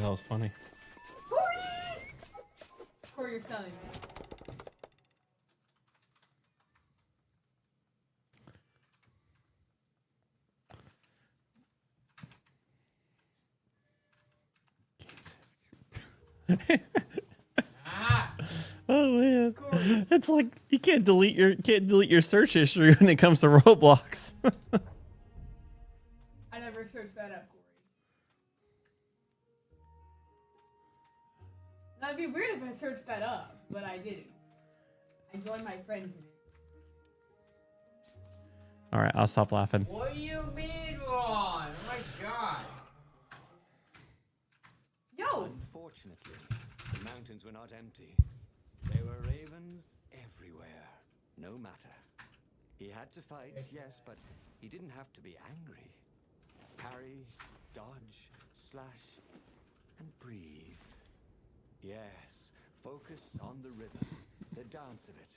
That was funny. Corey! Corey, you're selling me. Oh man, Corey. it's like you can't delete your search history when it comes to Roblox. I never searched that up, Corey. That'd be weird if I searched that up, but I didn't. I joined my friends in it. All right, I'll stop laughing. What do you mean, Ron? Oh my god. Yo! Unfortunately, the mountains were not empty. There were ravens everywhere, no matter. He had to fight, yes, but he didn't have to be angry. Parry, dodge, slash, and breathe. Yes, focus on the rhythm, the dance of it,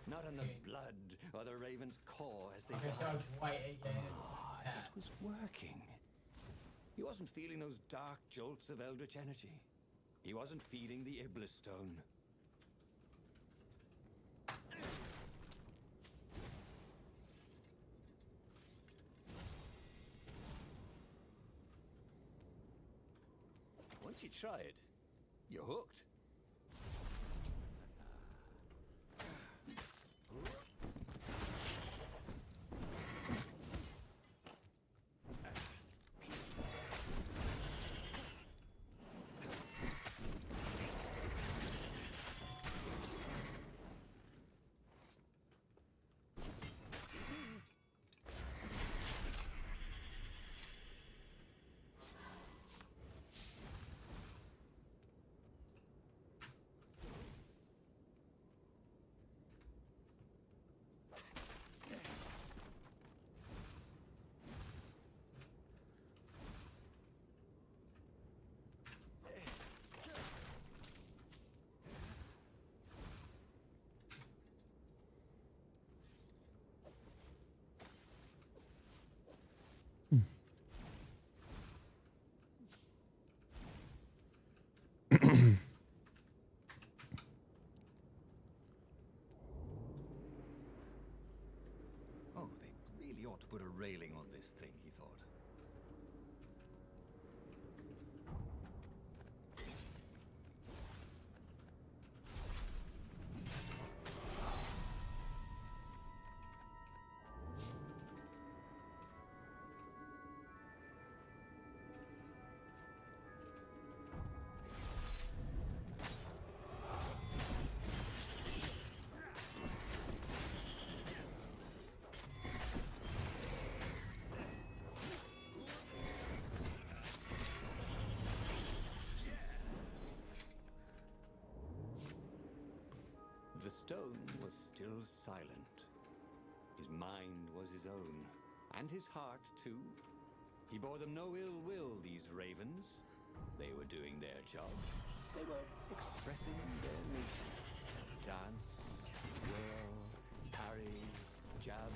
not on the blood or the raven's core as they died. It was working. He wasn't feeling those dark jolts of eldritch energy. He wasn't feeding the Iblis stone. Once you try it, you're hooked. Oh, they really ought to put a railing on this thing, he thought. The stone was still silent. His mind was his own, and his heart too. He bore them no ill will, these ravens. They were doing their job. They were expressing their nature. Dance, whirl, parry, jab,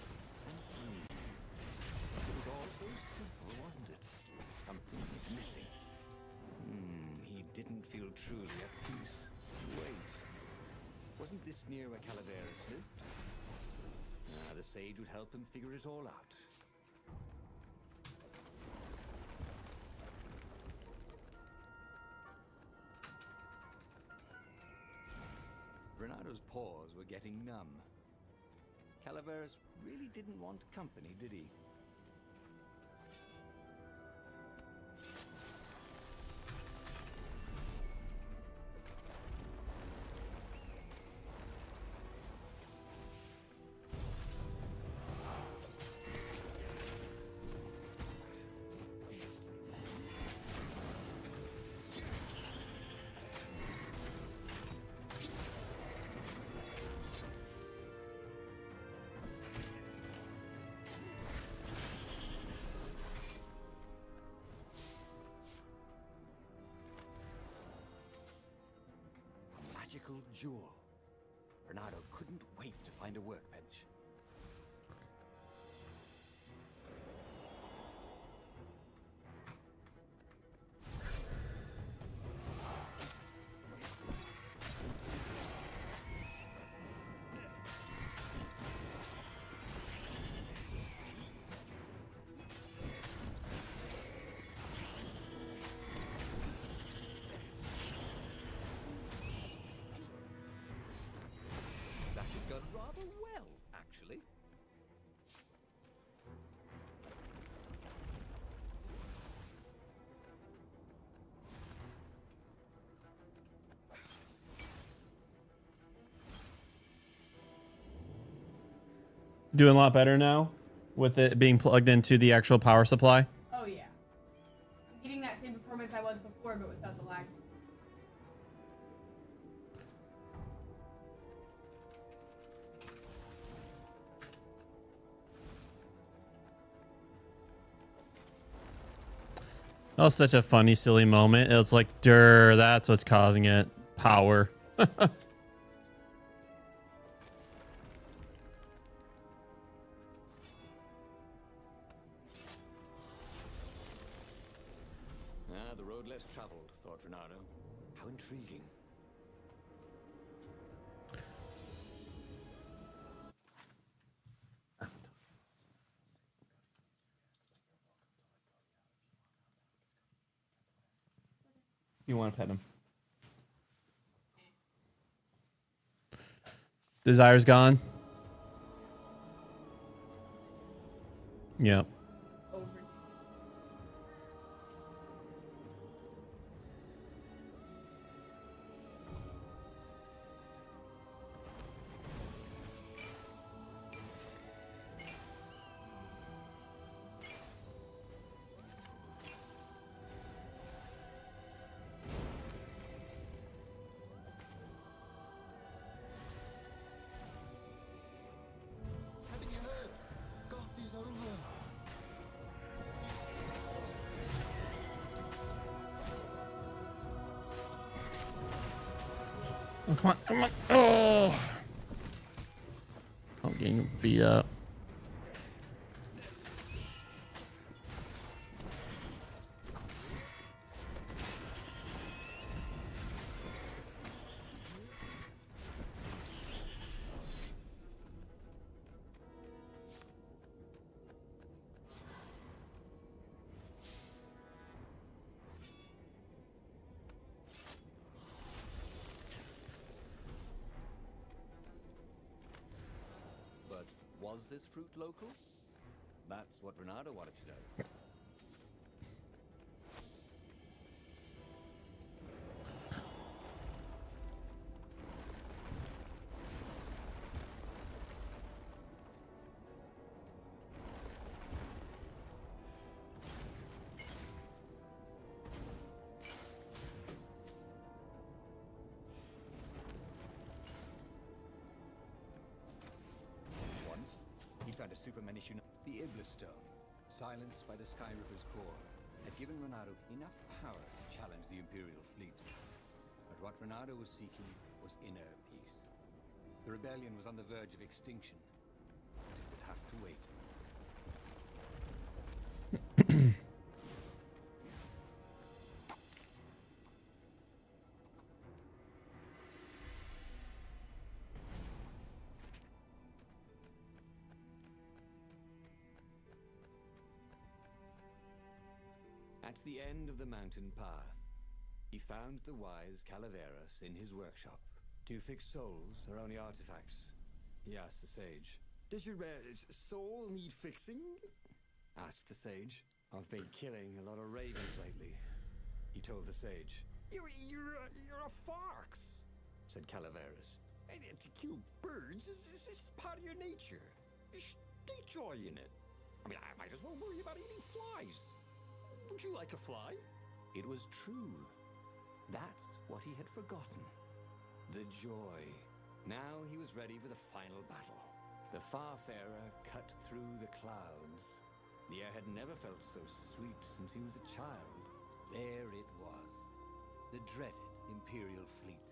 and breathe. It was all so simple, wasn't it? Something was missing. He didn't feel truly at peace. Wait. Wasn't this near where Calaveras lived? The sage would help him figure it all out. Renado's paws were getting numb. Calaveras really didn't want company, did he? Magical jewel. Bernardo couldn't wait to find a workbench. begun rather well, actually. Doing a lot better now with it being plugged into the actual power supply. Oh yeah. I'm getting that same performance I was before, but without the lag. That was such a funny, silly moment. It was like, durr, that's what's causing it. Power. The road less traveled, thought Renato. How intriguing. You want to pet him? Desire's gone. Yep. Over. Haven't you heard? Goth is over. Oh, come on, come on. Oh. I'm getting beat up. But was this fruit local? That's what Renato wanted to know. Once, he found a supermanition, the Iblis Stone, silenced by the Sky Ripper's core, had given Renato enough power to challenge the Imperial fleet. But what Renato was seeking was inner peace. The rebellion was on the verge of extinction. It would have to wait. At the end of the mountain path, he found the wise Calaveras in his workshop. Do fixed souls are only artifacts? He asked the sage. Does your soul need fixing? Asked the sage. I've been killing a lot of ravens lately, he told the sage. You're a fox. Said Calaveras. And to kill birds is part of your nature. Just take joy in it. I mean, I might as well worry about eating flies. Don't you like a fly? It was true. That's what he had forgotten. The joy. Now he was ready for the final battle. The Farfarer cut through the clouds. The air had never felt so sweet since he was a child. There it was. The dreaded Imperial fleet.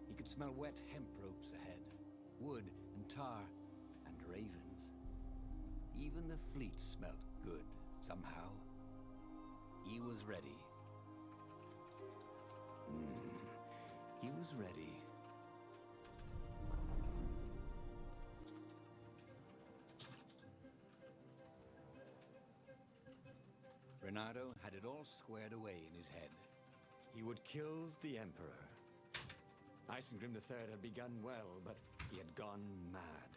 He could smell wet hemp ropes ahead. Wood and tar and ravens. Even the fleet smelt good somehow. He was ready. He was ready. Renato had it all squared away in his head. He would kill the Emperor. Isengrim III had begun well, but he had gone mad.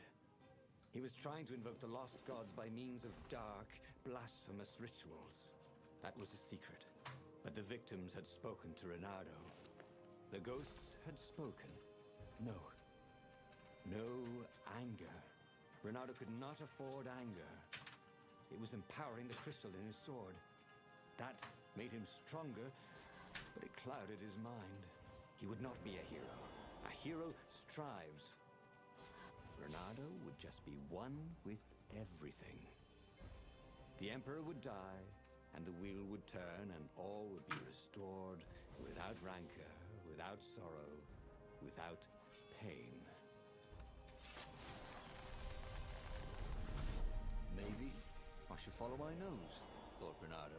He was trying to invoke the lost gods by means of dark, blasphemous rituals. That was a secret. But the victims had spoken to Reynardo. The ghosts had spoken. No. No anger. Reynardo could not afford anger. It was empowering the crystal in his sword. That made him stronger, but it clouded his mind. He would not be a hero. A hero strives. Reynardo would just be one with everything. The Emperor would die, and the wheel would turn, and all would be restored without rancor, without sorrow, without pain. Maybe I should follow my nose, thought Reynardo.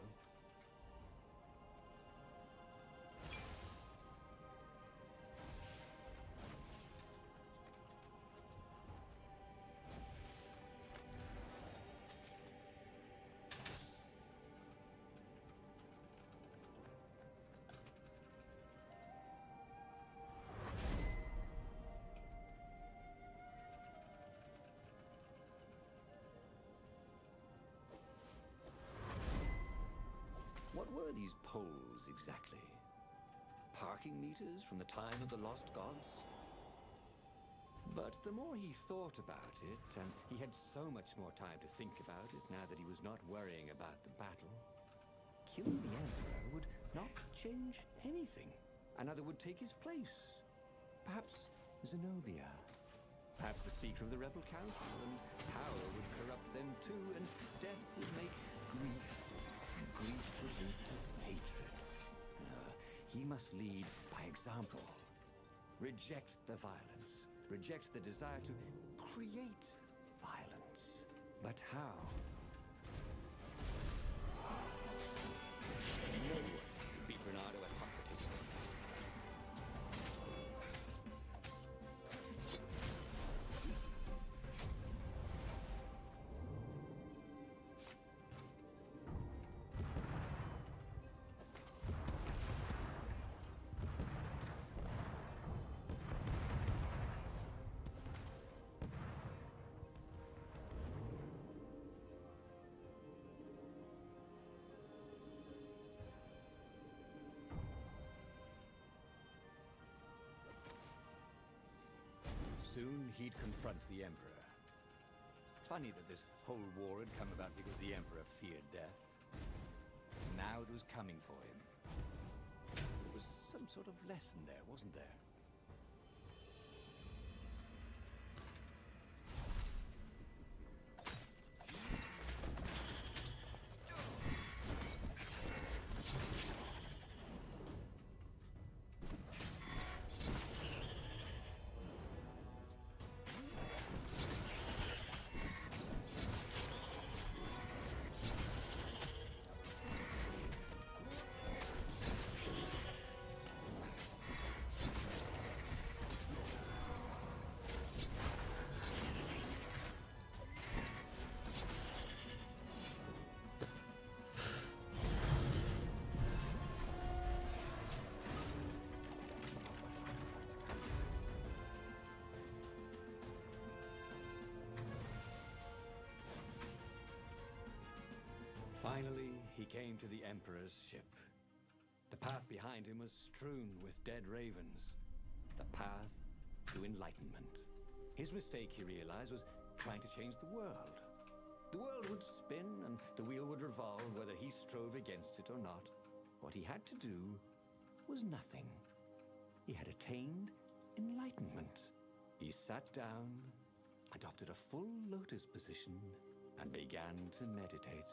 What were these poles exactly? Parking meters from the time of the lost gods? But the more he thought about it, and he had so much more time to think about it now that he was not worrying about the battle, killing the Emperor would not change anything. Another would take his place. Perhaps Zenobia. Perhaps the Speaker of the Rebel Council, and power would corrupt them too, and death would make grief. Grief would lead to hatred. He must lead by example. Reject the violence. Reject the desire to create violence. But how? No one could beat Reynardo at pocket. Soon he'd confront the Emperor. Funny that this whole war had come about because the Emperor feared death. Now it was coming for him. There was some sort of lesson there, wasn't there? Finally, he came to the Emperor's ship. The path behind him was strewn with dead ravens. The path to enlightenment. His mistake, he realized, was trying to change the world. The world would spin and the wheel would revolve whether he strove against it or not. What he had to do was nothing. He had attained enlightenment. He sat down, adopted a full lotus position, and began to meditate.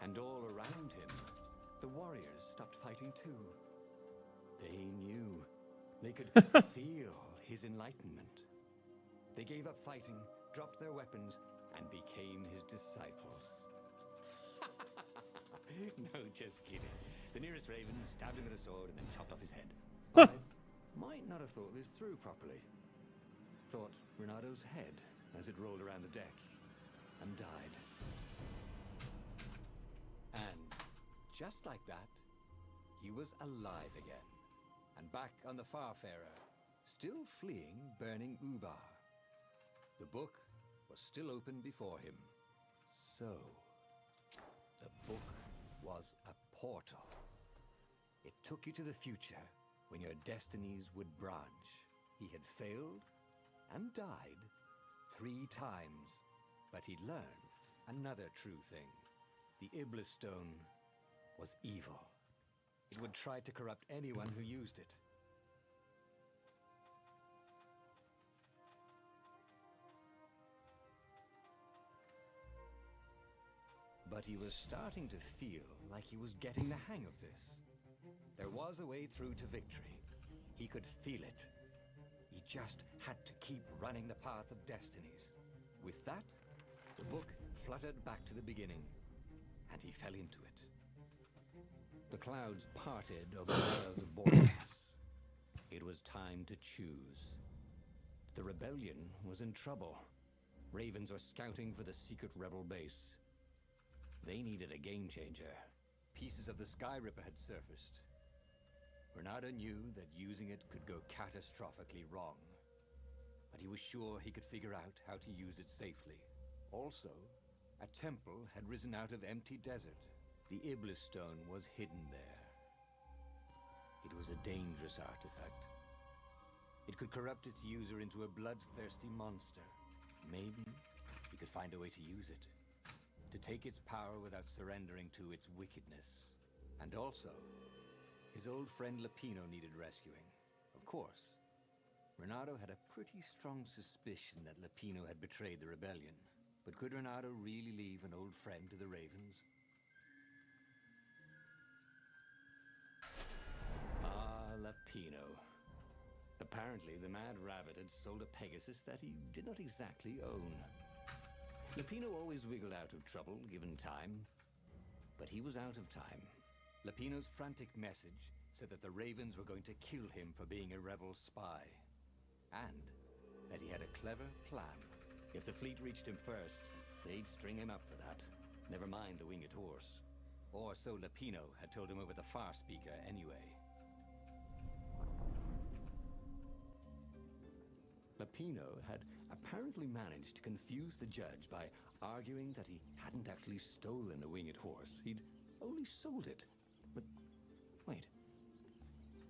And all around him, the warriors stopped fighting too. They knew. They could feel his enlightenment. They gave up fighting, dropped their weapons, and became his disciples. No, just kidding. The nearest raven stabbed him with a sword and then chopped off his head. I might not have thought this through properly. Thought Reynardo's head as it rolled around the deck and died. And just like that, he was alive again, and back on the Farfarer, still fleeing burning Ubar. The book was still open before him. So, the book was a portal. It took you to the future when your destinies would branch. He had failed and died 3 times, but he'd learned another true thing. The Iblis Stone was evil. It would try to corrupt anyone who used it. But he was starting to feel like he was getting the hang of this. There was a way through to victory. He could feel it. He just had to keep running the path of Destinies. With that, the book fluttered back to the beginning, and he fell into it. The clouds parted over the Isles of Boreas. It was time to choose. The rebellion was in trouble. Ravens were scouting for the secret rebel base. They needed a game changer. Pieces of the Sky Ripper had surfaced. Renata knew that using it could go catastrophically wrong, but he was sure he could figure out how to use it safely. Also, a temple had risen out of empty desert. The Iblis Stone was hidden there. It was a dangerous artifact. It could corrupt its user into a bloodthirsty monster. Maybe he could find a way to use it, to take its power without surrendering to its wickedness. And also, his old friend Lapino needed rescuing. Of course, Renato had a pretty strong suspicion that Lapino had betrayed the rebellion. But could Renato really leave an old friend to the Ravens? Ah, Lapino. Apparently, the Mad Rabbit had sold a Pegasus that he did not exactly own. Lapino always wiggled out of trouble, given time. But he was out of time. Lapino's frantic message said that the Ravens were going to kill him for being a rebel spy. And that he had a clever plan. If the fleet reached him first, they'd string him up for that. Never mind the winged horse. Or so Lapino had told him over the far speaker anyway. Lapino had apparently managed to confuse the judge by arguing that he hadn't actually stolen the winged horse. He'd only sold it. But wait,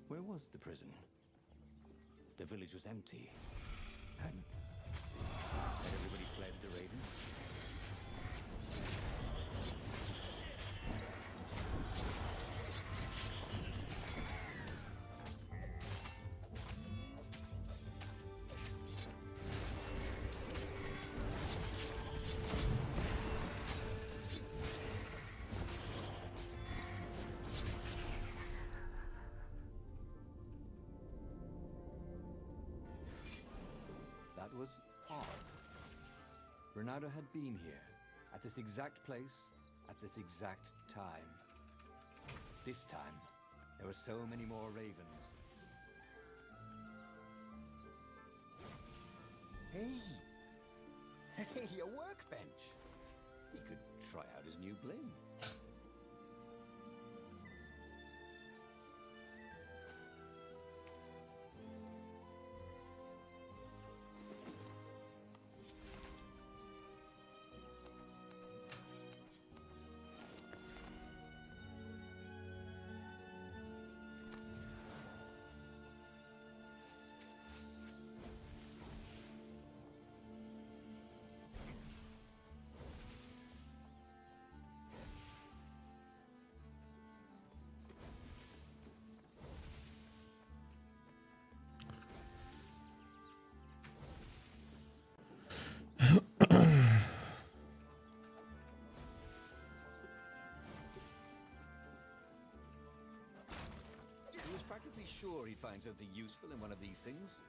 where was the prison? The village was empty. Had everybody fled the Ravens? That was odd. Renato had been here, at this exact place, at this exact time. This time, there were so many more Ravens. Hey! Hey, a workbench! He could try out his new bling. He was practically sure he'd find something useful in one of these things.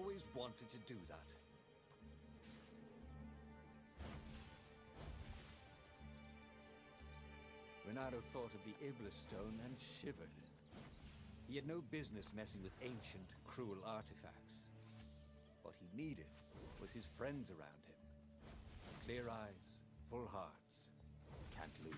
always wanted to do that. Renato thought of the Iblis stone and shivered. He had no business messing with ancient, cruel artifacts. What he needed was his friends around him. Clear eyes, full hearts, can't lose.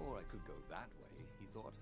Or I could go that way, he thought.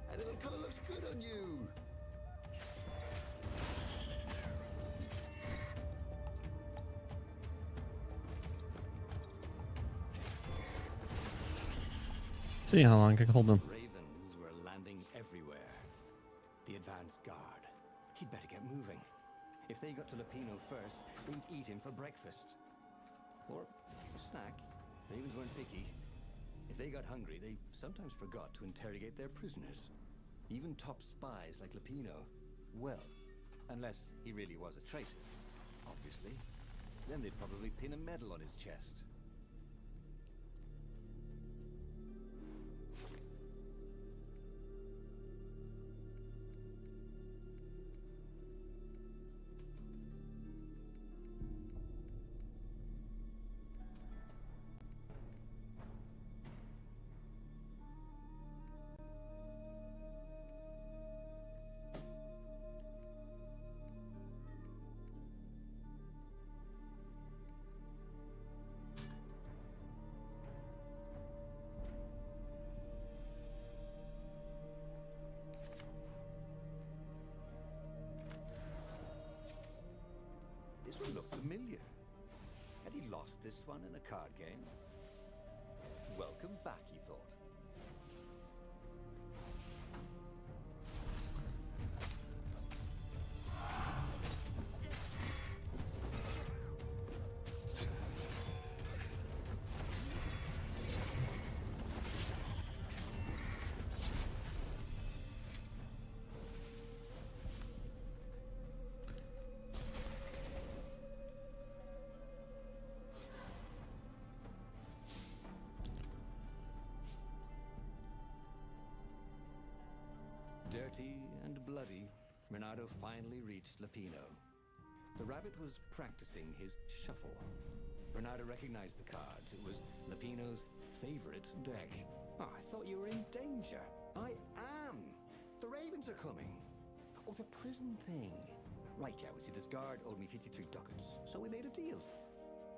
That little color looks good on you. See how long I can hold them. Ravens were landing everywhere. The advance guard. He'd better get moving. If they got to Lupino first, they'd eat him for breakfast. Or a snack. Ravens weren't picky. If they got hungry, they sometimes forgot to interrogate their prisoners. Even top spies like Lupino. Well, unless he really was a traitor, obviously. Then they'd probably pin a medal on his chest. This one looked familiar. Had he lost this one in a card game? Welcome back, he thought. Dirty and bloody, Renato finally reached Lupino. The rabbit was practicing his shuffle. Renato recognized the cards. It was Lupino's favorite deck. Oh, I thought you were in danger. I am. The ravens are coming. Oh, the prison thing. Right, yeah, see, this guard owed me 53 ducats, so we made a deal.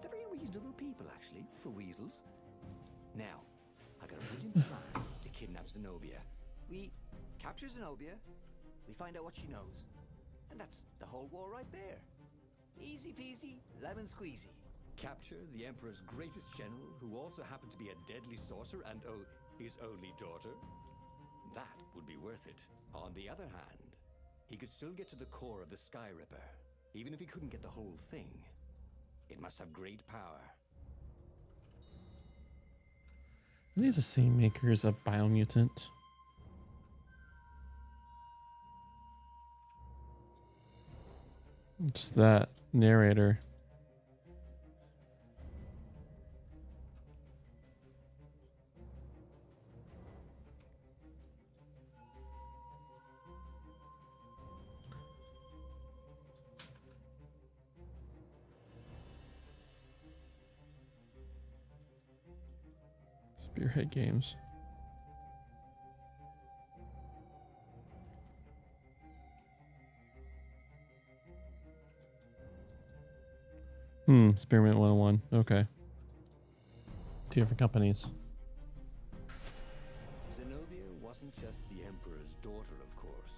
They're very reasonable people, actually, for weasels. Now, I got a brilliant plan to kidnap Zenobia. We capture Zenobia, we find out what she knows, and that's the whole war right there. Easy peasy, lemon squeezy. Capture the Emperor's greatest general, who also happened to be a deadly sorcerer and his only daughter. That would be worth it. On the other hand, he could still get to the core of the Sky Ripper, even if he couldn't get the whole thing. It must have great power. Are these the same makers of Biomutant? Just that narrator. Spearhead Games. Spearmint 101. Okay. 2 different companies. Zenobia wasn't just the Emperor's daughter, of course.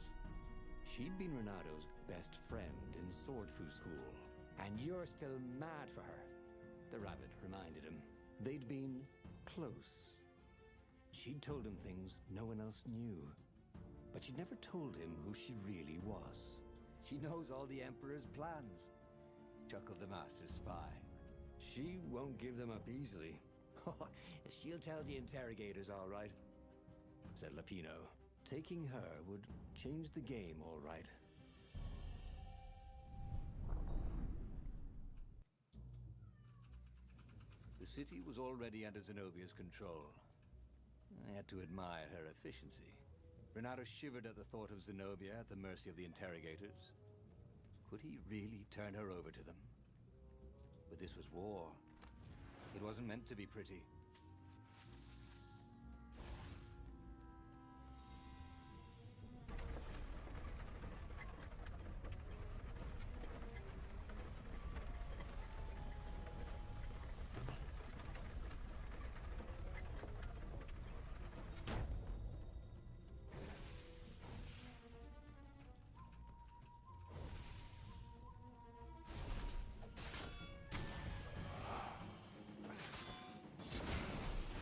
She'd been Renado's best friend in Swordfu school. And you're still mad for her, the rabbit reminded him. They'd been close. She'd told him things no one else knew. But she'd never told him who she really was. She knows all the Emperor's plans, chuckled the Master Spy. She won't give them up easily, She'll tell the interrogators, all right, said Lapino. Taking her would change the game, all right. The city was already under Zenobia's control. I had to admire her efficiency. Renato shivered at the thought of Zenobia at the mercy of the interrogators. Could he really turn her over to them? But this was war. It wasn't meant to be pretty.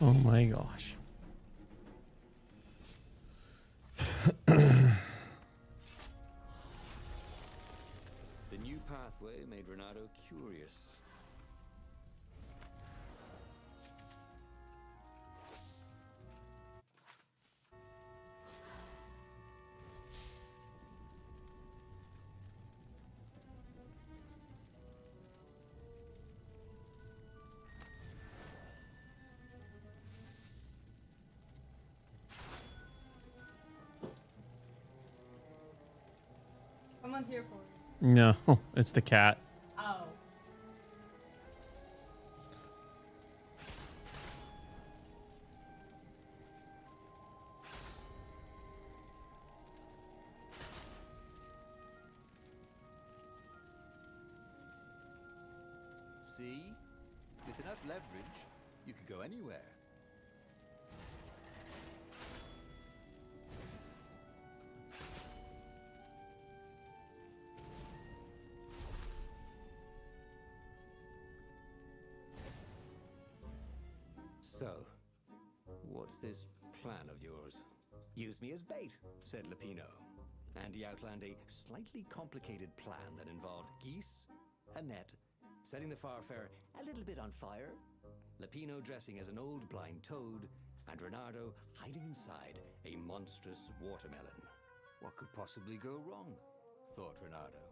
Oh my gosh. The new pathway made Renato curious. Someone's here for you. No, it's the cat. Oh. See? With enough leverage, you could go anywhere. So, what's this plan of yours? Use me as bait. Said Lapino. And he outlined a slightly complicated plan that involved geese, a net, setting the Farfarer a little bit on fire, Lapino dressing as an old blind toad, and Renato hiding inside a monstrous watermelon. What could possibly go wrong? Thought Renato.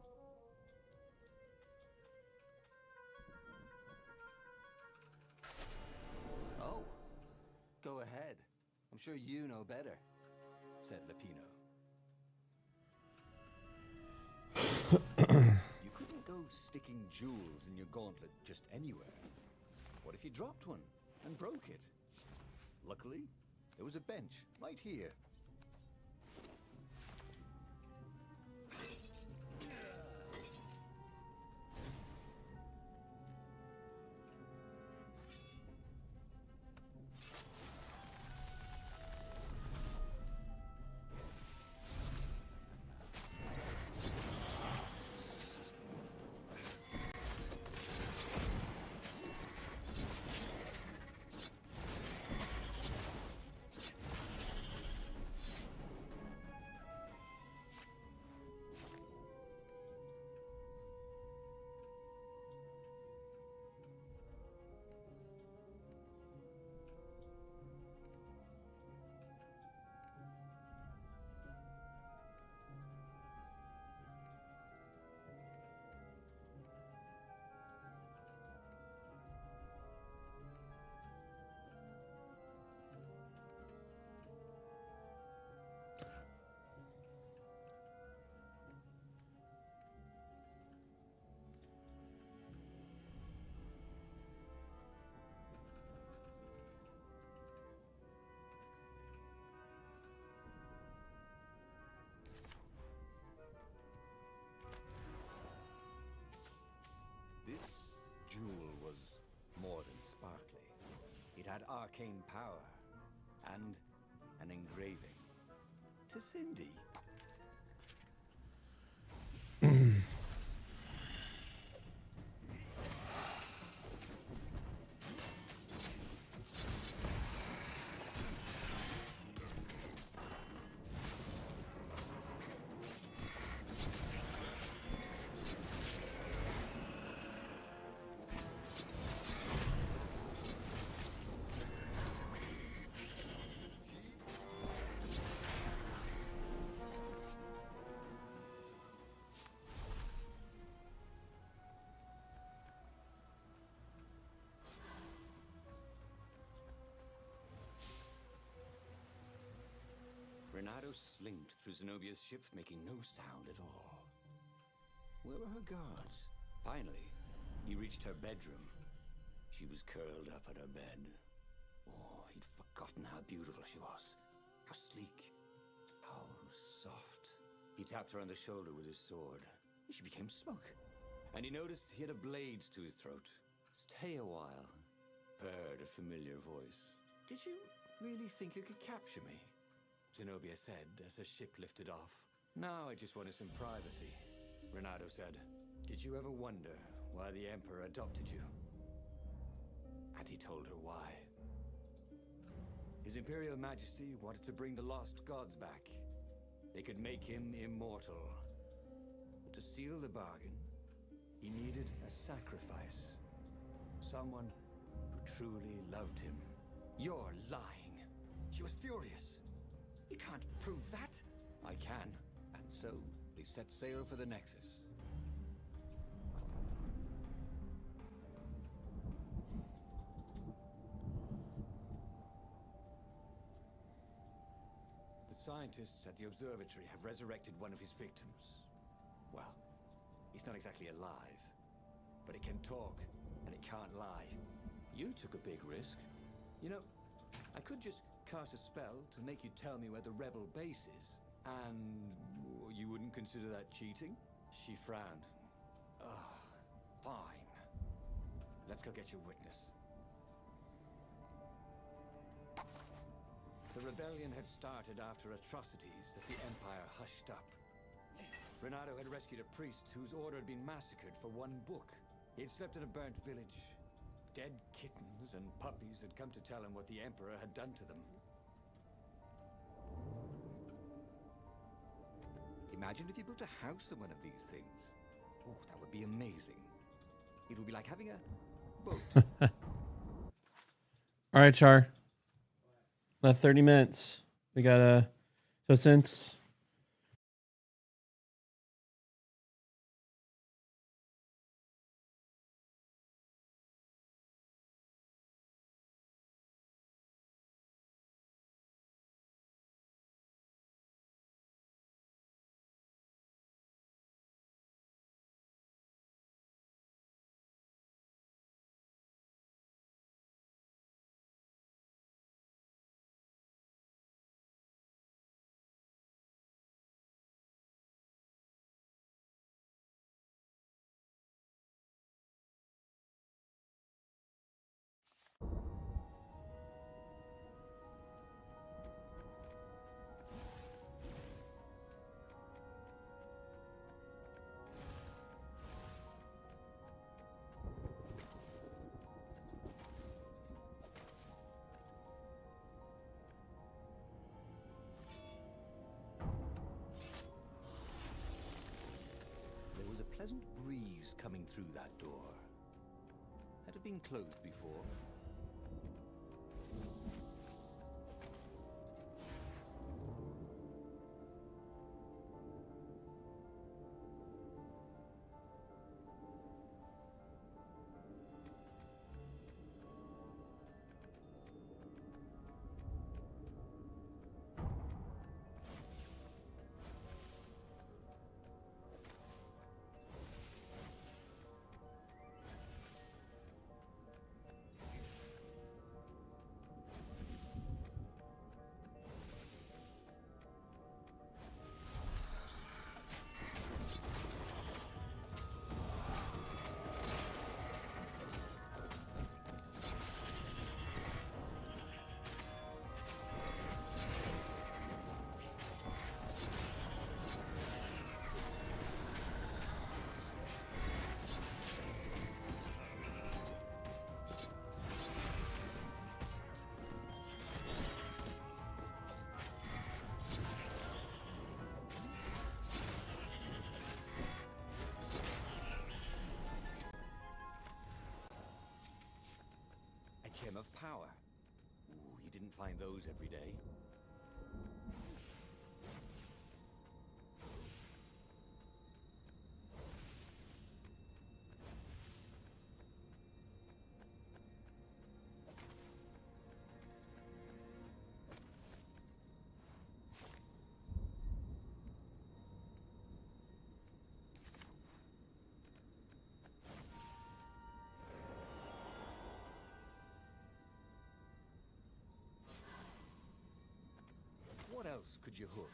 Oh, go ahead. I'm sure you know better, Said Lapino. You couldn't go sticking jewels in your gauntlet just anywhere. What if you dropped one and broke it? Luckily, there was a bench right here. had arcane power and an engraving. To Cindy. Renato slinked through Zenobia's ship, making no sound at all. Where were her guards? Finally, he reached her bedroom. She was curled up at her bed. Oh, he'd forgotten how beautiful she was. How sleek. How soft. He tapped her on the shoulder with his sword. She became smoke. And he noticed he had a blade to his throat. Stay a while. Heard a familiar voice. Did you really think you could capture me? Zenobia said as her ship lifted off. Now I just wanted some privacy. Renato said, did you ever wonder why the Emperor adopted you? And he told her why. His Imperial Majesty wanted to bring the lost gods back. They could make him immortal. But to seal the bargain, he needed a sacrifice. Someone who truly loved him. You're lying. She was furious. You can't prove that. I can. And so, we set sail for the Nexus. The scientists at the observatory have resurrected one of his victims. Well, he's not exactly alive, but it can talk, and it can't lie. You took a big risk. You know, I could just cast a spell to make you tell me where the rebel base is, and you wouldn't consider that cheating? She frowned. Ugh, fine. Let's go get your witness. The rebellion had started after atrocities that the Empire hushed up. Renato had rescued a priest whose order had been massacred for one book. He had slept in a burnt village. Dead kittens and puppies had come to tell him what the Emperor had done to them. Imagine if you built a house on one of these things. Oh, that would be amazing. It would be like having a boat. All right, Char. Left 30 minutes. We gotta. So since. There was a pleasant breeze coming through that door. Had it been closed before? power. Ooh, you didn't find those every day. What else could you hook?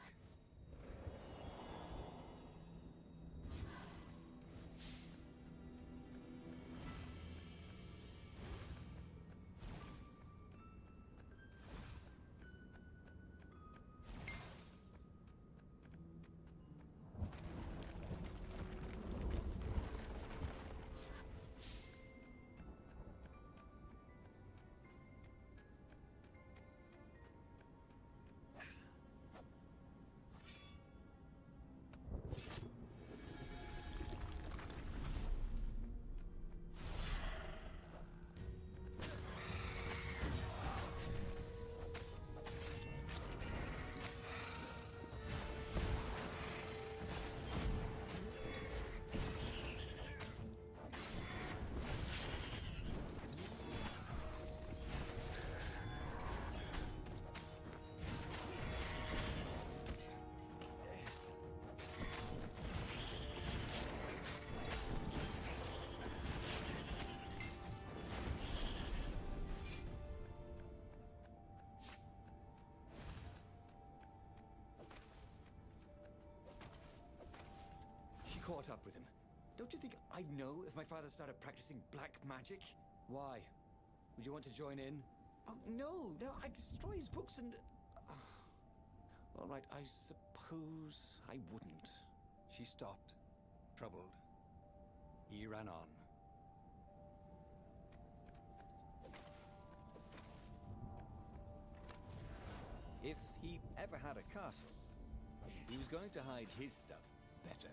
Caught up with him. Don't you think I'd know if my father started practicing black magic? Why? Would you want to join in? Oh, no, I'd destroy his books and... all right, I suppose I wouldn't. She stopped, troubled. He ran on. If he ever had a castle, he was going to hide his stuff better.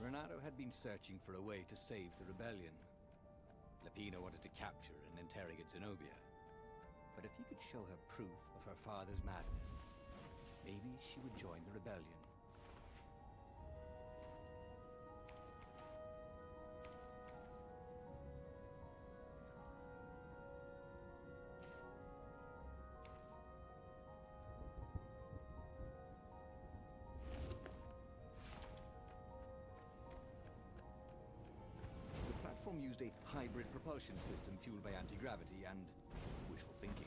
Renato had been searching for a way to save the rebellion. Lapina wanted to capture and interrogate Zenobia. But if he could show her proof of her father's madness, maybe she would join the rebellion. Used a hybrid propulsion system fueled by anti-gravity and wishful thinking.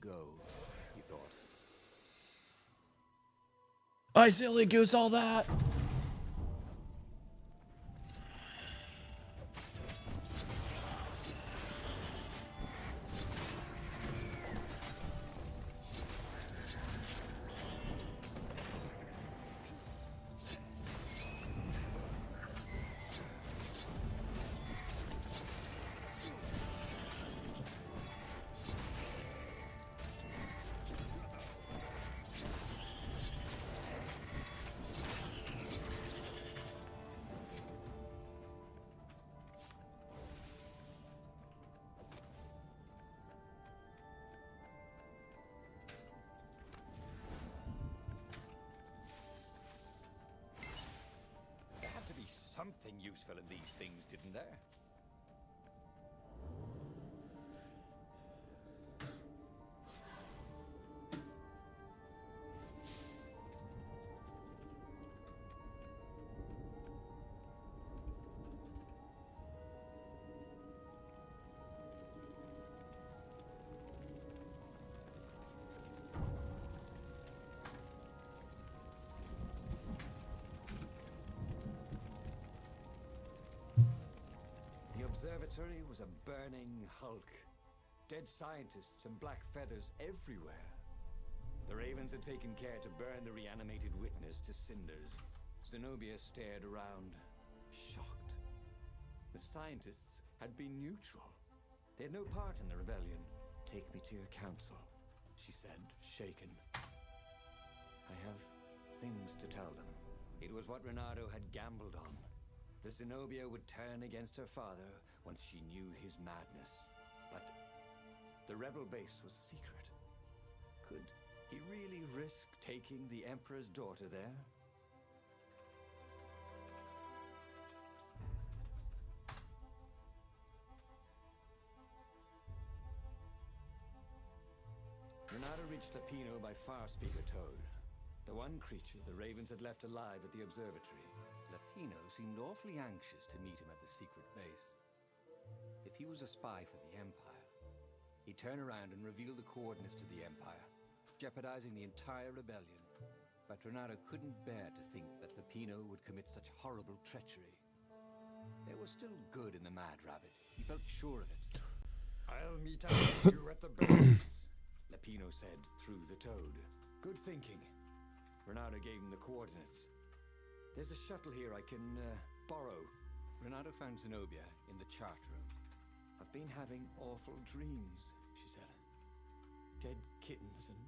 Go, he thought. I silly goose all that. Something useful in these things, didn't there? observatory was a burning hulk. Dead scientists and black feathers everywhere. The ravens had taken care to burn the reanimated witness to cinders. Zenobia stared around, shocked. The scientists had been neutral. They had no part in the rebellion. Take me to your council, she said, shaken. I have things to tell them. It was what Renato had gambled on. The Zenobia would turn against her father once she knew his madness. But the rebel base was secret. Could he really risk taking the Emperor's daughter there? Renato reached Lapino by Farspeaker Toad, the one creature the ravens had left alive at the observatory. Lapino seemed awfully anxious to meet him at the secret base. If he was a spy for the Empire, he'd turn around and reveal the coordinates to the Empire, jeopardizing the entire rebellion. But Renato couldn't bear to think that Lapino would commit such horrible treachery. There was still good in the Mad Rabbit. He felt sure of it. I'll meet up with you at the base, Lapino said through the Toad. Good thinking. Renato gave him the coordinates. There's a shuttle here I can borrow. Renato found Zenobia in the chart room. I've been having awful dreams, she said. Dead kittens and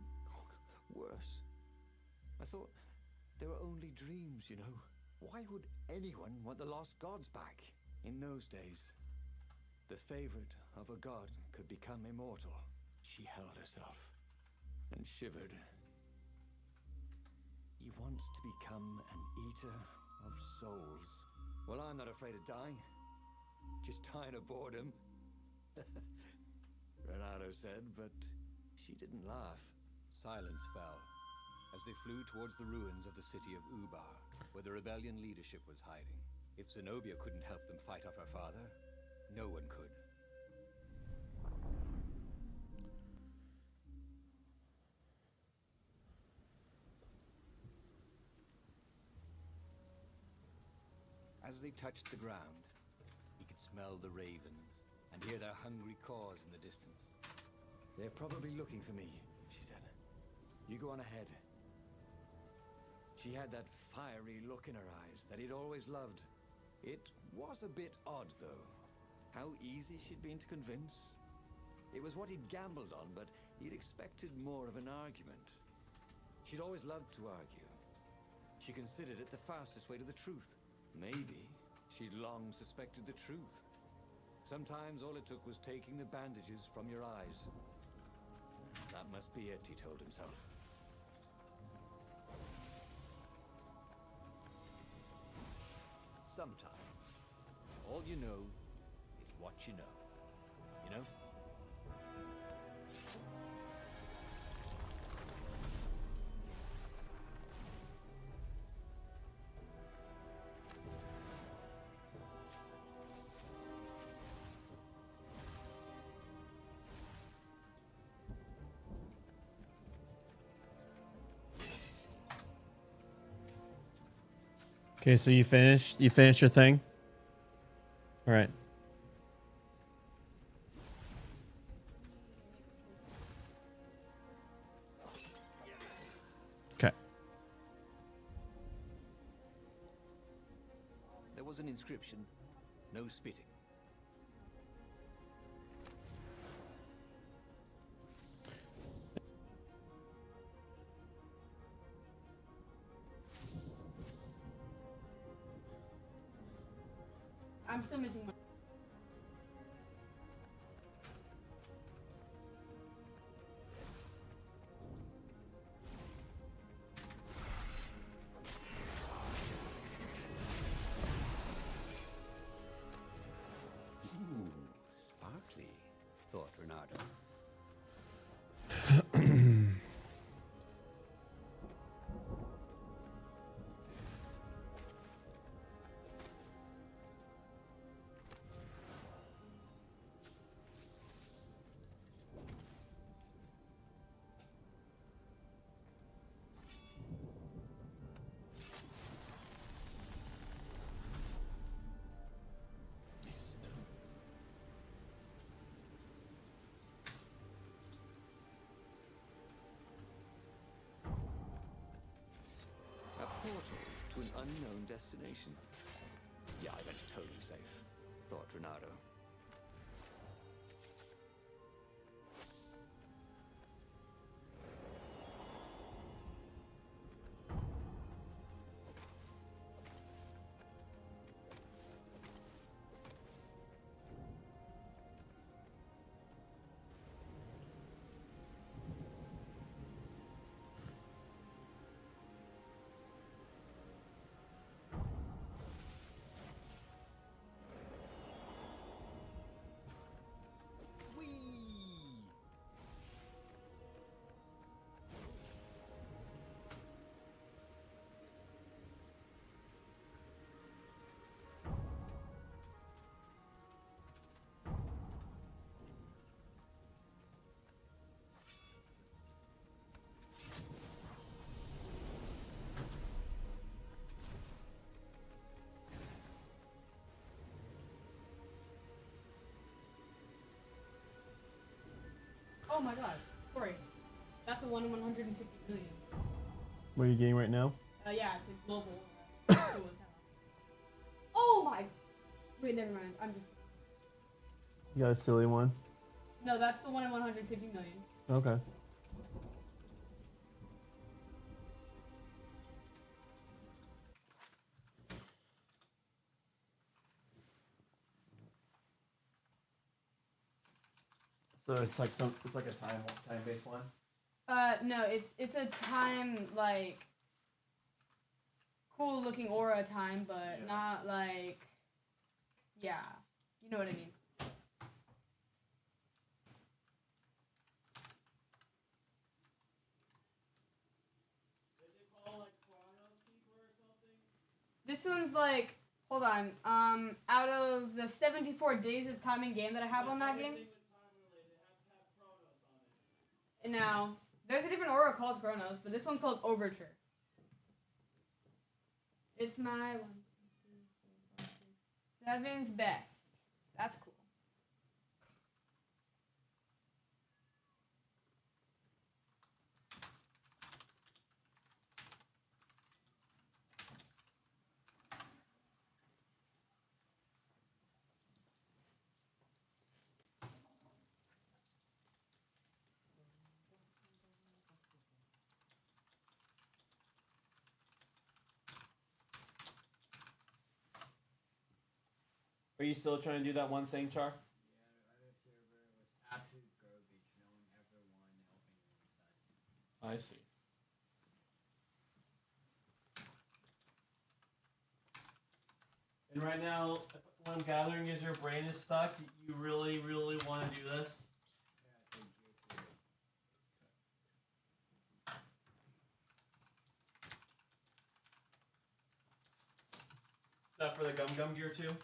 worse. I thought they were only dreams, you know. Why would anyone want the lost gods back? In those days, the favorite of a god could become immortal. She held herself and shivered. He wants to become an eater of souls. Well, I'm not afraid of dying. Just tired of boredom. Renato said, but she didn't laugh. Silence fell as they flew towards the ruins of the city of Ubar, where the rebellion leadership was hiding. If Zenobia couldn't help them fight off her father, no one could. As they touched the ground, he could smell the ravens and hear their hungry caws in the distance. They're probably looking for me, she said. You go on ahead. She had that fiery look in her eyes that he'd always loved. It was a bit odd, though. How easy she'd been to convince. It was what he'd gambled on, but he'd expected more of an argument. She'd always loved to argue. She considered it the fastest way to the truth. Maybe she'd long suspected the truth. Sometimes all it took was taking the bandages from your eyes. That must be it, he told himself. Sometimes, all you know is what you know. You know? Okay, so you finished your thing? All right. Okay. There was an inscription, no spitting. I'm still missing one. Ooh, sparkly, thought Renato. unknown destination. Yeah, I bet it's totally safe, thought Renato. Oh my god. Sorry. That's a 1 in 150 million. What are you getting right now? Yeah, it's a global. Cool as hell. Oh my. Wait, never mind. I'm just. You got a silly one. No, that's the 1 in 150 million. Okay. So it's like a time based one. No, it's a time like cool looking aura time, but Yeah. not like yeah, you know what I mean. This one's like hold on, out of the 74 days of time in game that I have on that game. And now there's a different aura called Chronos, but this one's called Overture. It's my 1, 2, 3, 4, 5, 6, 7th best. That's cool. Are you still trying to do that one thing, Char? Absolute garbage. No one ever won helping I see. And right now, what I'm gathering is your brain is stuck. You really, really want to do this. Is that for the gum gum gear too?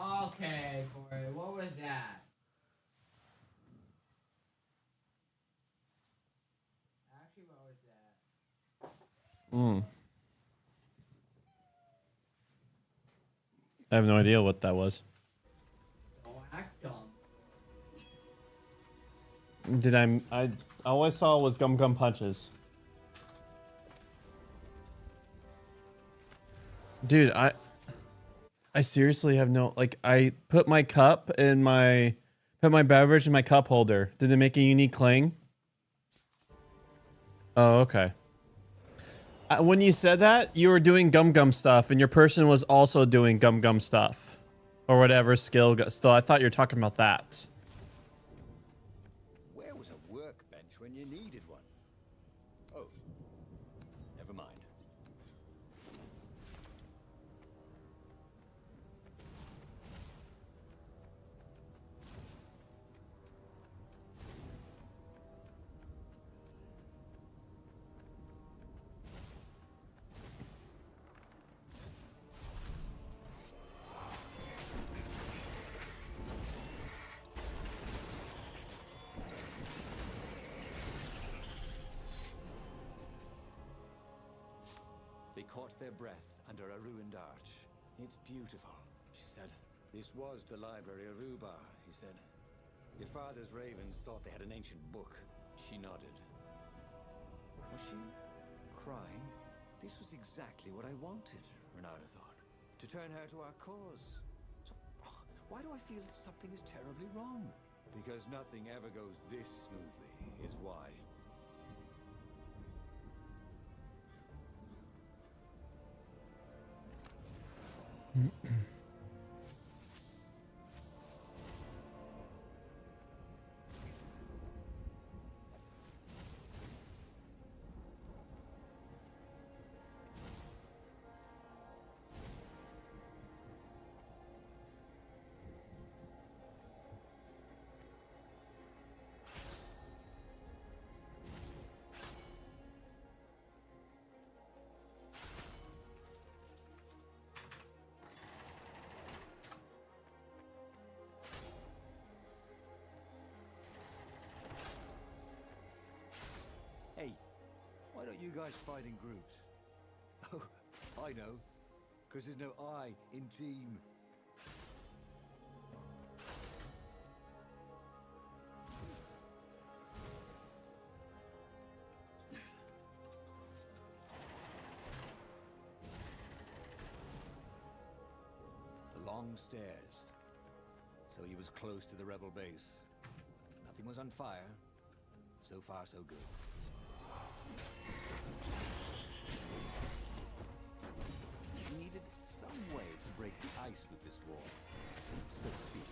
Okay, Corey, what was that? Actually, what was that? I have no idea what that was. Don't act dumb. Did I all I saw was gum gum punches. Dude, I seriously have no like I put my beverage in my cup holder. Did it make a unique cling? Oh, okay. When you said that, you were doing gum gum stuff and your person was also doing gum gum stuff or whatever skill still. I thought you were talking about that. Where was a workbench when you needed one? They caught their breath under a ruined arch. It's beautiful, she said. This was the library of Ubar, he said. Your father's ravens thought they had an ancient book. She nodded. Was she crying? This was exactly what I wanted, Renata thought. To turn her to our cause. So, why do I feel something is terribly wrong? Because nothing ever goes this smoothly, is why. Hey, why don't you guys fight in groups? Oh, I know. Because there's no I in team. The long stairs. So he was close to the rebel base. Nothing was on fire. So far, so good. He needed some way to break the ice with this wall, so to speak.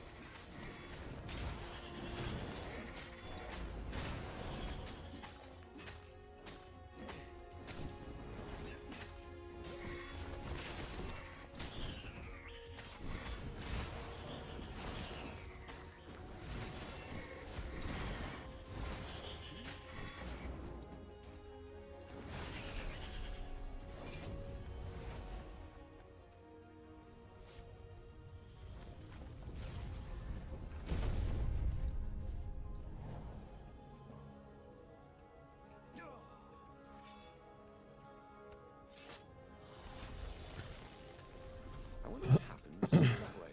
I wonder what happens that way.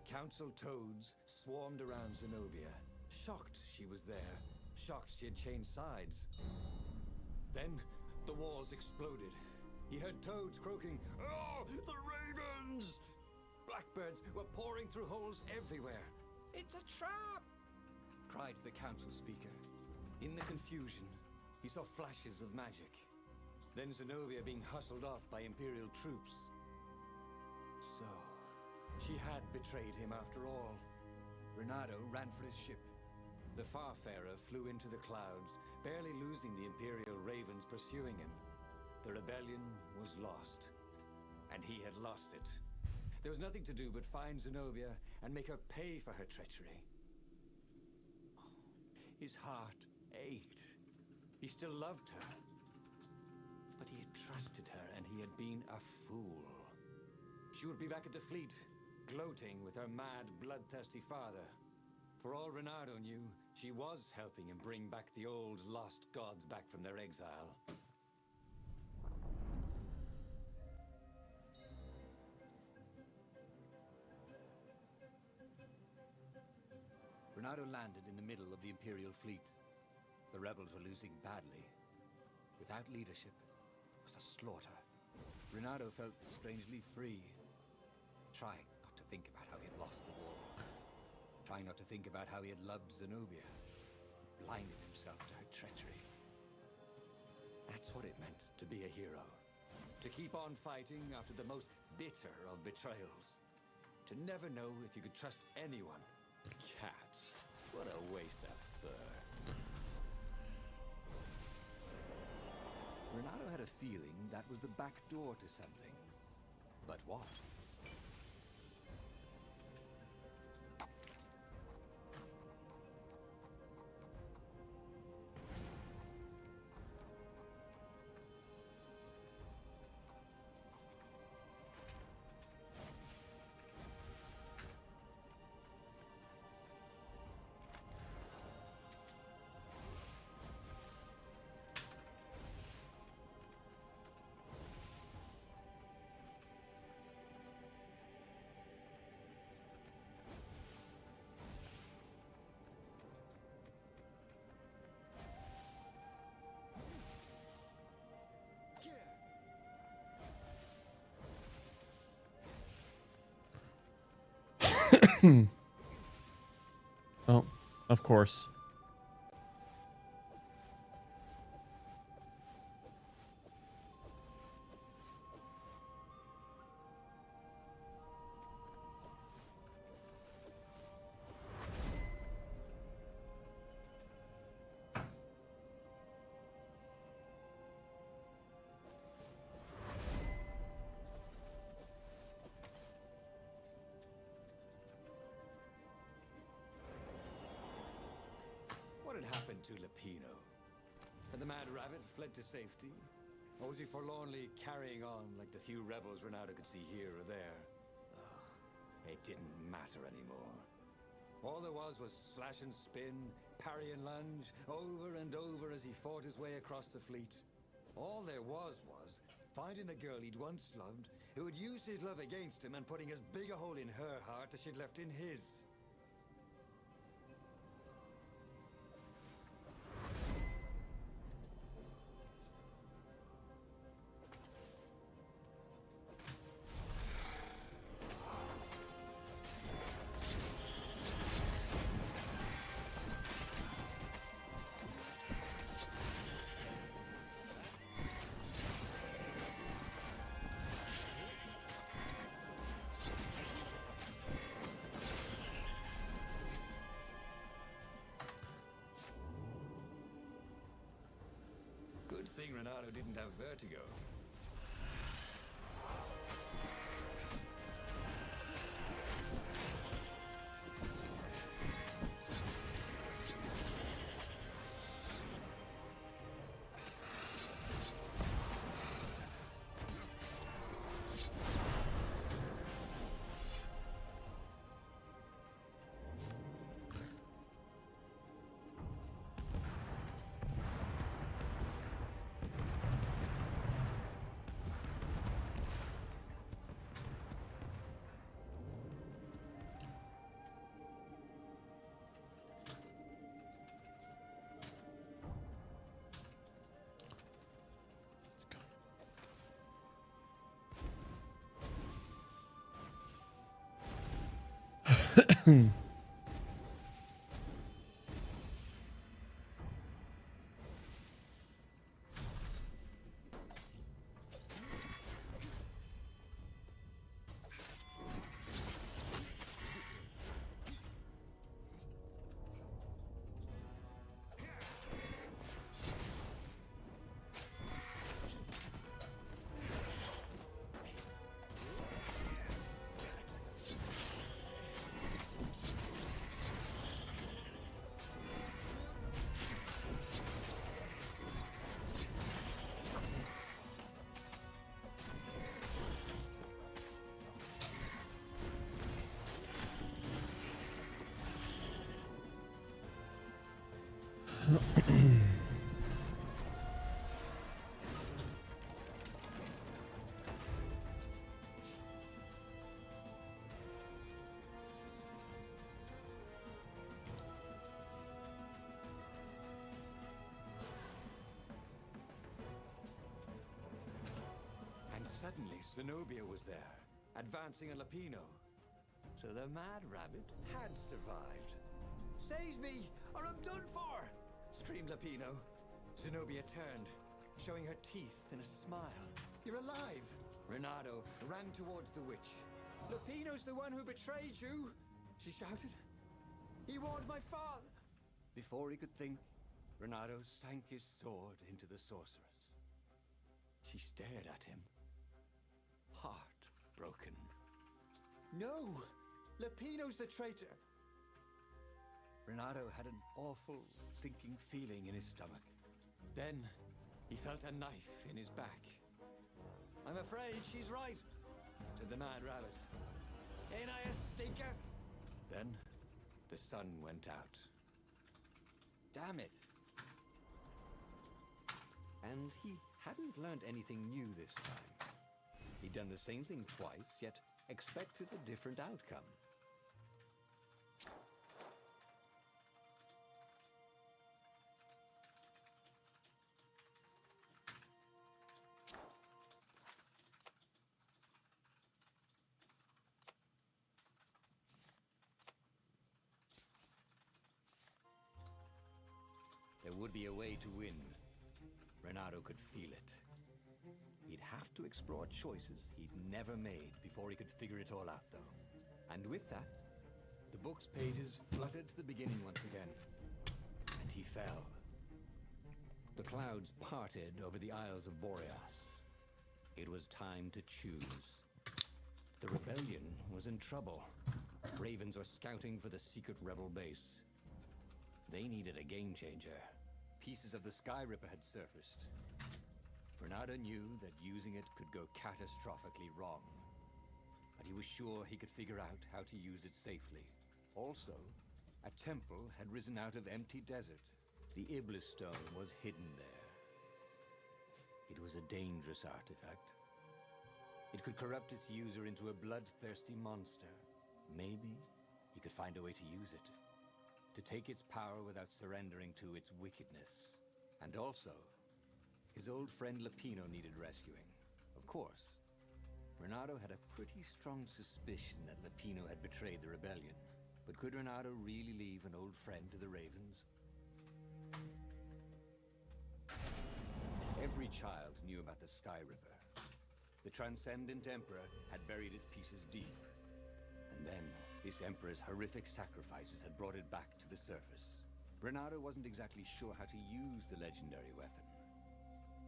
Council toads swarmed around Zenobia, shocked she was there, shocked she had changed sides. Then the walls exploded. He heard toads croaking, "Oh, the ravens!" Blackbirds were pouring through holes everywhere. "It's a trap!" cried the council speaker. In the confusion, he saw flashes of magic. Then Zenobia being hustled off by Imperial troops. So... she had betrayed him after all. Renato ran for his ship. The Farfarer flew into the clouds, barely losing the Imperial ravens pursuing him. The rebellion was lost, and he had lost it. There was nothing to do but find Zenobia and make her pay for her treachery. His heart ached. He still loved her. But he had trusted her, and he had been a fool. She would be back at the fleet, gloating with her mad, bloodthirsty father. For all Renato knew, she was helping him bring back the old lost gods back from their exile. Renato landed in the middle of the Imperial fleet. The rebels were losing badly. Without leadership, it was a slaughter. Renato felt strangely free, trying not to think about how he had lost the war. Trying not to think about how he had loved Zenobia, blinded himself to her treachery. That's what it meant to be a hero. To keep on fighting after the most bitter of betrayals. To never know if you could trust anyone. Cats. What a waste of fur. Renato had a feeling that was the back door to something. But what? Oh, of course. What had happened to Lupino? Had the Mad Rabbit fled to safety? Or was he forlornly carrying on like the few rebels Renato could see here or there? Ugh, it didn't matter anymore. All there was slash and spin, parry and lunge, over and over as he fought his way across the fleet. All there was finding the girl he'd once loved, who had used his love against him and putting as big a hole in her heart as she'd left in his. Good thing Renato didn't have vertigo. Suddenly, Zenobia was there, advancing a Lupino. So the Mad Rabbit had survived. "Save me, or I'm done for!" screamed Lupino. Zenobia turned, showing her teeth in a smile. "You're alive!" Renato ran towards the witch. "Lupino's the one who betrayed you!" she shouted. "He warned my father!" Before he could think, Renato sank his sword into the sorceress. She stared at him, heartbroken. No! Lupino's the traitor! Renato had an awful, sinking feeling in his stomach. Then, he felt a knife in his back. I'm afraid she's right, said the Mad Rabbit. Ain't I a stinker? Then, the sun went out. Damn it. And he hadn't learned anything new this time. He'd done the same thing twice, yet expected a different outcome. There would be a way to win. Renato could feel it. He'd have to explore choices he'd never made before he could figure it all out, though. And with that, the book's pages fluttered to the beginning once again. And he fell. The clouds parted over the Isles of Boreas. It was time to choose. The rebellion was in trouble. Ravens were scouting for the secret rebel base. They needed a game changer. Pieces of the Sky Ripper had surfaced. Renato knew that using it could go catastrophically wrong. But he was sure he could figure out how to use it safely. Also, a temple had risen out of empty desert. The Iblis stone was hidden there. It was a dangerous artifact. It could corrupt its user into a bloodthirsty monster. Maybe he could find a way to use it. To take its power without surrendering to its wickedness. And also, his old friend Lupino needed rescuing. Of course, Renato had a pretty strong suspicion that Lupino had betrayed the rebellion. But could Renato really leave an old friend to the Ravens? Every child knew about the Sky Ripper. The Transcendent Emperor had buried its pieces deep. And then, this Emperor's horrific sacrifices had brought it back to the surface. Renato wasn't exactly sure how to use the legendary weapon.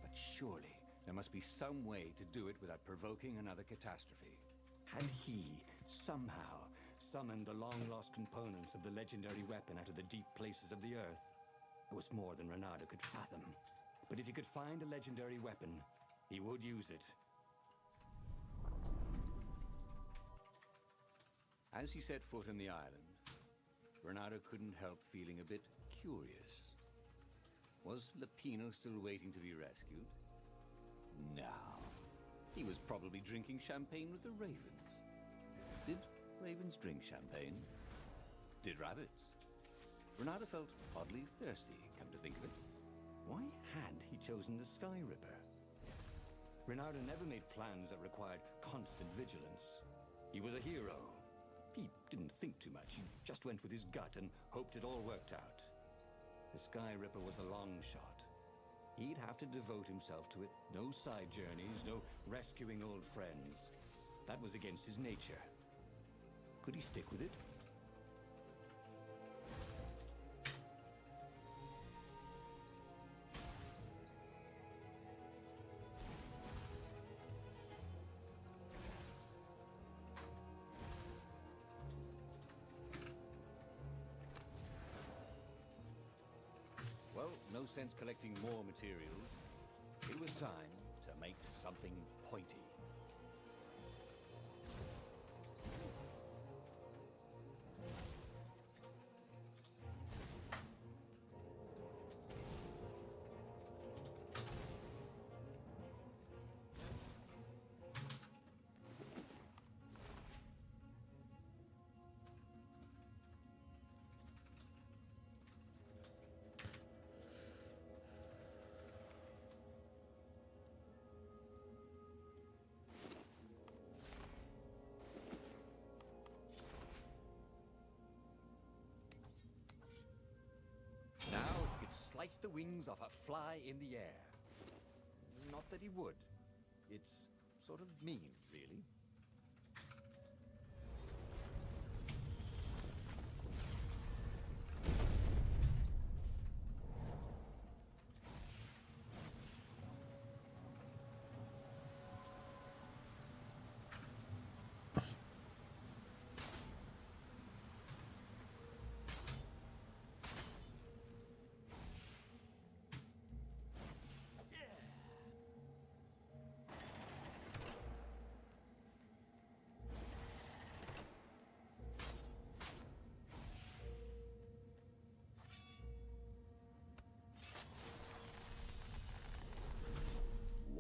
But surely, there must be some way to do it without provoking another catastrophe. Had he, somehow, summoned the long-lost components of the legendary weapon out of the deep places of the Earth? It was more than Renato could fathom. But if he could find a legendary weapon, he would use it. As he set foot on the island, Renato couldn't help feeling a bit curious. Was Lupino still waiting to be rescued? No. He was probably drinking champagne with the ravens. Did ravens drink champagne? Did rabbits? Renato felt oddly thirsty, come to think of it. Why had he chosen the Sky Ripper? Renato never made plans that required constant vigilance. He was a hero. He didn't think too much. He just went with his gut and hoped it all worked out. The Sky Ripper was a long shot. He'd have to devote himself to it. No side journeys, no rescuing old friends. That was against his nature. Could he stick with it? Well, no sense collecting more materials. It was time to make something pointy. Now he could slice the wings off a fly in the air. Not that he would. It's sort of mean, really.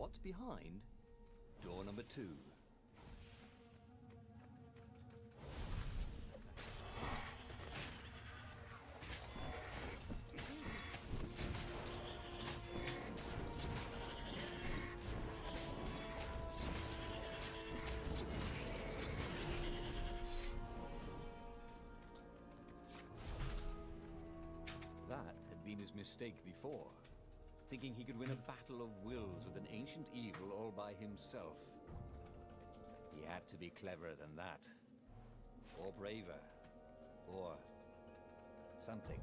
what's behind door number 2? That had been his mistake before, thinking he could win a battle of wills with an ancient evil all by himself. He had to be cleverer than that, or braver, or something.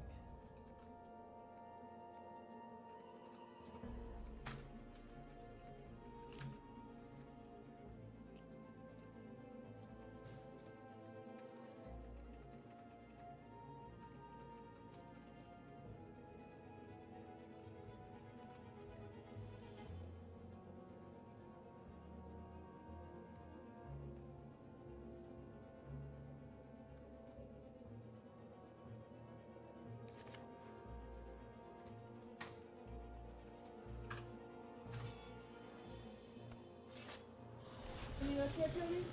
Are you okay, Tony?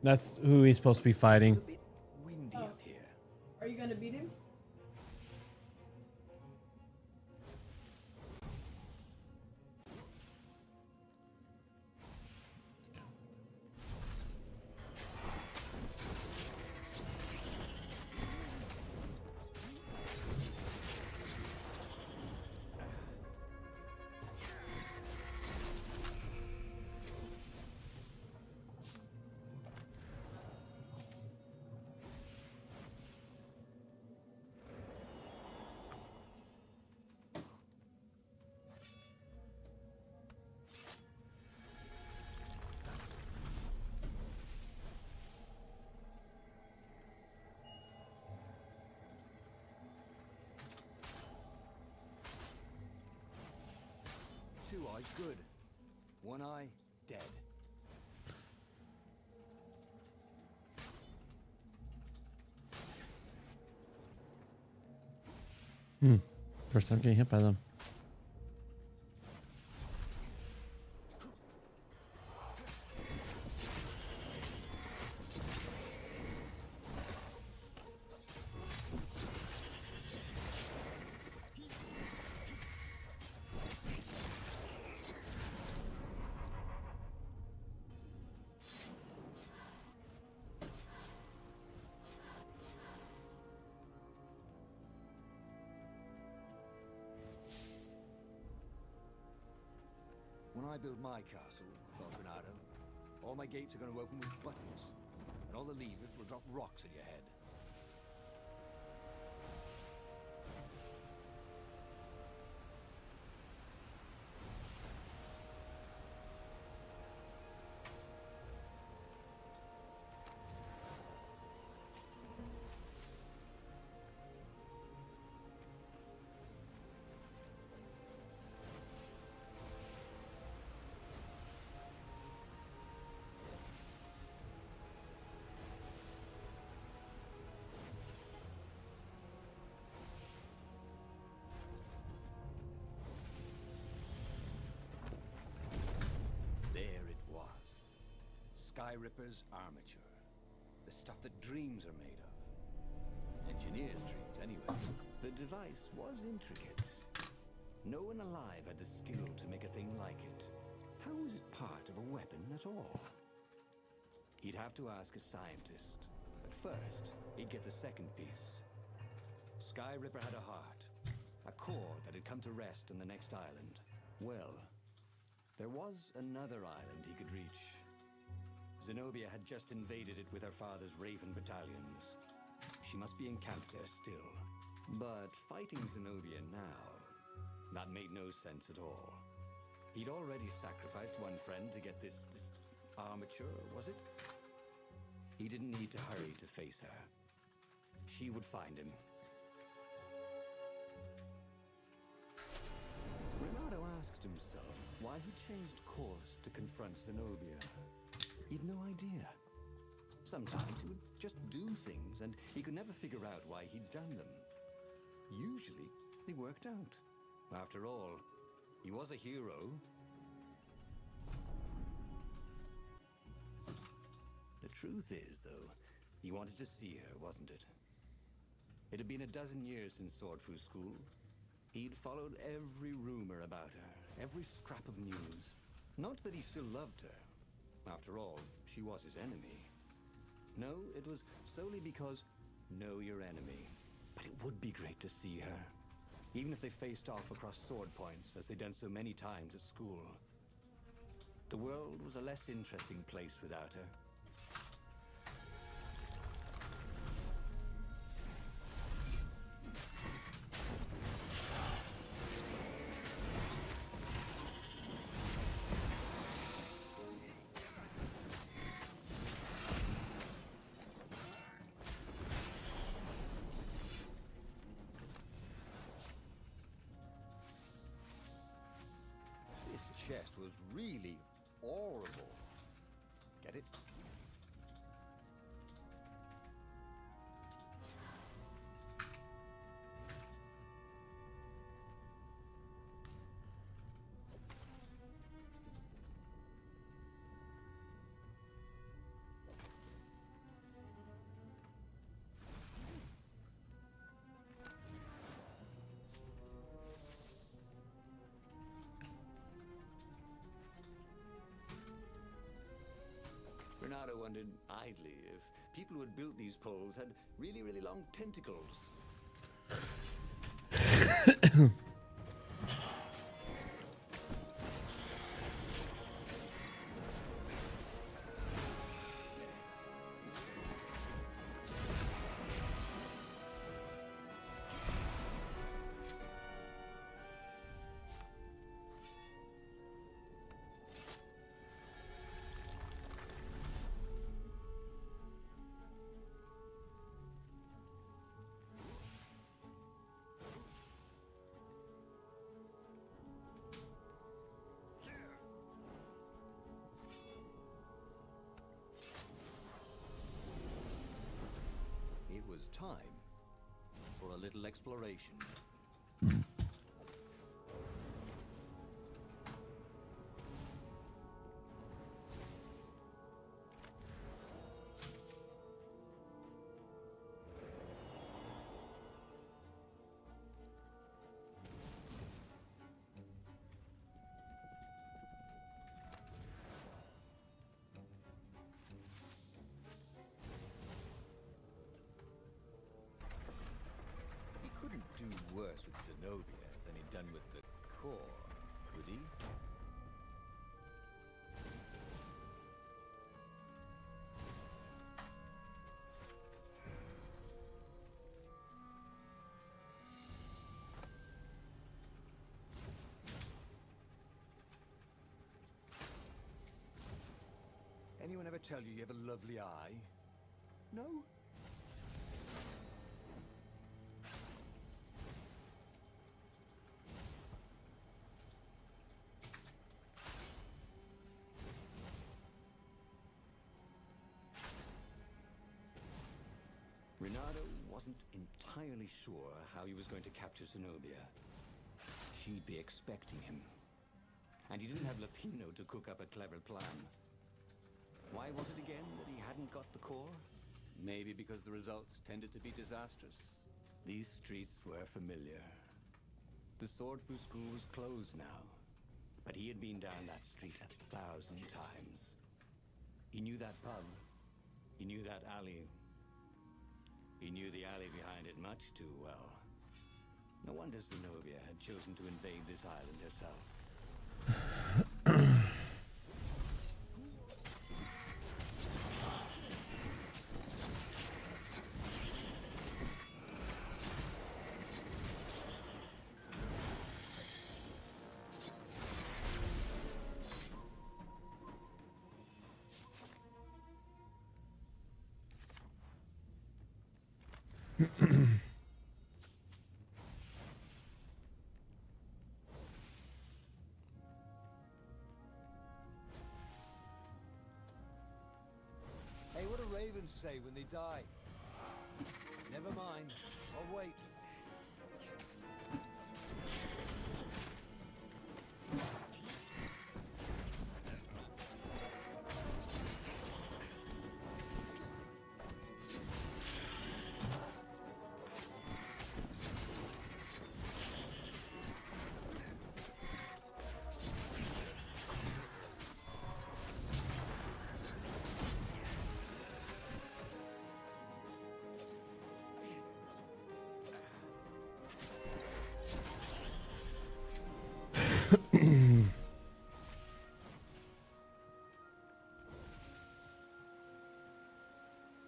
That's who he's supposed to be fighting. It's a bit windy up here. Are you gonna beat him? Two eyes good. One eye dead. First time getting hit by them. When I build my castle, thought Bernardo, all my gates are going to open with buttons, and all the levers will drop rocks at your head. Sky Ripper's armature. The stuff that dreams are made of. Engineers' dreams, anyway. The device was intricate. No one alive had the skill to make a thing like it. How was it part of a weapon at all? He'd have to ask a scientist. But first, he'd get the second piece. Sky Ripper had a heart. A core that had come to rest on the next island. Well, there was another island he could reach. Zenobia had just invaded it with her father's Raven battalions. She must be encamped there still. But fighting Zenobia now, that made no sense at all. He'd already sacrificed one friend to get this armature, was it? He didn't need to hurry to face her. She would find him. Renato asked himself why he changed course to confront Zenobia. He'd no idea. Sometimes he would just do things, and he could never figure out why he'd done them. Usually, they worked out. After all, he was a hero. The truth is, though, he wanted to see her, wasn't it? It had been a dozen years since Swordfu School. He'd followed every rumor about her, every scrap of news. Not that he still loved her. After all, she was his enemy. No, it was solely because know your enemy. But it would be great to see her. Even if they faced off across sword points, as they'd done so many times at school. The world was a less interesting place without her. This chest was really horrible. Get it? Bernardo wondered idly if people who had built these poles had really, really long tentacles. It was time for a little exploration. He couldn't do worse with Zenobia than he'd done with the core, could he? Anyone ever tell you you have a lovely eye? No? Renato wasn't entirely sure how he was going to capture Zenobia. She'd be expecting him. And he didn't have Lapino to cook up a clever plan. Why was it again that he hadn't got the core? Maybe because the results tended to be disastrous. These streets were familiar. The Swordfu School was closed now, but he had been down that street 1,000 times. He knew that pub. He knew that alley. He knew the alley behind it much too well. No wonder Zenobia had chosen to invade this island herself. Hey, what do ravens say when they die? Never mind. I'll wait.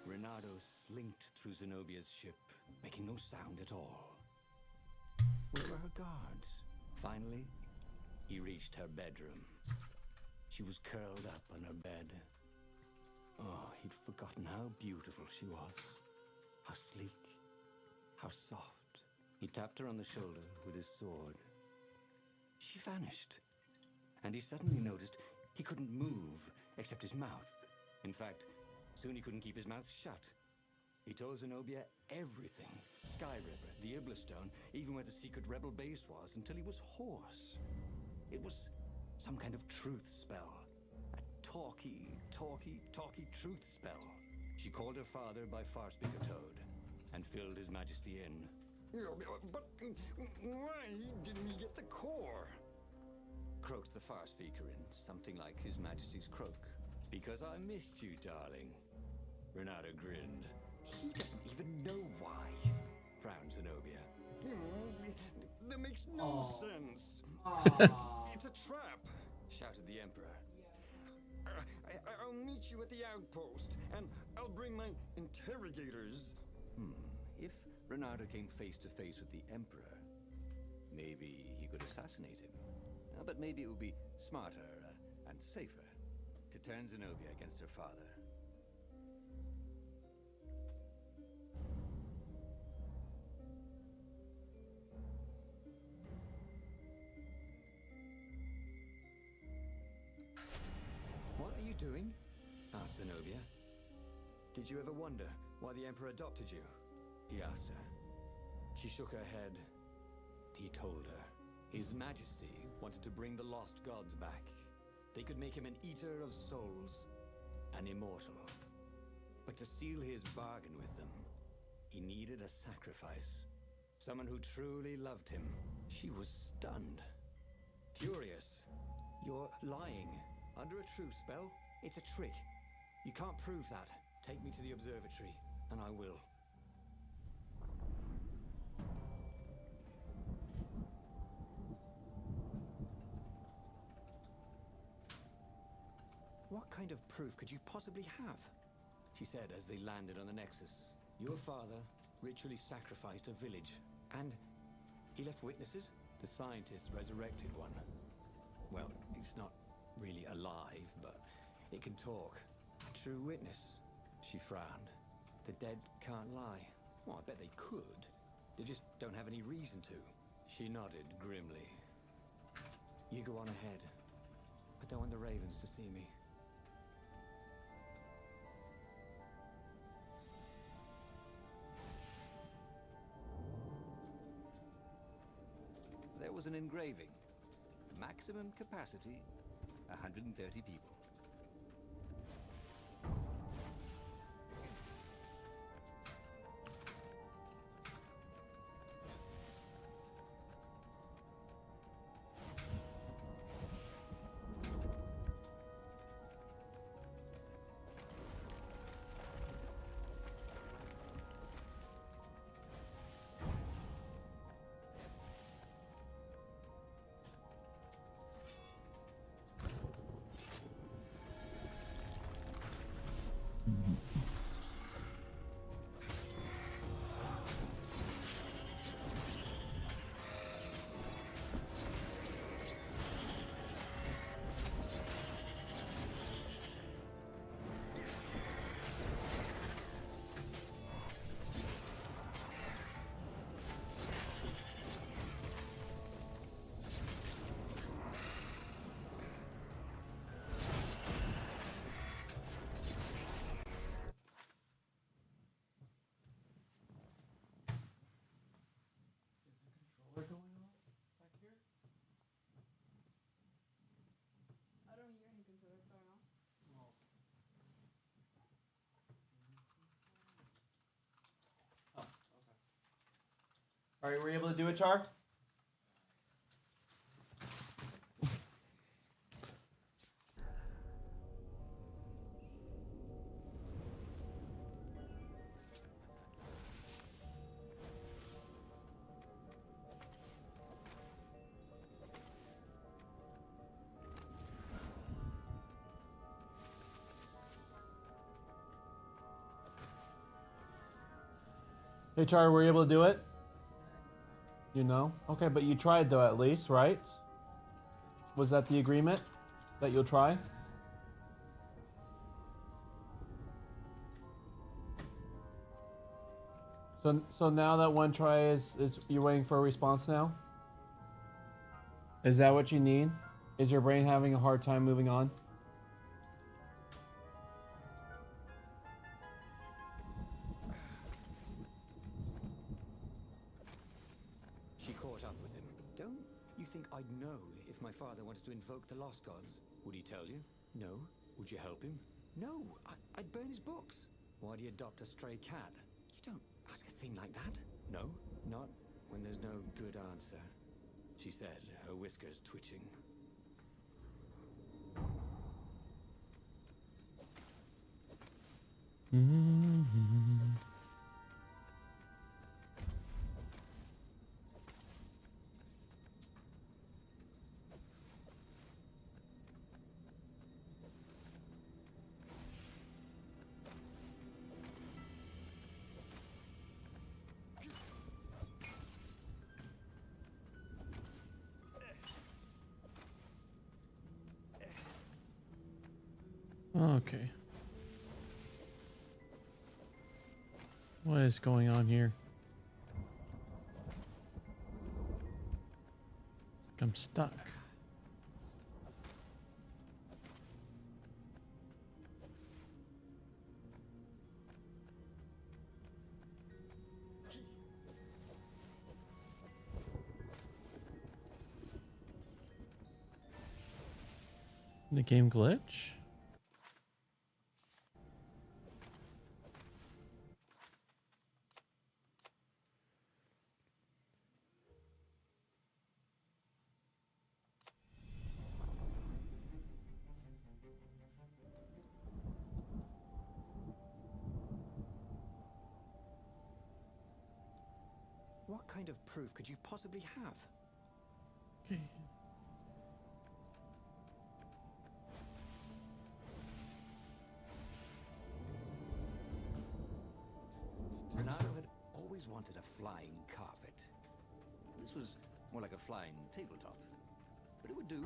Renato slinked through Zenobia's ship, making no sound at all. Where were her guards? Finally, he reached her bedroom. She was curled up on her bed. Oh, he'd forgotten how beautiful she was. How sleek. How soft. He tapped her on the shoulder with his sword. She vanished. And he suddenly noticed he couldn't move except his mouth. In fact, soon he couldn't keep his mouth shut. He told Zenobia everything. Skyripper, the Iblistone, even where the secret rebel base was, until he was hoarse. It was some kind of truth spell. A talky truth spell. She called her father by Farspeaker Toad and filled His Majesty in. But why didn't he get the core? Croaked the Farspeaker in something like His Majesty's croak. Because I missed you, darling. Renato grinned. He doesn't even know why, frowned Zenobia. That makes no sense. It's a trap, shouted the Emperor. I'll meet you at the outpost, and I'll bring my interrogators. If Renato came face to face with the Emperor, maybe he could assassinate him. But maybe it would be smarter and safer to turn Zenobia against her father. What are you doing? Asked Zenobia. Did you ever wonder why the Emperor adopted you? He asked her. She shook her head. He told her. His Majesty wanted to bring the lost gods back. They could make him an eater of souls, an immortal. But to seal his bargain with them, he needed a sacrifice. Someone who truly loved him. She was stunned. Furious. You're lying. Under a true spell? It's a trick. You can't prove that. Take me to the observatory, and I will. What kind of proof could you possibly have? She said as they landed on the Nexus. Your father ritually sacrificed a village, and he left witnesses? The scientists resurrected one. Well, it's not really alive, but it can talk. A true witness. She frowned. The dead can't lie. Well, I bet they could. They just don't have any reason to. She nodded grimly. You go on ahead. I don't want the Ravens to see me. There was an engraving. Maximum capacity, 130 people. I don't hear any controllers going on. Oh, okay. All right, were you able to do it, Char? Hey, Charlie, were you able to do it? You know? Okay, but you tried though at least, right? Was that the agreement? That you'll try? So now that one try is you're waiting for a response now? Is that what you need? Is your brain having a hard time moving on? She caught up with him. Don't you think I'd know if my father wanted to invoke the lost gods? Would he tell you? No. Would you help him? No. I'd burn his books. Why'd he adopt a stray cat? You don't ask a thing like that. No, not when there's no good answer, she said, her whiskers twitching. Okay. What is going on here? I'm stuck. The game glitch? What kind of proof could you possibly have? Okay. Renato had always wanted a flying carpet. This was more like a flying tabletop, but it would do.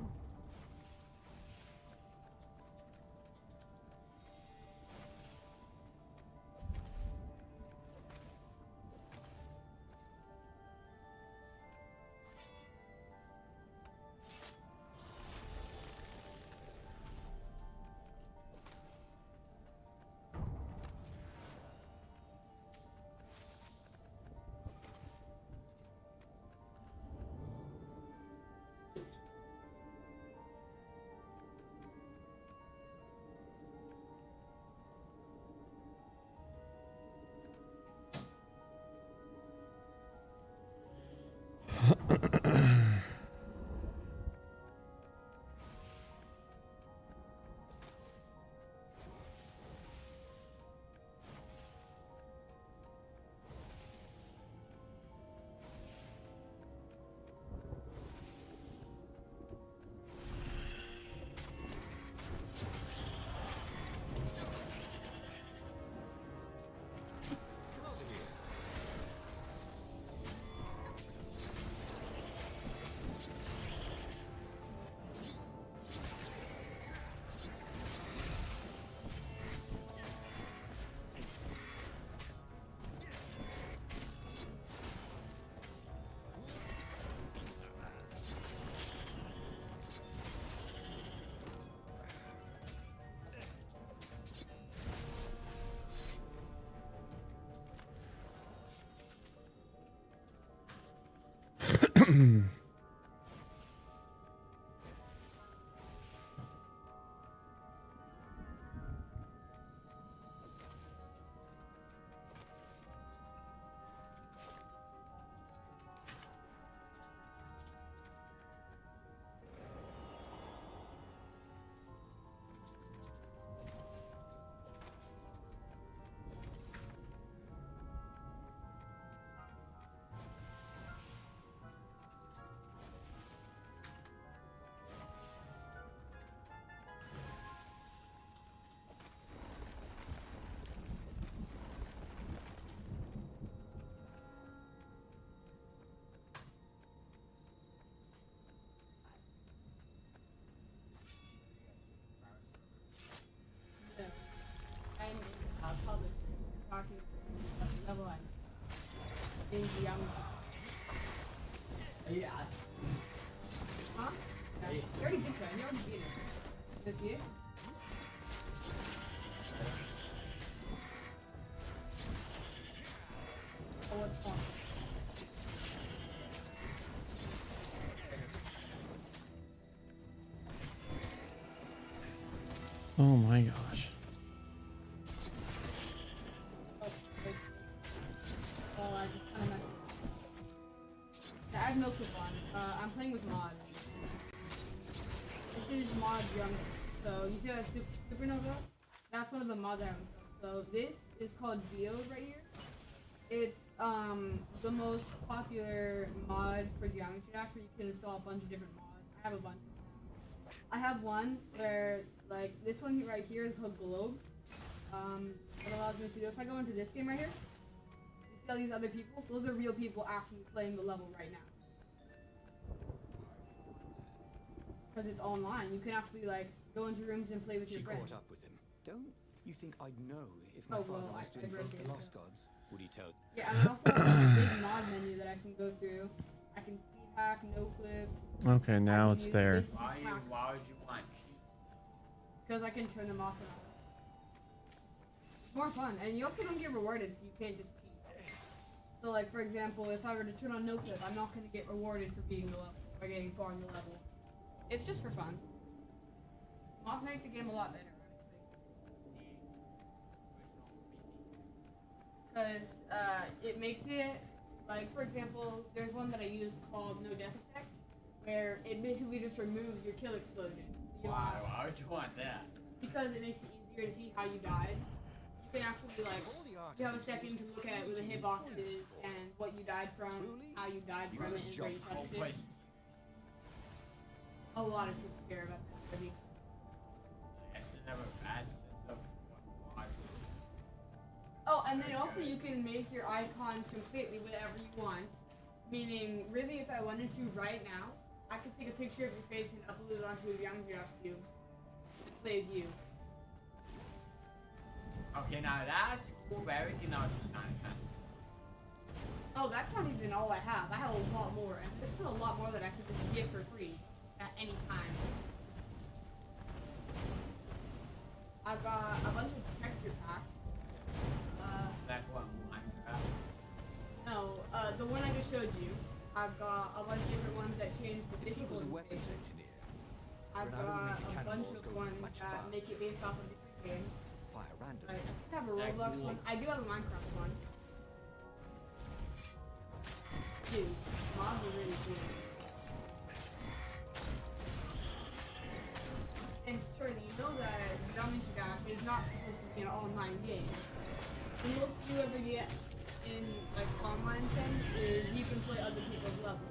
geometry. Hey, ask. Huh? Yeah. Hey. You already did try. You already beat it. Did you see it? Oh, what's fun? Oh my gosh. Oh, wait. Oh, I just kind of messed up. Yeah, I have no clip on. I'm playing with mods. This is mod young. So you see that supernova? That's one of the mods I have installed. So this is called Geode right here. It's the most popular mod for Geometry Dash where you can install a bunch of different mods. I have a bunch. I have one where like this one right here is called Globe. It allows me to do if I go into this game right here, you see all these other people? Those are real people actually playing the level right now. Because it's online. You can actually like go into rooms and play with She your friends. caught up with him. Don't you think I'd know if my Oh, father well, was I to invoke read the it, lost so. gods? Would he tell? Yeah, and I also have a big mod menu that I can go through. I can speed hack, no clip. Okay, now it's there. Why would you want cheats? Because I can turn them off and on. It's more fun, and you also don't get rewarded, so you can't just cheat. So, like for example, if I were to turn on no clip, I'm not going to get rewarded for beating the level or getting far in the level. It's just for fun. Mods make the game a lot better, honestly. Because it makes it, like for example, there's one that I use called No Death Effect, where it basically just removes your kill explosion. So you have, Why would you want that? because it makes it easier to see how you died. You can actually like, you have a second to look at where the hitboxes and what you died from, how you died from it, and where you Oh, touched but it. A lot of people care about that. I mean, I should have a bad sense of what mods. oh, and then also you can make your icon completely whatever you want. Meaning, really, if I wanted to right now, I could take a picture of your face and upload it onto a Geometry Dash cube. It plays you. Okay, now that's cool, but everything else is kind of messed. Oh, that's not even all I have. I have a lot more, and there's still a lot more that I can just get for free at any time. I've got a bunch of texture packs. Like what, Minecraft? No, the one I just showed you. I've got a bunch of different ones that change the He was a difficulty. weapons engineer. I've Ronaldo would got make a bunch cannonballs of go ones much that faster. make it based off of different games. Fire random. I think I have a Like Roblox cool. one. I do have a Minecraft one. Dude, mods are really cool. And Charlie, you know that Geometry Dash is not supposed to be an online game. The most you ever get in like online sense is you can play other people's levels.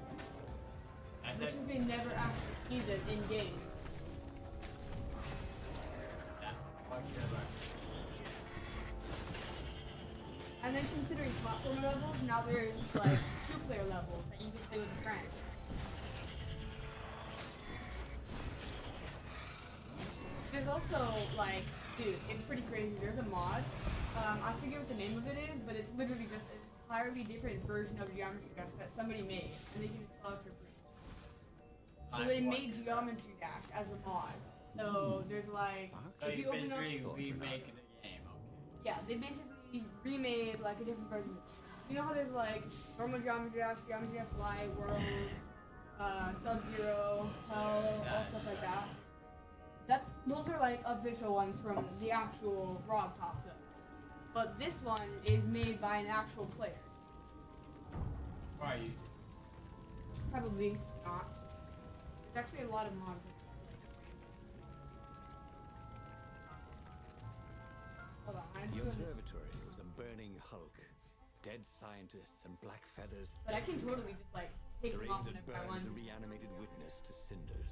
That's But it. you can never actually see them in game. Yeah. Fuck your life. And then considering platform levels, now there's like 2-player levels that you can play with a friend. There's also like, dude, it's pretty crazy. There's a mod. I forget what the name of it is, but it's literally just an entirely different version of Geometry Dash that somebody made, and they can install it for free. So they made Geometry Dash as a mod. So there's like, So if you you open up, basically remaking the game, okay. yeah, they basically remade like a different version. You know how there's like normal Geometry Dash Light, World, Sub-Zero, Hell, all stuff like that. Those are like official ones from the actual Rob Top though. But this one is made by an actual player. Why are you? Probably not. There's actually a lot of mods. Hold on, I'm The doing it. observatory was a burning hulk. Dead scientists and black feathers. But I can totally just like take The them off rains had whenever I want. burned the reanimated witness to cinders.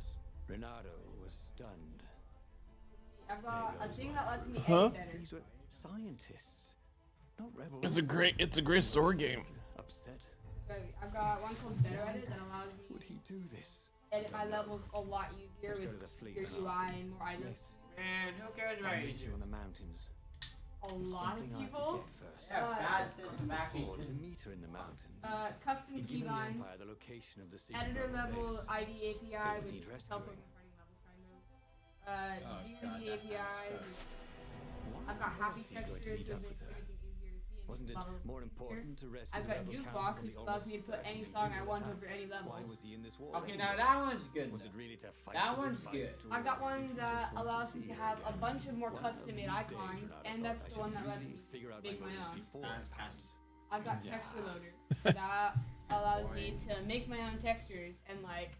Renato was stunned. I've got a thing that lets me Huh? edit better. These were scientists, not rebels. It's a great story game. Upset. So I've got one called Better Edit that allows me Would he do this? to edit my levels a lot easier Let's go with to the fleet your and UI ask him. and more items. Yes. Man, who cares I'll about meet you you? on the mountains. a lot of Something I people. could get first. Yeah, Uh, bad satisfaction. Afford to meet her in the mountain. Custom He'd given the keybinds, Empire the location of the secret editor rebel level base. ID API, It would which need is rescuing. self-opening levels, kind of. God, DMD that API. sounds Why I've got happy was he going to textures, meet so up it with makes her? everything easier to see. And Wasn't it makes levels more easier. important to rescue I've the got rebel jukebox, council from which the allows me to almost put any certainly song I human want attack? over any level. Why was he in this war? Okay, anyway? now that one's good. Was it really to fight That the good one's fight, good. or I've got did he one just that want to allows me see to her have a again? bunch of more One of custom-made these days, icons, Renata and thought that's I the should one that lets really me figure out make my my motives own. before, That's perhaps. I've got Yeah. texture loader that allows me to make my own textures and like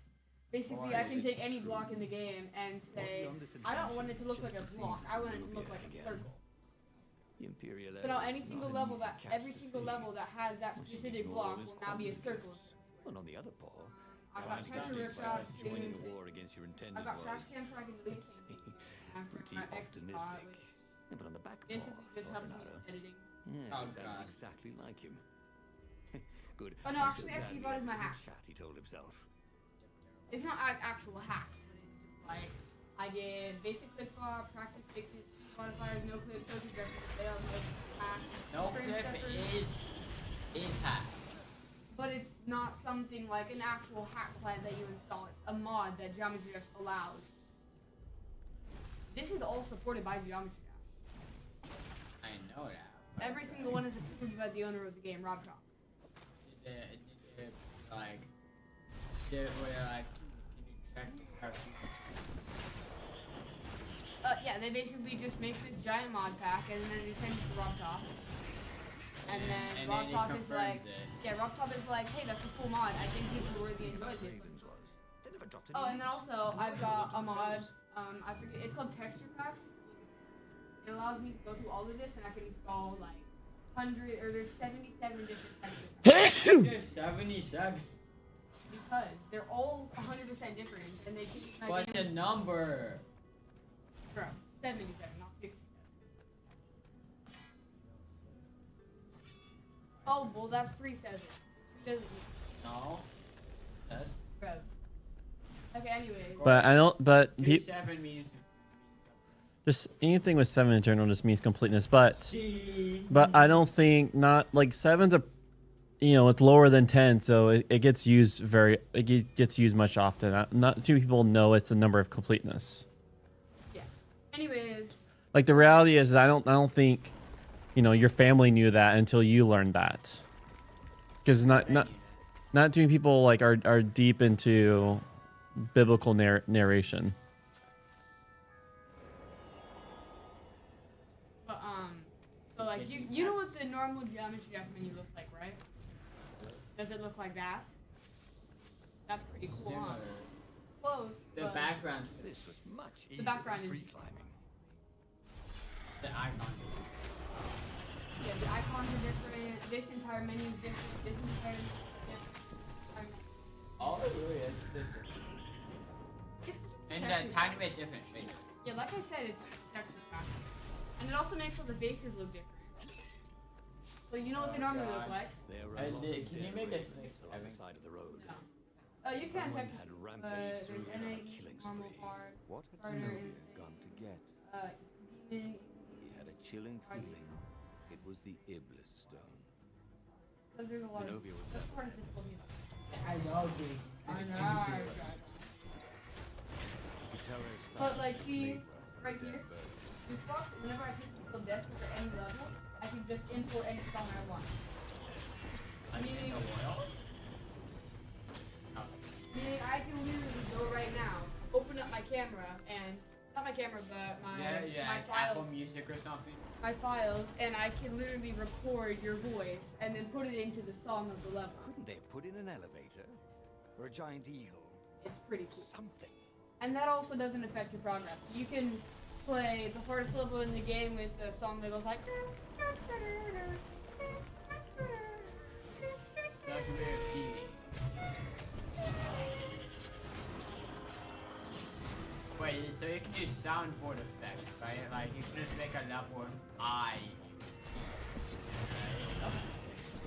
basically I can take any block in the game and say I don't want it to look like a block. I want it to look like a circle. The Imperial So now Air any is single not an level easy that catch every to single see. level that has that Once you specific ignore block all his will now be a circle. qualifications. And on the other paw, I've got Nice. treasure Nice. ripped joining a war against your intended I've got trash was cans so I can delete things. pretty My extra pod, optimistic. which Yeah, but on the back paw, basically just thought helps me Renato. with editing. Yes, Oh, it sounds God. exactly like him. Good. Oh, no, I'm actually, so glad XP we bot had is my some hack. Chat, he told himself. It's not actual hacks, but it's just like I did basic clip bar, practice fixes, modifiers, no clip, so directions, fail, no hack, No frame clip steppers. is hack. But it's not something like an actual hack plan that you install. It's a mod that Geometry Dash allows. This is all supported by Geometry Dash. I know that. but, Every single one is approved by the owner of the game, Rob Top. Did it, like, shit where, like, can you check the character? Yeah, they basically just make this giant mod pack and then they send it to Rob Top. And then And Rob then he Top is like, confirms it. yeah, Rob Top is like, hey, that's a cool mod. I think people really enjoyed this. Ravens was. They never dropped Oh, any and then hints. also I've got a mod. I forget. It's called Texture Packs. It allows me to go through all of this and I can install like 100 or there's 77 different texture packs There's 77. because they're all 100% different and they keep my But the game. number. Bro, 77, not 67. Oh, well, that's 3 sevens. No. That's. Bro. Okay, anyways. But I don't. But 37 means. just anything with 7 in general just means completeness. But I don't think not like 7's a, it's lower than 10, so it gets used gets used much often. Not too many people know it's a number of completeness. Yeah. Anyways. Like the reality is, I don't think, your family knew that until you learned that, because not too many people like are deep into biblical narration. But so like you know what the normal Geometry Dash menu looks like, right? Does it look like that? That's pretty cool, huh? Close. The but background's This was much The easier background than is- free climbing. the icon. yeah, the icons are different. This entire menu is different. This entire menu is different. All it really is different. It's just And texture a tiny pack. bit different shape. Yeah, like I said, it's just texture pack. And it also makes all the faces look different. So you know what they Oh, normally God. look like? There were Can a lot you of dead make a ravens 6, along the Evan? side of the road. No. You can Someone check. had rampaged through There's here on a NA, killing normal spree. hard, What had starter, Zenobia insane. gone to get? Demon. He had a chilling feeling. It was the Iblis stone. Because there's a lot of. Zenobia was That's part of the formula. I know, Jason. I know. You could tell their But style like, was see, flavor right of here, their birth. Jukebox. Whenever I pick the desk for any level, I can just import any song I want. Meaning, meaning I can literally go right now, open up my camera and not my camera, but my my Apple files, Music or something. my files, and I can literally record your voice and then put it into the song of the level. Couldn't they have put in an elevator? Or a giant eagle? It's pretty cool. Something. And that also doesn't affect your progress. You can play the hardest level in the game with a song that goes like. That's weird feeling. Wait, so you can do soundboard effects, right? Like you can just make a level with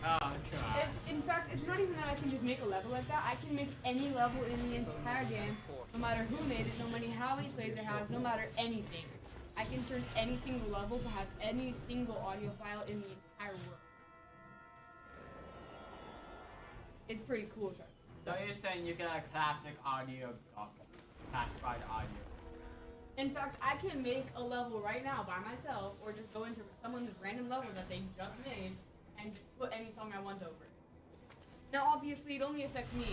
Oh, God. In fact, it's not even that I can just make a level like that. I can make any level in the entire game, no matter who made it, no matter how many plays it has, no matter anything. I can turn any single level to have any single audio file in the entire world. It's pretty cool, Shark. So you're saying you can have classic audio, classified audio. In fact, I can make a level right now by myself, or just go into someone's random level that they just made, and just put any song I want over it. Now, obviously, it only affects me,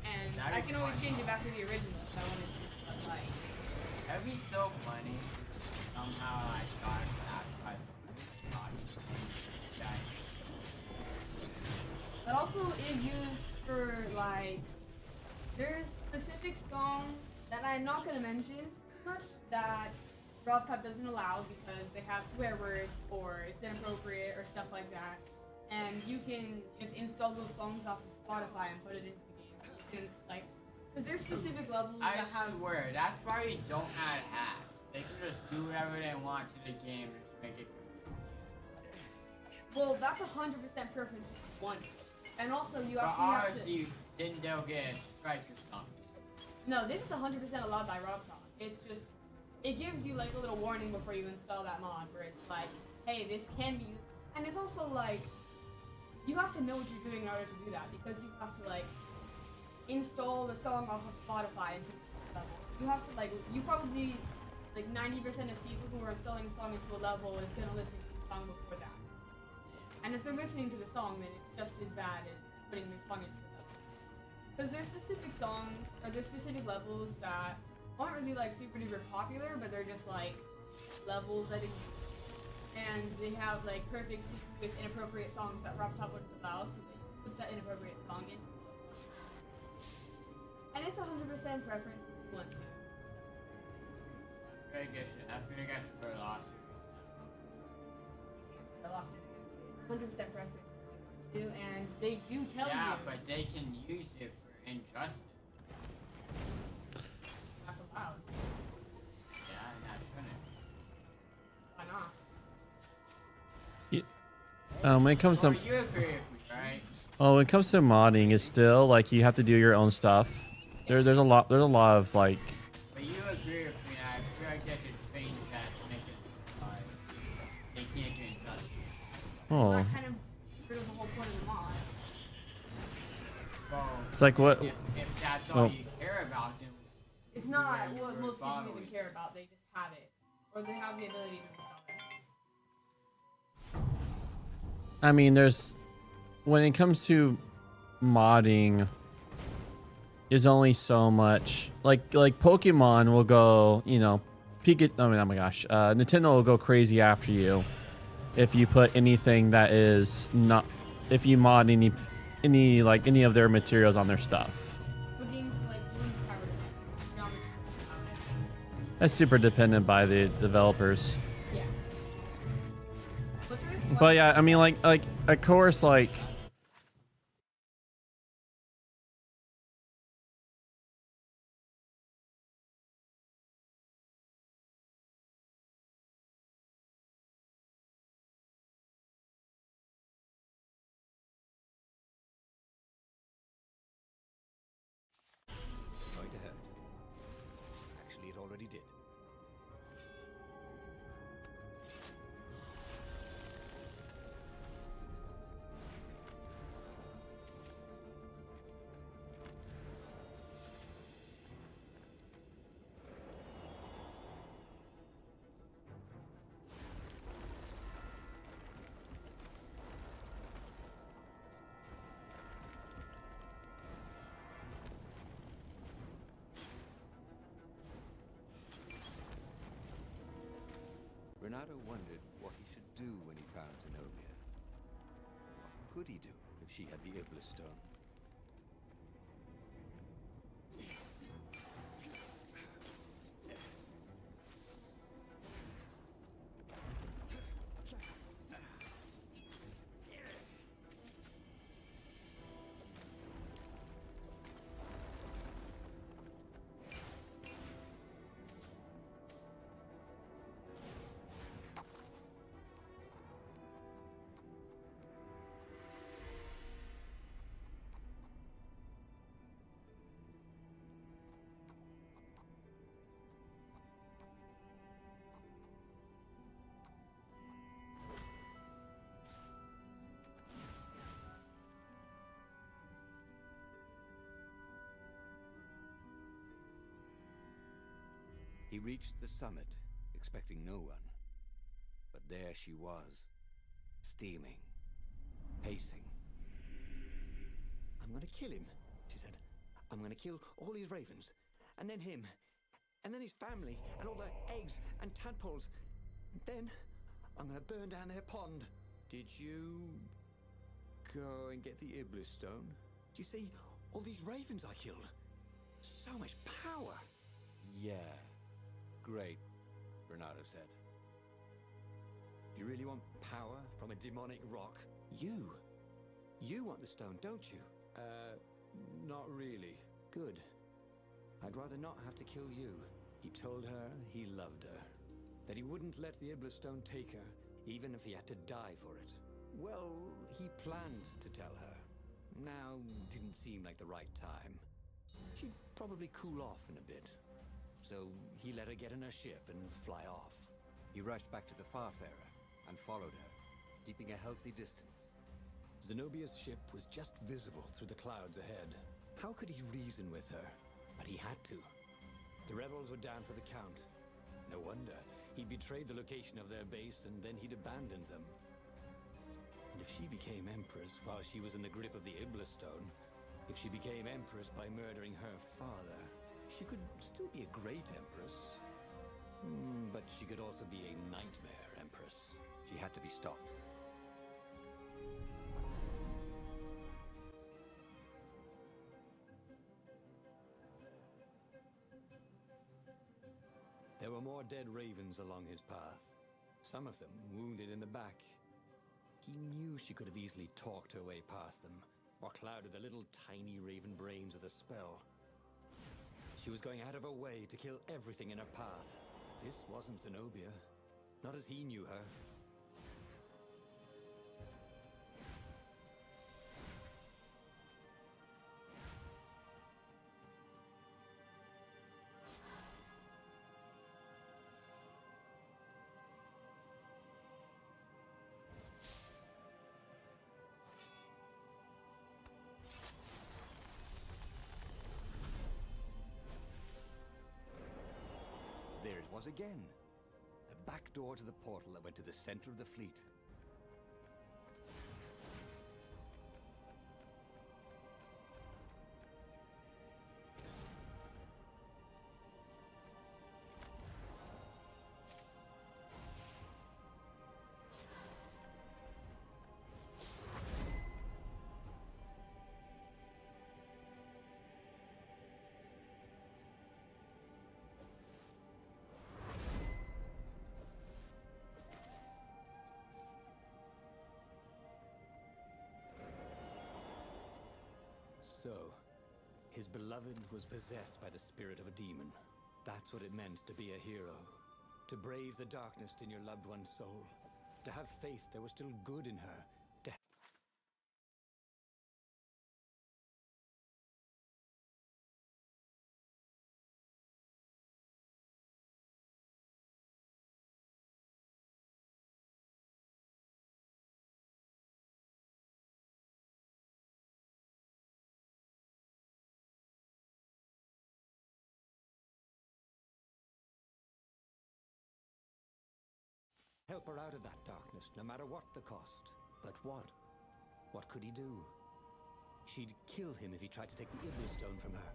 and I can always change it back to the original if I wanted to. But, like, That'd be so funny. Somehow I got classified audio. but also is used for, like, there's specific songs that I'm not going to mention much that RobTop doesn't allow because they have swear words or it's inappropriate or stuff like that. And you can just install those songs off of Spotify and put it into the game. You can, like, because there's specific levels I that have. swear, that's why you don't add hacks. They can just do whatever they want to the game and just make it good. Well, that's 100% preference one. And also you But actually have ours, to. you didn't they'll get a strike or something. No, this is 100% allowed by RobTop. It's just, it gives you like a little warning before you install that mod where it's like, hey, this can be used. And it's also like, you have to know what you're doing in order to do that because you have to like install the song off of Spotify and level. You have to like, you probably, like 90% of people who are installing a song into a level is going to listen to the song before that. And if they're listening to the song, then it's just as bad as putting the song into the level. Because there's specific songs, or there's specific levels that aren't really like super duper popular, but they're just like levels that exist. And they have like perfect scenes with inappropriate songs that RobTop wouldn't allow, so they put that inappropriate song in. And it's 100% preference if you want to. I feel like I should put a lawsuit. A lawsuit against it. 100% preference if you want to, and they do tell you. Yeah, but they can use it for injustice. That's allowed. Yeah, and that shouldn't. Why not? When it comes to Well, you agree with me, right? when it comes to modding, it's still like you have to do your own stuff. There's a lot of like. But you agree with me, I feel like they should change that to make it they can't do injustice. Oh, That kind of rid of the whole point of the mod. So it's like what? if that's all Oh. you care about, then It's not Yeah, what we're most people following. even care about. They just have it, or they have the ability to install it. I mean, there's when it comes to modding, there's only so much. Like Pokemon will go, you know, Pikachu. I mean, oh my gosh, Nintendo will go crazy after you if you put anything that is not. If you mod any of their materials on their stuff. For games like Bloons Power Defense, Geometry Dash. That's super dependent by the developers. Yeah. But there is But yeah, I mean, like of course, like. Going to hurt. Actually, it already did. Renato wondered what he should do when he found Zenobia. What could he do if she had the Iblis stone? He reached the summit, expecting no one. But there she was, steaming, pacing. "I'm gonna kill him," she said. "I'm gonna kill all these ravens, and then him, and then his family, and all the eggs and tadpoles. And then I'm gonna burn down their pond." "Did you go and get the Iblis stone?" "Do you see all these ravens I killed? So much power." "Yeah, great," Bernardo said. "You really want power from a demonic rock? You want the stone, don't you?" Not really." "Good. I'd rather not have to kill you." He told her he loved her, that he wouldn't let the Iblis stone take her, even if he had to die for it. Well, he planned to tell her. Now didn't seem like the right time. She'd probably cool off in a bit. So he let her get in her ship and fly off. He rushed back to the Farfarer and followed her, keeping a healthy distance. Zenobia's ship was just visible through the clouds ahead. How could he reason with her? But he had to. The rebels were down for the count. No wonder. He'd betrayed the location of their base and then he'd abandoned them. And if she became Empress while she was in the grip of the Iblis stone, if she became Empress by murdering her father, she could still be a great Empress. But she could also be a nightmare Empress. She had to be stopped. There were more dead ravens along his path, some of them wounded in the back. He knew she could have easily talked her way past them, or clouded the little tiny raven brains with a spell. She was going out of her way to kill everything in her path. This wasn't Zenobia, not as he knew her. There it was again. The back door to the portal that went to the center of the fleet. So, his beloved was possessed by the spirit of a demon. That's what it meant to be a hero. To brave the darkness in your loved one's soul. To have faith there was still good in her. To help her out of that darkness, no matter what the cost. But what? What could he do? She'd kill him if he tried to take the Iblis stone from her.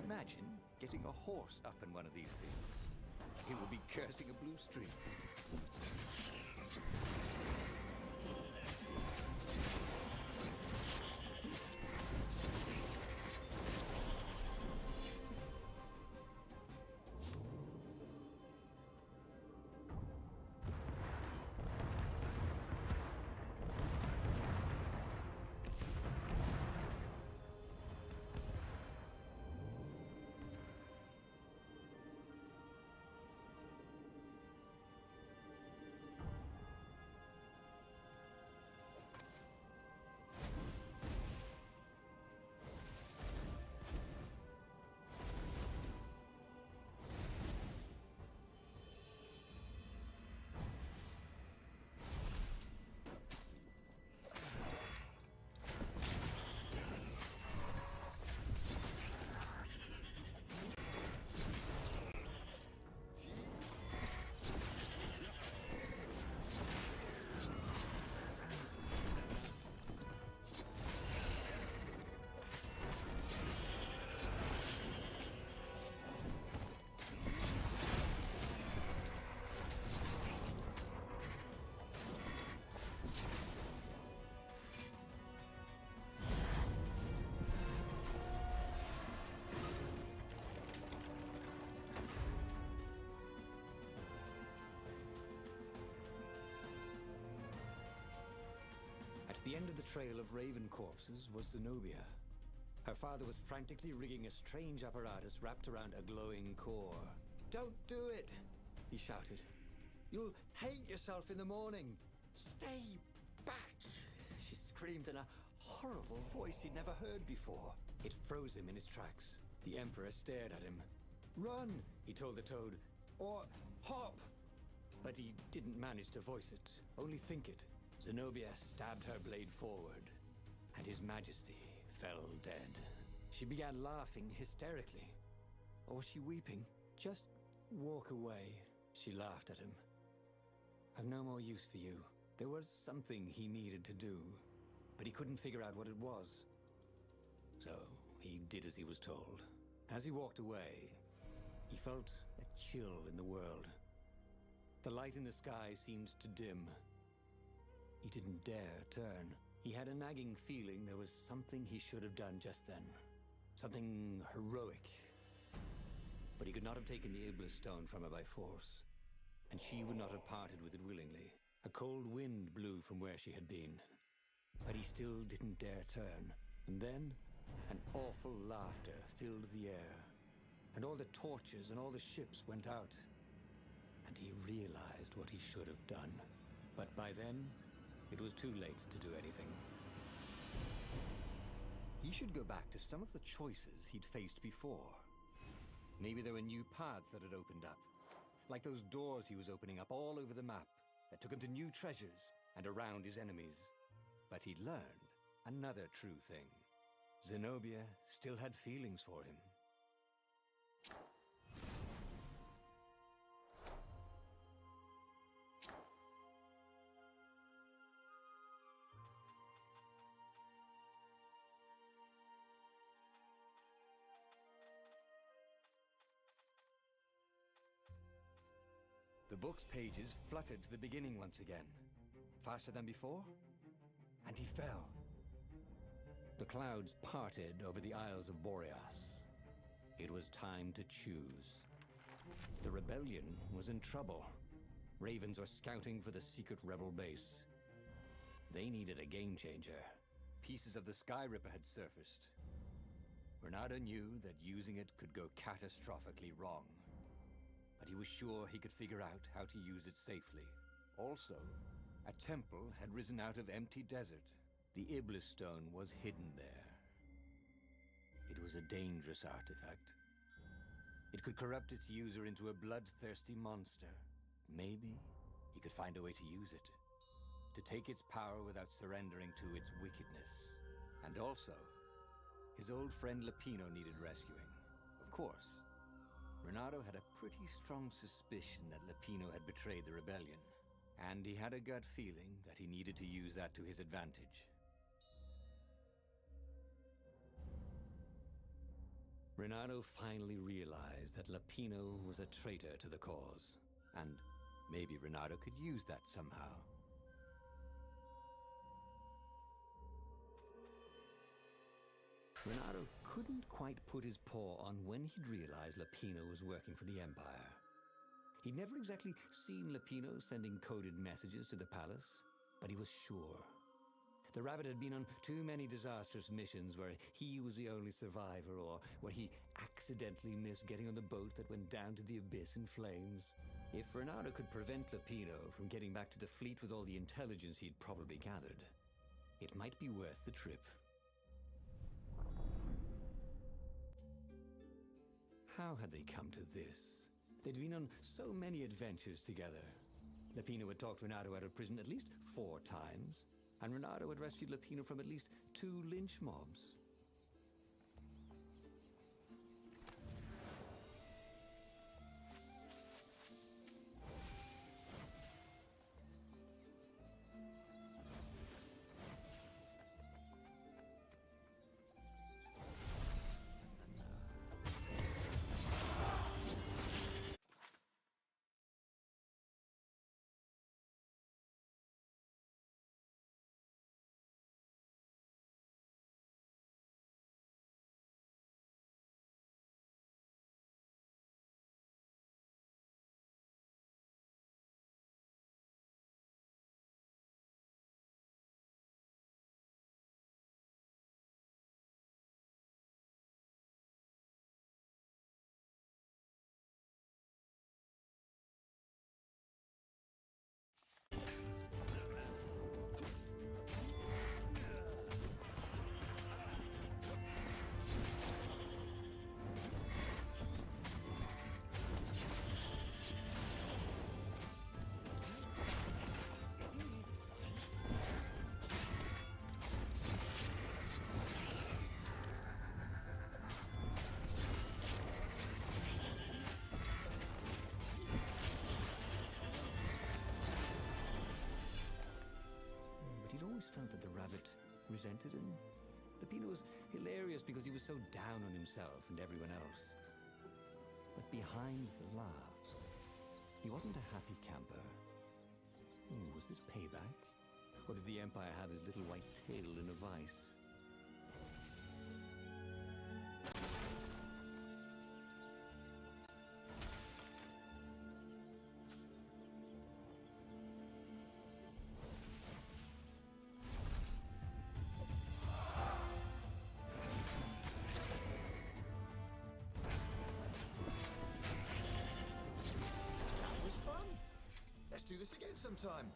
Imagine getting a horse up in one of these things. He would be cursing a blue streak. the end of the trail of raven corpses was Zenobia. Her father was frantically rigging a strange apparatus wrapped around a glowing core. "Don't do it!" he shouted. "You'll hate yourself in the morning! Stay back!" She screamed in a horrible voice he'd never heard before. It froze him in his tracks. The Emperor stared at him. "Run," he told the toad, "or hop!" But he didn't manage to voice it, only think it. Zenobia stabbed her blade forward, and His Majesty fell dead. She began laughing hysterically. Or was she weeping? "Just walk away," she laughed at him. "I've no more use for you." There was something he needed to do, but he couldn't figure out what it was. So he did as he was told. As he walked away, he felt a chill in the world. The light in the sky seemed to dim. He didn't dare turn. He had a nagging feeling there was something he should have done just then. Something heroic. But he could not have taken the Iblis stone from her by force, and she would not have parted with it willingly. A cold wind blew from where she had been, but he still didn't dare turn. And then, an awful laughter filled the air, and all the torches and all the ships went out, and he realized what he should have done. But by then, it was too late to do anything. He should go back to some of the choices he'd faced before. Maybe there were new paths that had opened up, like those doors he was opening up all over the map that took him to new treasures and around his enemies. But he'd learned another true thing. Zenobia still had feelings for him. The book's pages fluttered to the beginning once again. Faster than before? And he fell. The clouds parted over the Isles of Boreas. It was time to choose. The rebellion was in trouble. Ravens were scouting for the secret rebel base. They needed a game changer. Pieces of the Sky Ripper had surfaced. Renato knew that using it could go catastrophically wrong, but he was sure he could figure out how to use it safely. Also, a temple had risen out of empty desert. The Iblis stone was hidden there. It was a dangerous artifact. It could corrupt its user into a bloodthirsty monster. Maybe he could find a way to use it, to take its power without surrendering to its wickedness. And also, his old friend Lupino needed rescuing. Of course, Renato had a pretty strong suspicion that Lupino had betrayed the rebellion, and he had a gut feeling that he needed to use that to his advantage. Renato finally realized that Lupino was a traitor to the cause, and maybe Renato could use that somehow. Renato couldn't quite put his paw on when he'd realized Lupino was working for the Empire. He'd never exactly seen Lupino sending coded messages to the palace, but he was sure. The rabbit had been on too many disastrous missions where he was the only survivor, or where he accidentally missed getting on the boat that went down to the abyss in flames. If Renato could prevent Lupino from getting back to the fleet with all the intelligence he'd probably gathered, it might be worth the trip. How had they come to this? They'd been on so many adventures together. Lupino had talked Renato out of prison at least 4 times, and Renato had rescued Lupino from at least 2 lynch mobs. always felt that the rabbit resented him. Lupino was hilarious because he was so down on himself and everyone else. But behind the laughs, he wasn't a happy camper. Was this payback? Or did the Empire have his little white tail in a vice? That was fun. Let's do this again sometime.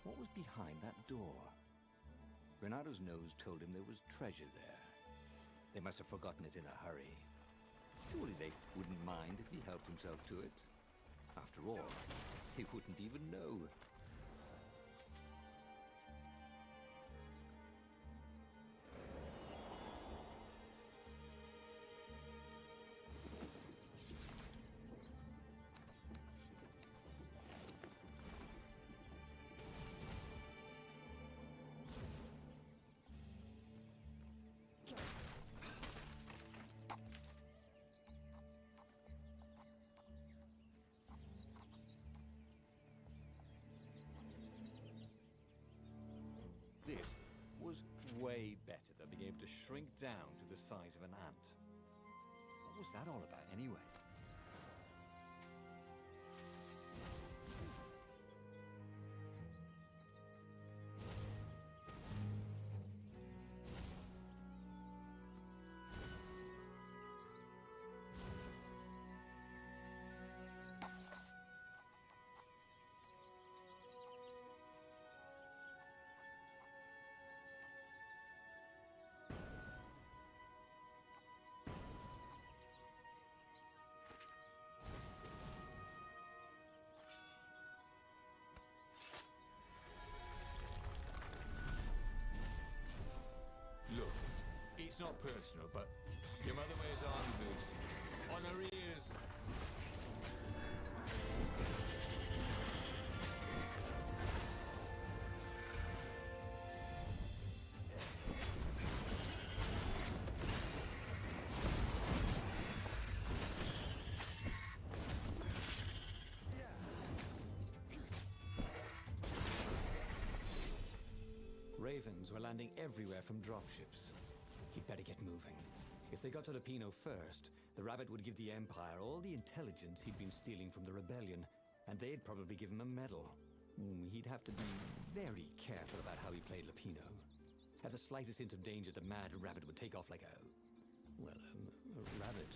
What was behind that door? Renado's nose told him there was treasure there. They must have forgotten it in a hurry. Surely they wouldn't mind if he helped himself to it. After all, he wouldn't even know. This was way better than being able to shrink down to the size of an ant. What was that all about, anyway? Look, it's not personal, but your mother wears army boots on her ears. Ravens were landing everywhere from dropships. He'd better get moving. If they got to Lupino first, the rabbit would give the Empire all the intelligence he'd been stealing from the rebellion, and they'd probably give him a medal. He'd have to be very careful about how he played Lupino. At the slightest hint of danger, the mad rabbit would take off like a rabbit.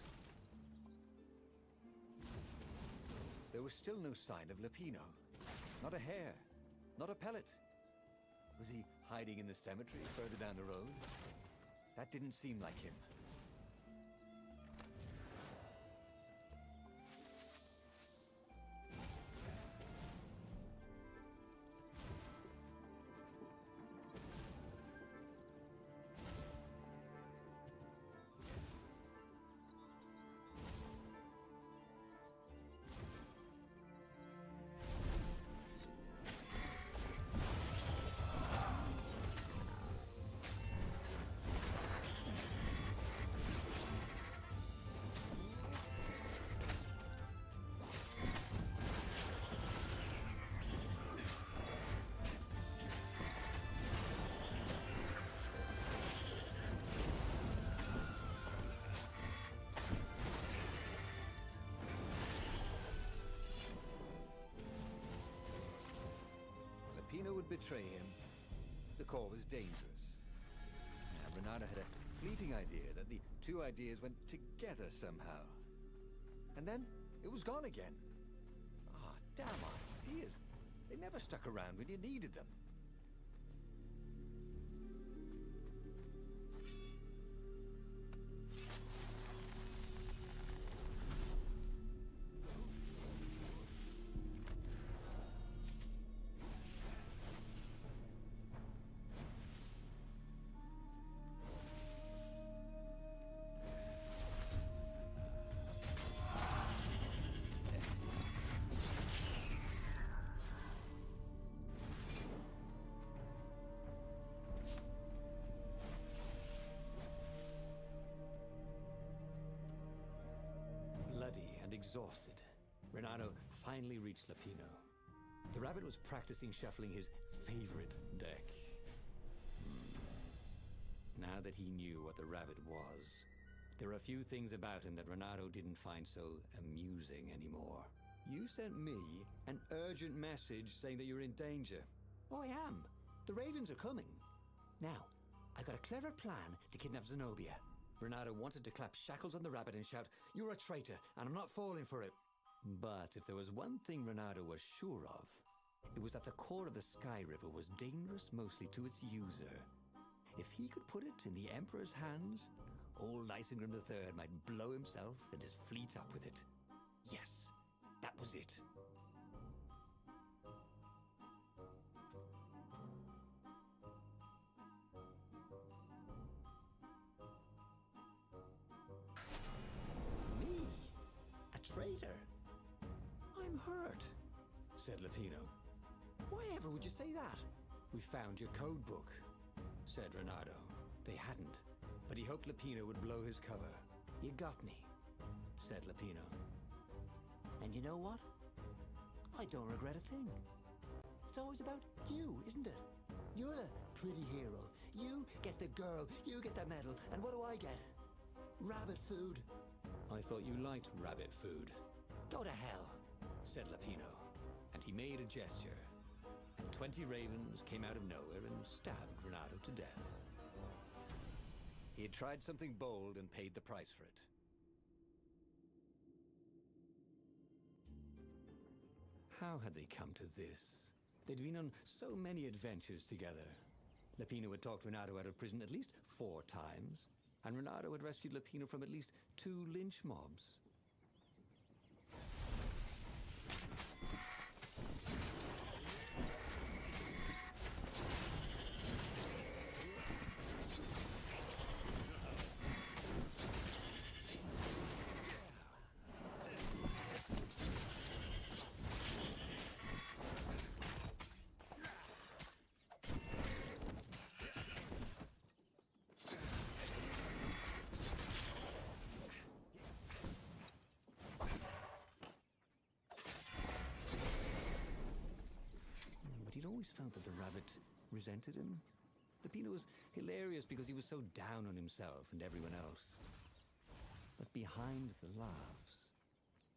There was still no sign of Lupino. Not a hair. Not a pellet. Was he hiding in the cemetery further down the road? That didn't seem like him. Lupino would betray him. The call was dangerous. Now, Renata had a fleeting idea that the two ideas went together somehow. And then it was gone again. Ah, damn ideas. They never stuck around when you needed them. Bloody and exhausted, Renato finally reached Lapino. The rabbit was practicing shuffling his favorite deck. Now that he knew what the rabbit was, there were a few things about him that Renato didn't find so amusing anymore. You sent me an urgent message saying that you're in danger. Oh, I am. The ravens are coming. Now, I got a clever plan to kidnap Zenobia. Renato wanted to clap shackles on the rabbit and shout, "You're a traitor, and I'm not falling for it." But if there was one thing Renato was sure of, it was that the core of the Sky River was dangerous mostly to its user. If he could put it in the Emperor's hands, old Isengrim III might blow himself and his fleet up with it. Yes, that was it. Me? A traitor? I'm hurt, said Lapino. Why ever would you say that? We found your code book, said Renato. They hadn't, but he hoped Lapino would blow his cover. You got me, said Lapino. And you know what? I don't regret a thing. It's always about you, isn't it? You're the pretty hero. You get the girl, you get the medal, and what do I get? Rabbit food. I thought you liked rabbit food. Go to hell, said Lapino, and he made a gesture. And 20 ravens came out of nowhere and stabbed Renato to death. He had tried something bold and paid the price for it. How had they come to this? They'd been on so many adventures together. Lapino had talked Renato out of prison at least 4 times, and Renato had rescued Lapino from at least 2 lynch mobs. But he'd always felt that the rabbit resented him. Lapino was hilarious because he was so down on himself and everyone else. But behind the laughs,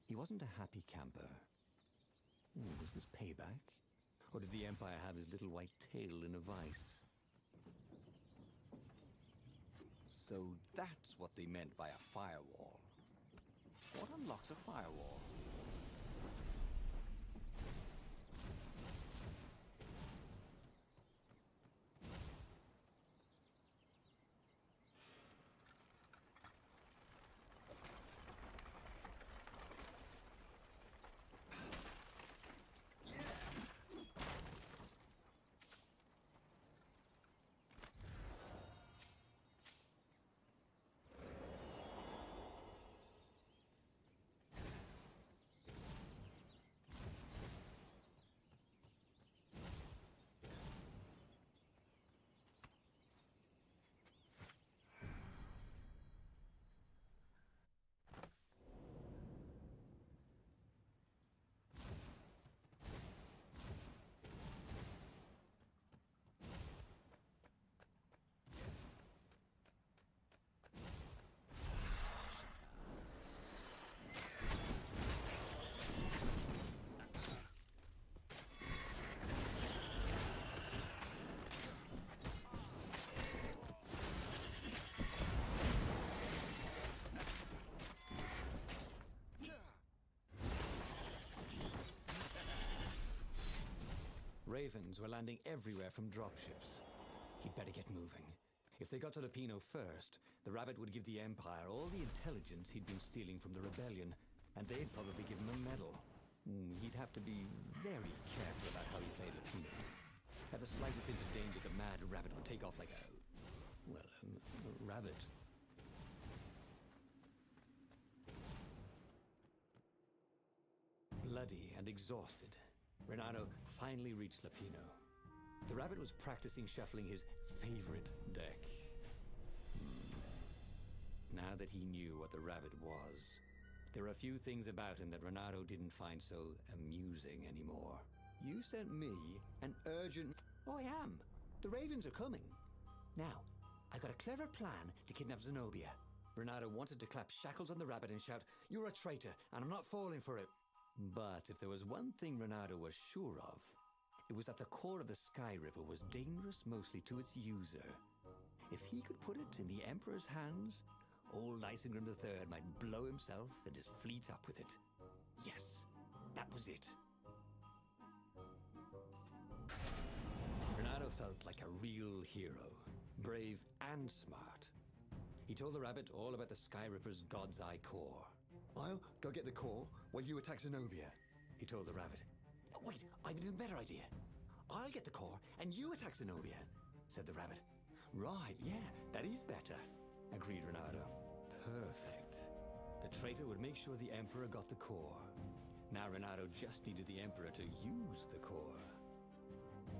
he wasn't a happy camper. Was this payback? Or did the Empire have his little white tail in a vice? So that's what they meant by a firewall. What unlocks a firewall? ravens were landing everywhere from dropships. He'd better get moving. If they got to Lapino first, the rabbit would give the Empire all the intelligence he'd been stealing from the rebellion, and they'd probably give him a medal. He'd have to be very careful about how he played Lapino. At the slightest hint of danger, the mad rabbit would take off like a rabbit. Bloody and exhausted, Renato finally reached Lapino. The rabbit was practicing shuffling his favorite deck. Now that he knew what the rabbit was, there were a few things about him that Renato didn't find so amusing anymore. You sent me an urgent... Oh, I am. The ravens are coming. Now, I've got a clever plan to kidnap Zenobia. Renato wanted to clap shackles on the rabbit and shout, "You're a traitor, and I'm not falling for it." But if there was one thing Renato was sure of, it was that the core of the Sky Ripper was dangerous mostly to its user. If he could put it in the Emperor's hands, old Isengrim III might blow himself and his fleet up with it. Yes, that was it. Renato felt like a real hero, brave and smart. He told the rabbit all about the Sky Ripper's God's Eye core. "I'll go get the core while you attack Zenobia," he told the rabbit. "Wait, I've an even better idea. I'll get the core and you attack Zenobia," said the rabbit. "Right, yeah, that is better," agreed Renato. Perfect. The traitor would make sure the Emperor got the core. Now Renato just needed the Emperor to use the core.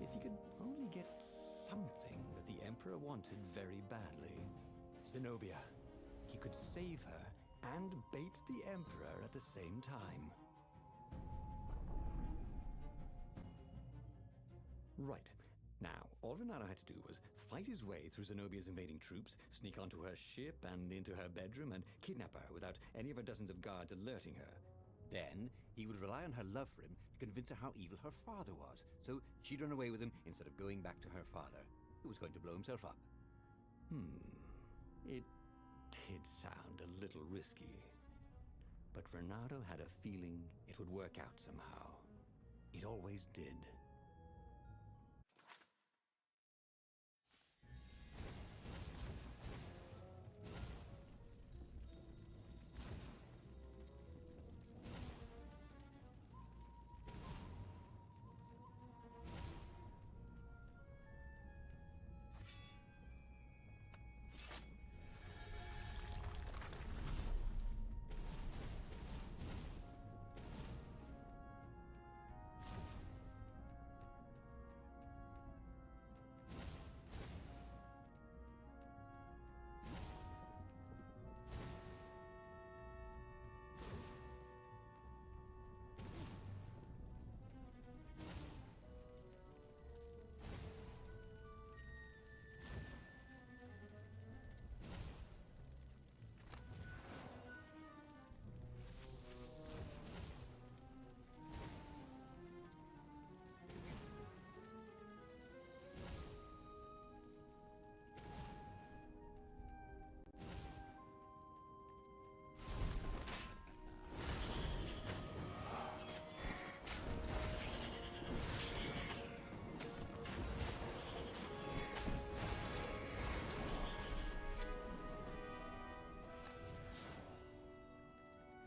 If he could only get something that the Emperor wanted very badly. Zenobia. He could save her and bait the Emperor at the same time. Right. Now, all Renato had to do was fight his way through Zenobia's invading troops, sneak onto her ship and into her bedroom, and kidnap her without any of her dozens of guards alerting her. Then, he would rely on her love for him to convince her how evil her father was, so she'd run away with him instead of going back to her father, who was going to blow himself up. It did sound a little risky. But Renato had a feeling it would work out somehow. It always did.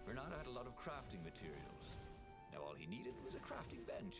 Renato had a lot of crafting materials. Now all he needed was a crafting bench.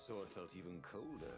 sword felt even colder.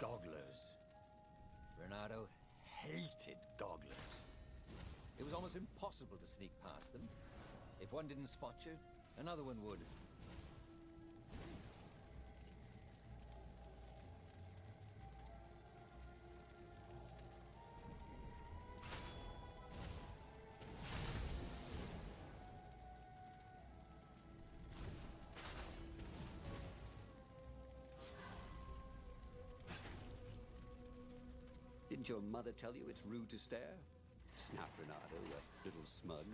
Gogglers. Renato hated gogglers. It was almost impossible to sneak past them. If one didn't spot you, another one would. Didn't your mother tell you it's rude to stare? Snapped Renato, a little smug.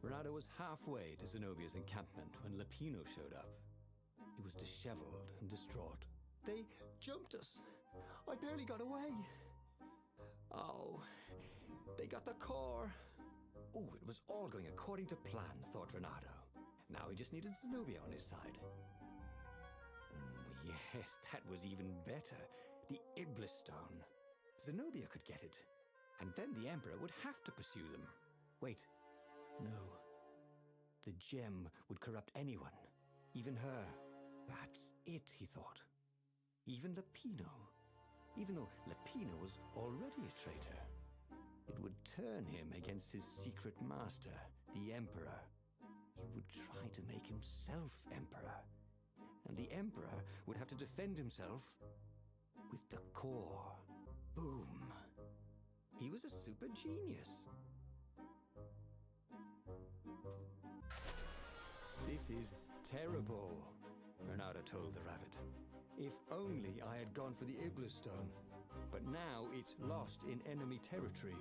Renato was halfway to Zenobia's encampment when Lapino showed up. He was disheveled and distraught. They jumped us. I barely got away. Oh, they got the core. Oh, it was all going according to plan, thought Renato. Now he just needed Zenobia on his side. Yes, that was even better. The Iblis Stone. Zenobia could get it. And then the Emperor would have to pursue them. Wait, no. The gem would corrupt anyone, even her. That's it, he thought. Even Lapino. Even though Lapino was already a traitor, it would turn him against his secret master, the Emperor. He would try to make himself Emperor. And the Emperor would have to defend himself with the core. Boom. He was a super genius. This is terrible, Renato told the rabbit. If only I had gone for the Iblis Stone. But now it's lost in enemy territory.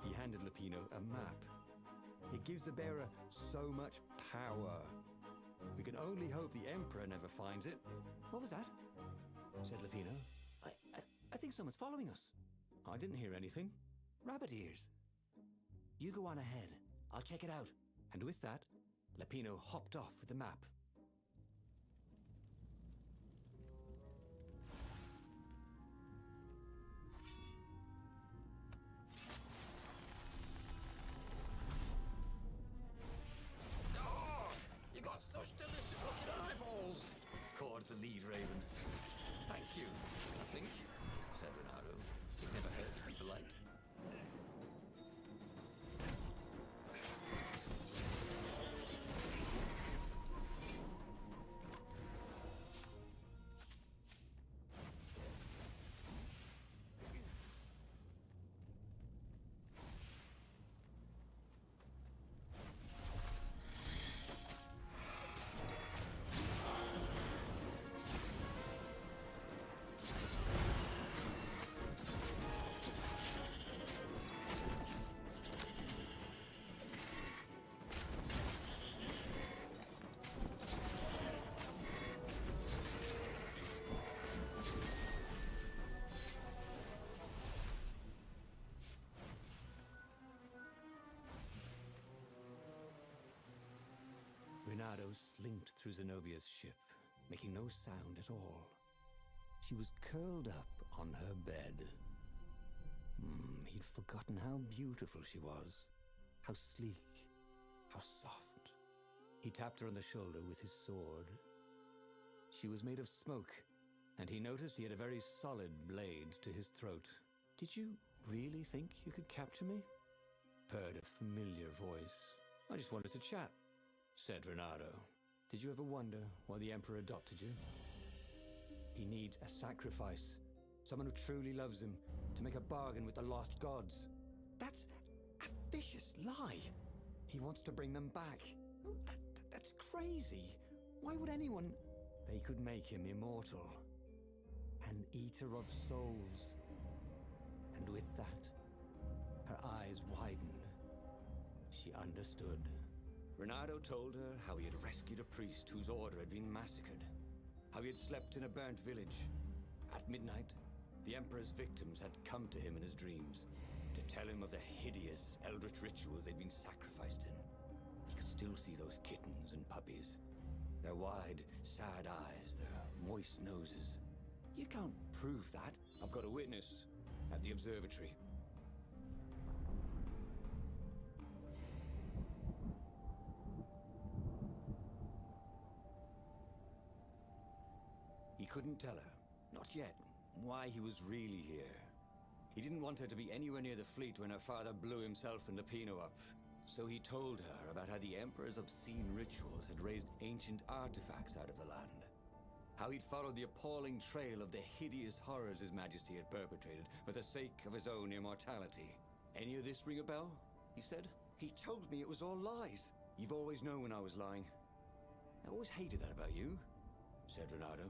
He handed Lapino a map. It gives the bearer so much power. We can only hope the Emperor never finds it. What was that? Said Lapino. I think someone's following us. I didn't hear anything. Rabbit ears. You go on ahead. I'll check it out. And with that, Lapino hopped off with the map. Such delicious looking eyeballs, cawed the lead raven. Thank you, I think, said Renato. It never hurt to be polite. Renato slinked through Zenobia's ship, making no sound at all. She was curled up on her bed. He'd forgotten how beautiful she was, how sleek, how soft. He tapped her on the shoulder with his sword. She was made of smoke, and he noticed he had a very solid blade to his throat. Did you really think you could capture me? Purred a familiar voice. I just wanted to chat, said Renato. Did you ever wonder why the Emperor adopted you? He needs a sacrifice. Someone who truly loves him, to make a bargain with the lost gods. That's a vicious lie. He wants to bring them back. Oh, that's crazy. Why would anyone... They could make him immortal. An eater of souls. And with that, her eyes widened. She understood. Renato told her how he had rescued a priest whose order had been massacred. How he had slept in a burnt village. At midnight, the Emperor's victims had come to him in his dreams to tell him of the hideous eldritch rituals they'd been sacrificed in. He could still see those kittens and puppies. Their wide, sad eyes, their moist noses. You can't prove that. I've got a witness at the observatory. He couldn't tell her, not yet, why he was really here. He didn't want her to be anywhere near the fleet when her father blew himself and Lupino up. So he told her about how the Emperor's obscene rituals had raised ancient artifacts out of the land. How he'd followed the appalling trail of the hideous horrors His Majesty had perpetrated for the sake of his own immortality. Any of this ring a bell? He said. He told me it was all lies. You've always known when I was lying. I always hated that about you, said Renato.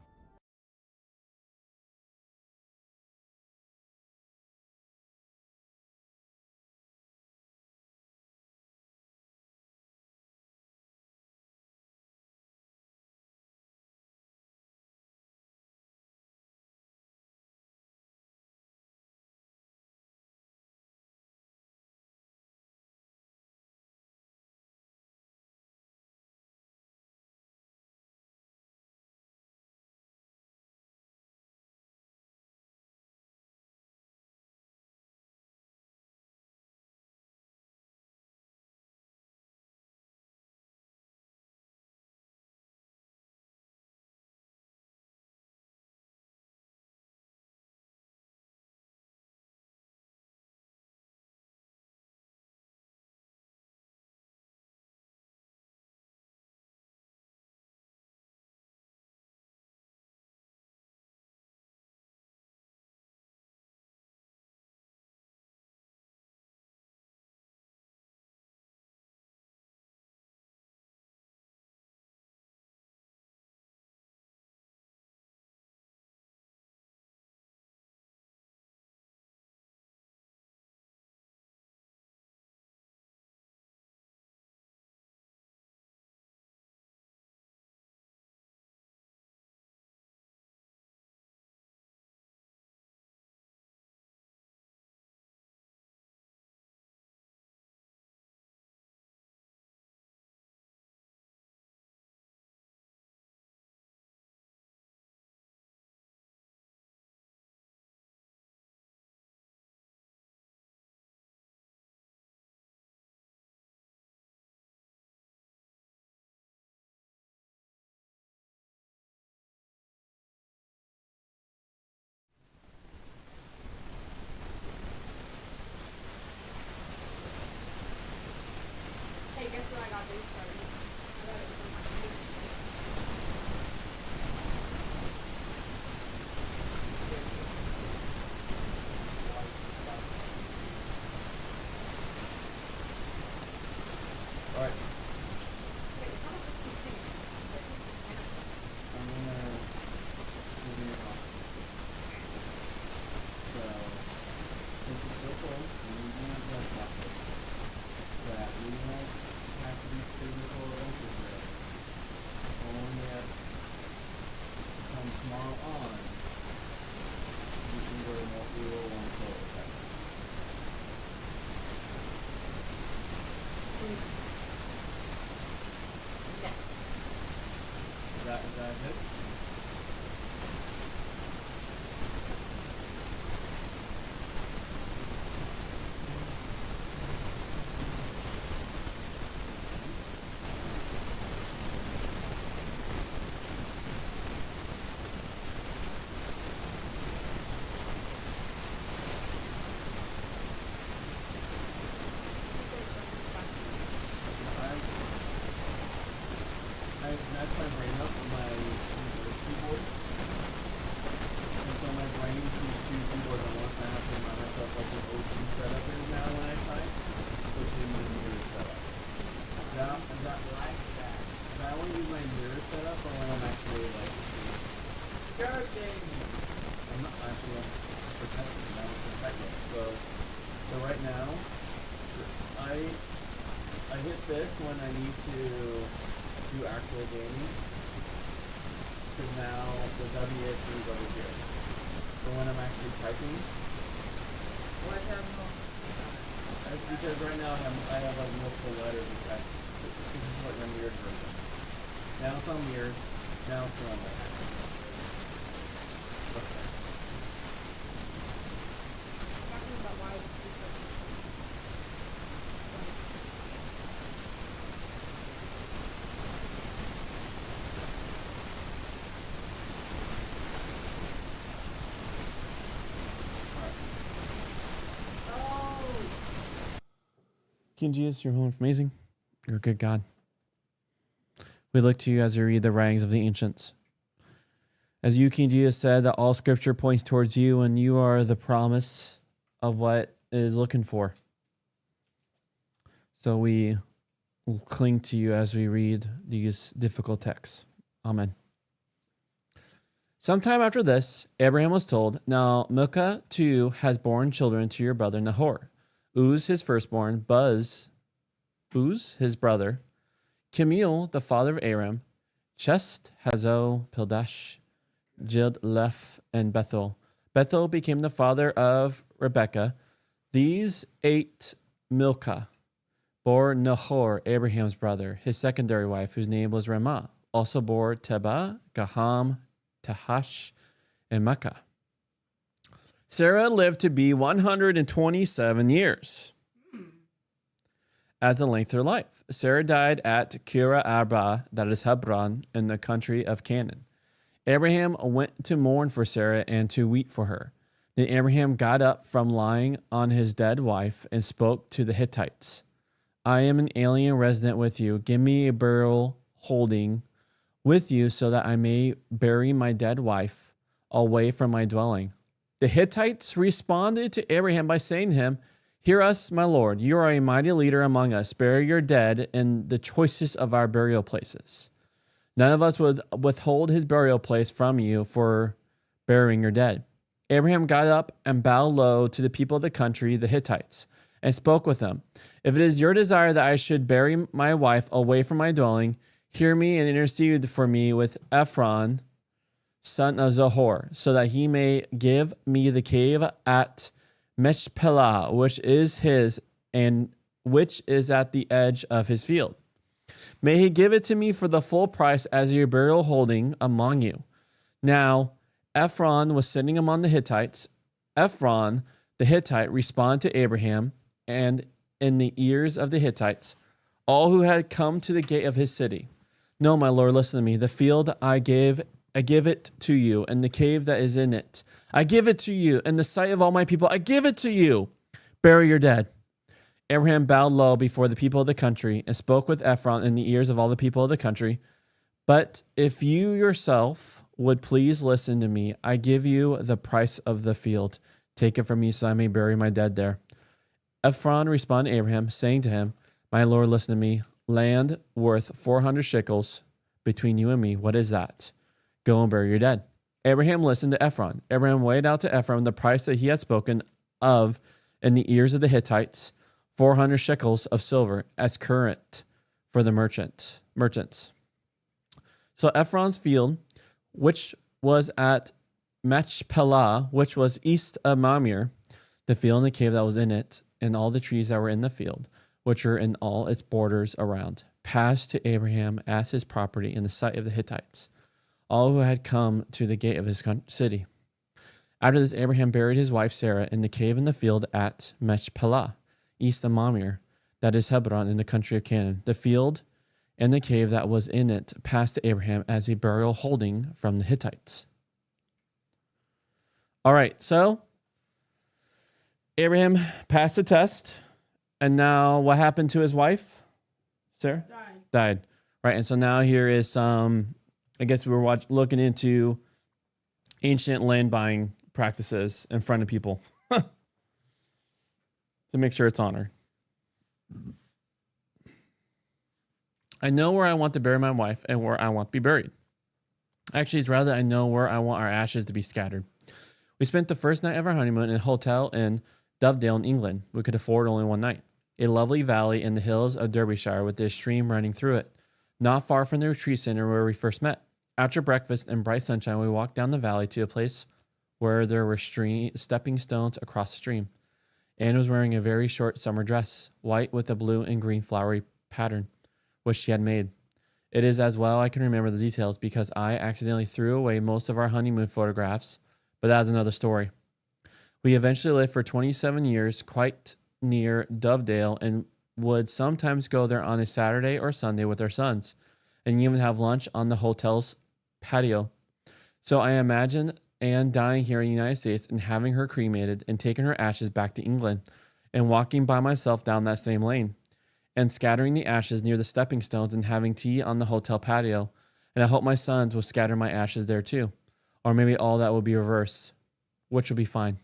this when I need to do actual gaming. Because now the WSD is over here. But when I'm actually typing, What's happening? that's because right now I have like multiple letters in text. This is like a mirrored version. Now it's on mirrored. Now it's normal. Okay. Talking about why it's King Jesus, you're holy, amazing. You're a good God. We look to you as we read the writings of the ancients. As you, King Jesus, said that all scripture points towards you and you are the promise of what it is looking for. So we will cling to you as we read these difficult texts. Amen. Sometime after this, Abraham was told, now Milcah too has borne children to your brother Nahor. Uz, his firstborn, Buz, his brother, Kemuel, the father of Aram, Chest, Hazo, Pildash, Jid, Leph, and Bethel. Bethel became the father of Rebekah. These 8 Milcah bore Nahor, Abraham's brother, his secondary wife, whose name was Ramah, also bore Teba, Gaham, Tahash, and Makkah. Sarah lived to be 127 years as the length of her life. Sarah died at Kira Arba, that is Hebron, in the country of Canaan. Abraham went to mourn for Sarah and to weep for her. Then Abraham got up from lying on his dead wife and spoke to the Hittites. I am an alien resident with you. Give me a burial holding with you so that I may bury my dead wife away from my dwelling. The Hittites responded to Abraham by saying to him, hear us, my lord. You are a mighty leader among us. Bury your dead in the choicest of our burial places. None of us would withhold his burial place from you for burying your dead. Abraham got up and bowed low to the people of the country, the Hittites, and spoke with them. If it is your desire that I should bury my wife away from my dwelling, hear me and intercede for me with Ephron, son of Zohor, so that he may give me the cave at Meshpelah, which is his, and which is at the edge of his field. May he give it to me for the full price as your burial holding among you. Now, Ephron was sitting among the Hittites. Ephron, the Hittite, responded to Abraham, and in the ears of the Hittites, all who had come to the gate of his city. No, my lord, listen to me. The field I give it to you, and the cave that is in it. I give it to you, in the sight of all my people. I give it to you. Bury your dead. Abraham bowed low before the people of the country and spoke with Ephron in the ears of all the people of the country. But if you yourself would please listen to me, I give you the price of the field. Take it from me so I may bury my dead there. Ephron responded to Abraham, saying to him, my lord, listen to me. Land worth 400 shekels between you and me. What is that? Go and bury your dead. Abraham listened to Ephron. Abraham weighed out to Ephron the price that he had spoken of in the ears of the Hittites, 400 shekels of silver as current for the merchants. So Ephron's field, which was at Machpelah, which was east of Mamre, the field and the cave that was in it, and all the trees that were in the field, which are in all its borders around, passed to Abraham as his property in the sight of the Hittites, all who had come to the gate of his city. After this, Abraham buried his wife Sarah in the cave in the field at Machpelah, east of Mamre, that is Hebron in the country of Canaan. The field and the cave that was in it passed to Abraham as a burial holding from the Hittites. All right, so Abraham passed the test, and now what happened to his wife? Sarah? Died. Right, and so now here is some, I guess we were looking into ancient land buying practices in front of people to make sure it's honored. I know where I want to bury my wife and where I want to be buried. Actually, it's rather I know where I want our ashes to be scattered. We spent the first night of our honeymoon in a hotel in Dovedale in England. We could afford only one night. a lovely valley in the hills of Derbyshire with this stream running through it, not far from the retreat center where we first met. After breakfast and bright sunshine, we walked down the valley to a place where there were stepping stones across the stream. Anne was wearing a very short summer dress, white with a blue and green flowery pattern, which she had made. It is as well I can remember the details because I accidentally threw away most of our honeymoon photographs, but that is another story. We eventually lived for 27 years quite near Dovedale and would sometimes go there on a Saturday or Sunday with our sons and even have lunch on the hotel's patio. So I imagine Anne dying here in the United States and having her cremated and taking her ashes back to England and walking by myself down that same lane and scattering the ashes near the stepping stones and having tea on the hotel patio. And I hope my sons will scatter my ashes there too. Or maybe all that will be reversed, which will be fine.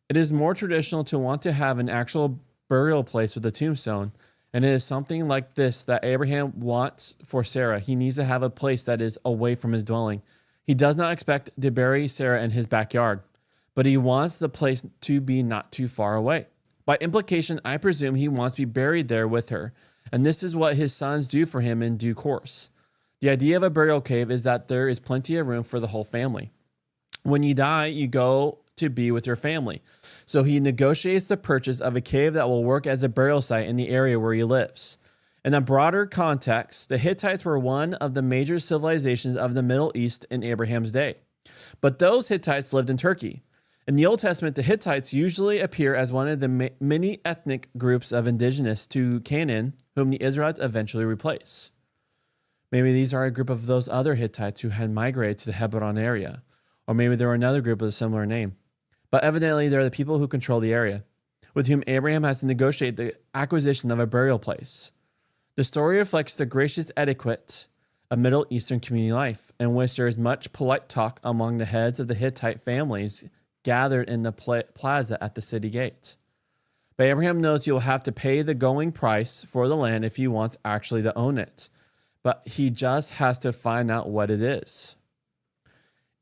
It is more traditional to want to have an actual burial place with a tombstone, and it is something like this that Abraham wants for Sarah. He needs to have a place that is away from his dwelling. He does not expect to bury Sarah in his backyard, but he wants the place to be not too far away. By implication, I presume he wants to be buried there with her, and this is what his sons do for him in due course. The idea of a burial cave is that there is plenty of room for the whole family. When you die, you go to be with your family. So he negotiates the purchase of a cave that will work as a burial site in the area where he lives. In a broader context, the Hittites were one of the major civilizations of the Middle East in Abraham's day. But those Hittites lived in Turkey. In the Old Testament, the Hittites usually appear as one of the many ethnic groups of indigenous to Canaan, whom the Israelites eventually replace. Maybe these are a group of those other Hittites who had migrated to the Hebron area, or maybe they were another group with a similar name. But evidently, they're the people who control the area, with whom Abraham has to negotiate the acquisition of a burial place. The story reflects the gracious etiquette of Middle Eastern community life, in which there is much polite talk among the heads of the Hittite families gathered in the plaza at the city gate. But Abraham knows he will have to pay the going price for the land if he wants actually to own it. But he just has to find out what it is.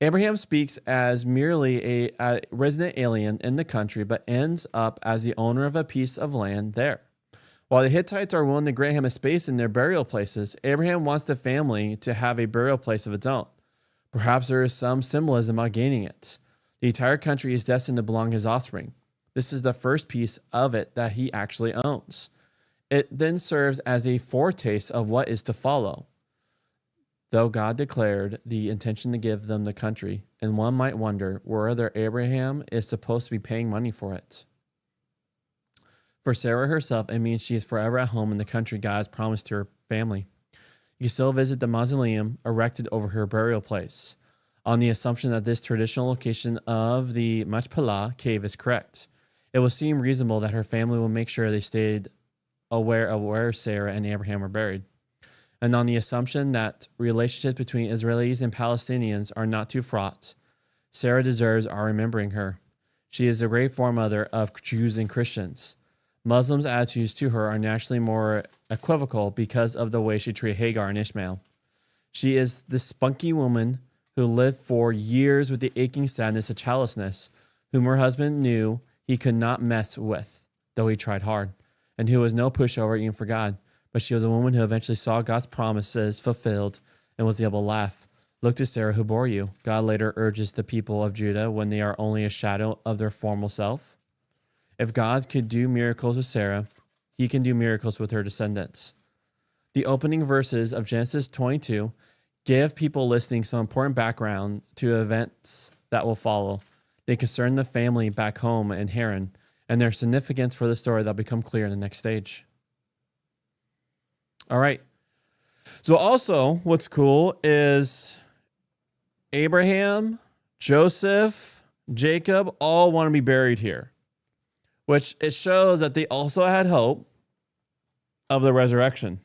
Abraham speaks as merely a resident alien in the country, but ends up as the owner of a piece of land there. While the Hittites are willing to grant him a space in their burial places, Abraham wants the family to have a burial place of its own. Perhaps there is some symbolism about gaining it. The entire country is destined to belong to his offspring. This is the first piece of it that he actually owns. It then serves as a foretaste of what is to follow. Though God declared the intention to give them the country, and one might wonder whether Abraham is supposed to be paying money for it. For Sarah herself, it means she is forever at home in the country God has promised to her family. You can still visit the mausoleum erected over her burial place, on the assumption that this traditional location of the Machpelah cave is correct. It will seem reasonable that her family will make sure they stayed aware of where Sarah and Abraham were buried. And on the assumption that relationships between Israelis and Palestinians are not too fraught, Sarah deserves our remembering her. She is the great foremother of Jews and Christians. Muslims' attitudes to her are naturally more equivocal because of the way she treated Hagar and Ishmael. She is the spunky woman who lived for years with the aching sadness of childlessness, whom her husband knew he could not mess with, though he tried hard, and who was no pushover even for God. But she was a woman who eventually saw God's promises fulfilled and was able to laugh. Look to Sarah who bore you. God later urges the people of Judah when they are only a shadow of their former self. If God could do miracles with Sarah, he can do miracles with her descendants. The opening verses of Genesis 22 give people listening some important background to events that will follow. They concern the family back home in Haran and their significance for the story that will become clear in the next stage. All right. So also what's cool is Abraham, Joseph, Jacob all want to be buried here, which it shows that they also had hope of the resurrection.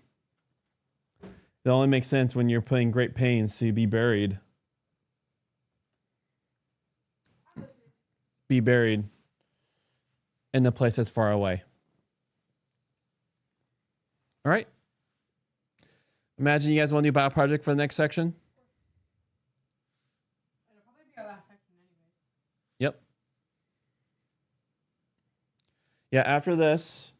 It only makes sense when you're putting great pains to be buried. Be buried in the place that's far away. All right. Imagine you guys want to do a Bible project for the next section? It'll probably be our last section anyways. Yep. Yeah, after this,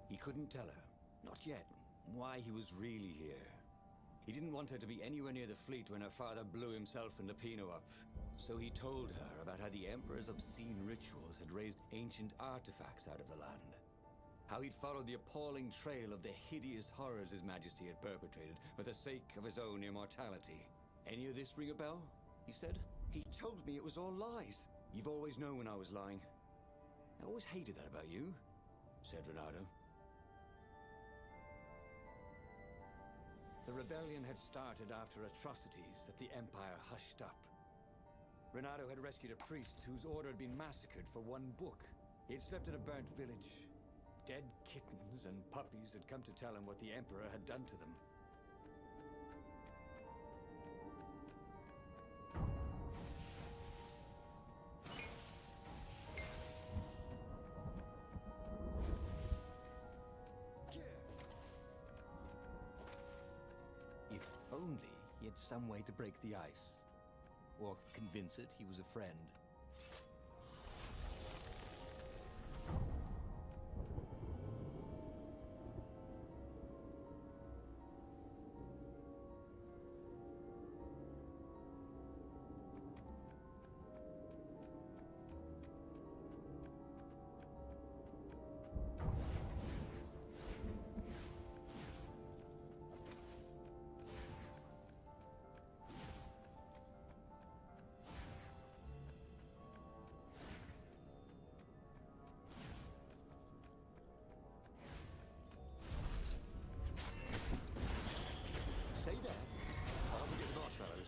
He couldn't tell her, not yet, why he was really here. He didn't want her to be anywhere near the fleet when her father blew himself and Lupino up. So he told her about how the Emperor's obscene rituals had raised ancient artifacts out of the land. How he'd followed the appalling trail of the hideous horrors His Majesty had perpetrated for the sake of his own immortality. Any of this ring a bell? He said. He told me it was all lies. You've always known when I was lying. I always hated that about you, said Renato. The rebellion had started after atrocities that the Empire hushed up. Renato had rescued a priest whose order had been massacred for one book. He had slept in a burnt village. Dead kittens and puppies had come to tell him what the Emperor had done to them. only he had some way to break the ice. Or convince it he was a friend. Stay there. I'll get the marshmallows.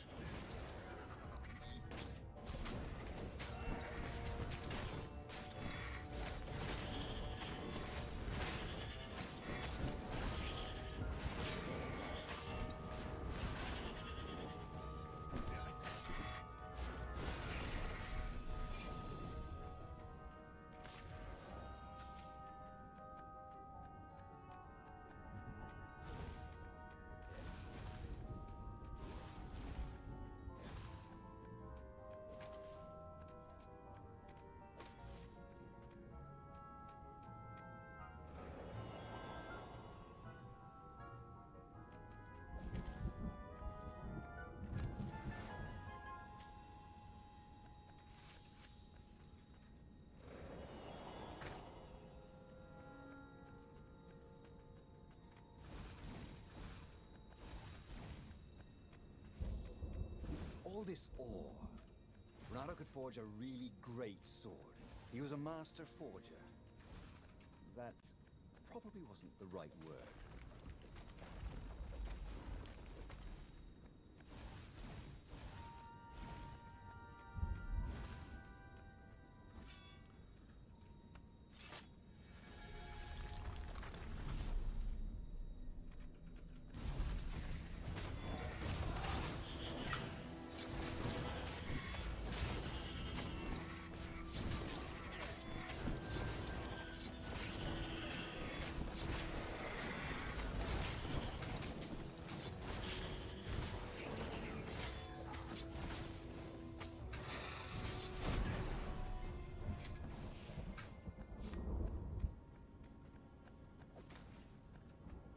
All this ore. Renato could forge a really great sword. He was a master forger. That probably wasn't the right word.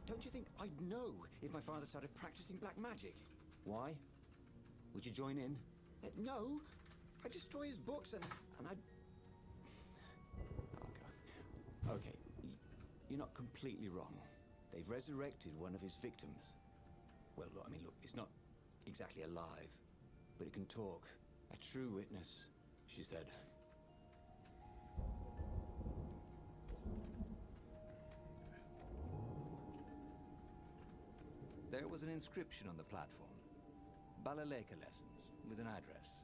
Don't you think I'd know if my father started practicing black magic? Why? Would you join in? No. I'd destroy his books and I'd... Oh, God. Okay, you're not completely wrong. They've resurrected one of his victims. Well, look, I mean, look, it's not exactly alive, but it can talk. A true witness, she said. There was an inscription on the platform. Balaleka lessons, with an address.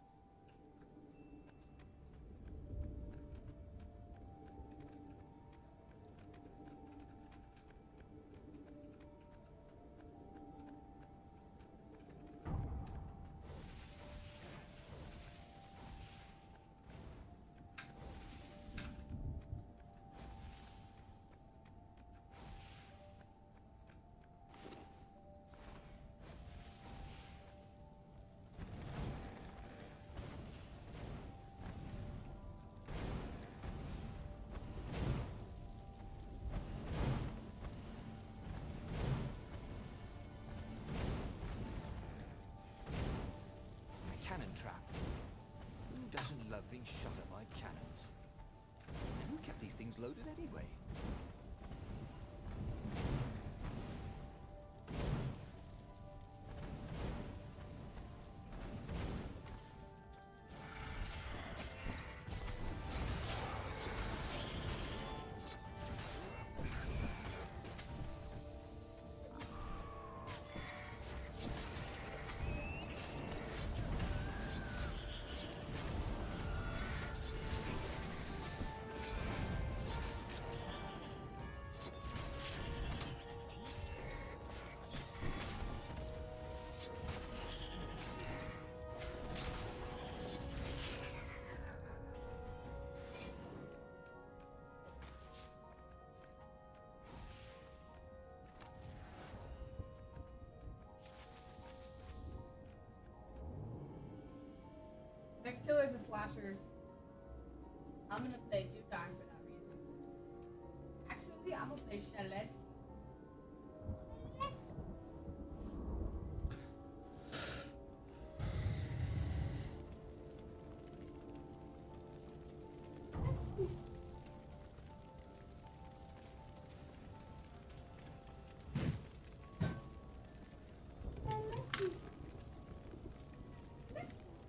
Cannon trap. Who doesn't love being shot at by cannons? And who kept these things loaded anyway? is a slasher. I'm gonna play Dukan for that reason. Actually, I'm gonna play Celeste.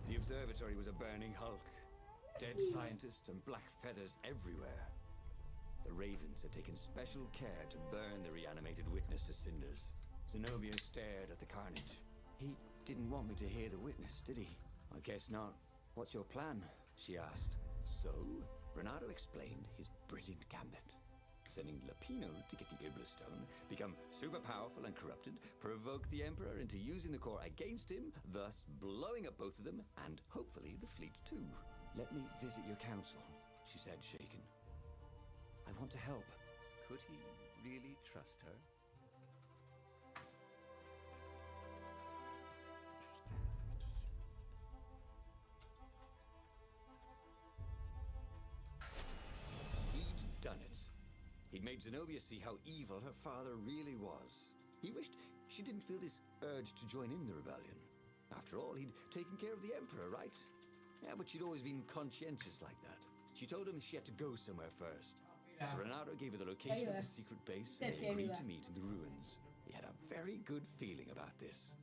The observatory was a burning hulk. Dead scientists and black feathers everywhere. The Ravens had taken special care to burn the reanimated witness to cinders. Zenobia stared at the carnage. He didn't want me to hear the witness, did he? I guess not. What's your plan? She asked. So, Renato explained his brilliant gambit. Sending Lapino to get the Iblastone, become super powerful and corrupted, provoke the Emperor into using the core against him, thus blowing up both of them, and hopefully the fleet too. Let me visit your council, she said, shaken. I want to help. Could he really trust her? He'd done it. He'd made Zenobia see how evil her father really was. He wished she didn't feel this urge to join in the rebellion. After all, he'd taken care of the Emperor, right? Yeah, but she'd always been conscientious like that. She told him she had to go somewhere first. So Renato gave her the location of the secret base, and they agreed to meet in the ruins. He had a very good feeling about this.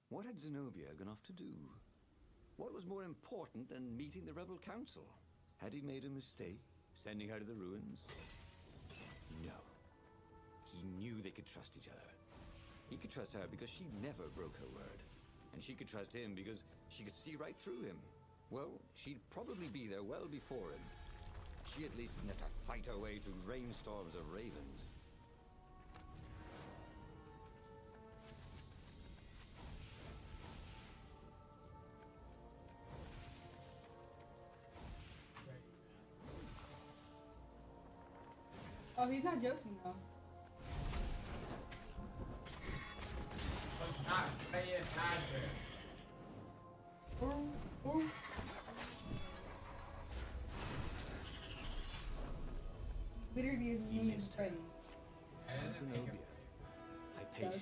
What had Zenobia gone off to do? What was more important than meeting the rebel council? Had he made a mistake, sending her to the ruins? No. He knew they could trust each other. He could trust her because she never broke her word. And she could trust him because she could see right through him. Well, she'd probably be there well before him. She at least didn't have to fight her way through rainstorms of ravens. Oh, he's not joking though. Let's not play it faster. Ooh. Literally, his name is Freddy. Zenobia, Hypatia,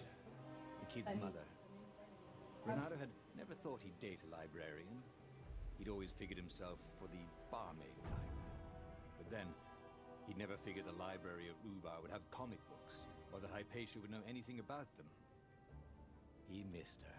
the kid's mother. Renato had never thought he'd date a librarian. He'd always figured himself for the barmaid type. But then, he'd never figured the library of Ubar would have comic books, or that Hypatia would know anything about them. He missed her.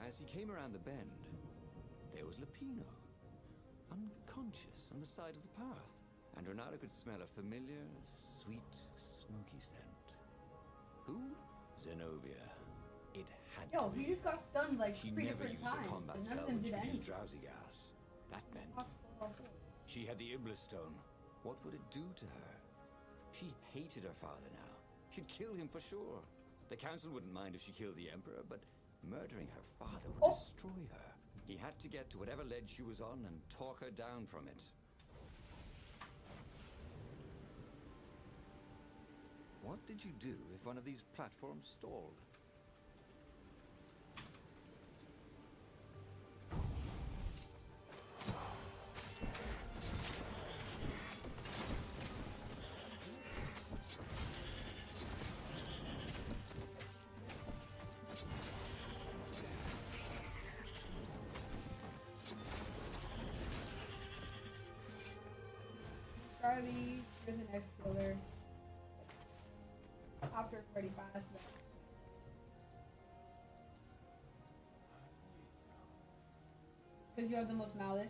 As he came around the bend, there was Lapino, unconscious on the side of the path, and Renato could smell a familiar, sweet, smoky scent. Who? Zenobia. It had Yo, to he be. just got stunned like She 3 never different used a times, combat and none spell of them when did she used anything. drowsy gas. That meant she had the Iblastone. What would it do to her? She hated her father now. She'd kill him for sure. The council wouldn't mind if she killed the Emperor, but murdering her father would destroy her. He had to get to whatever ledge she was on and talk her down from it. What did you do if one of these platforms stalled? Charlie, here's the next killer. After Freddy passed back. Because you have the most malice.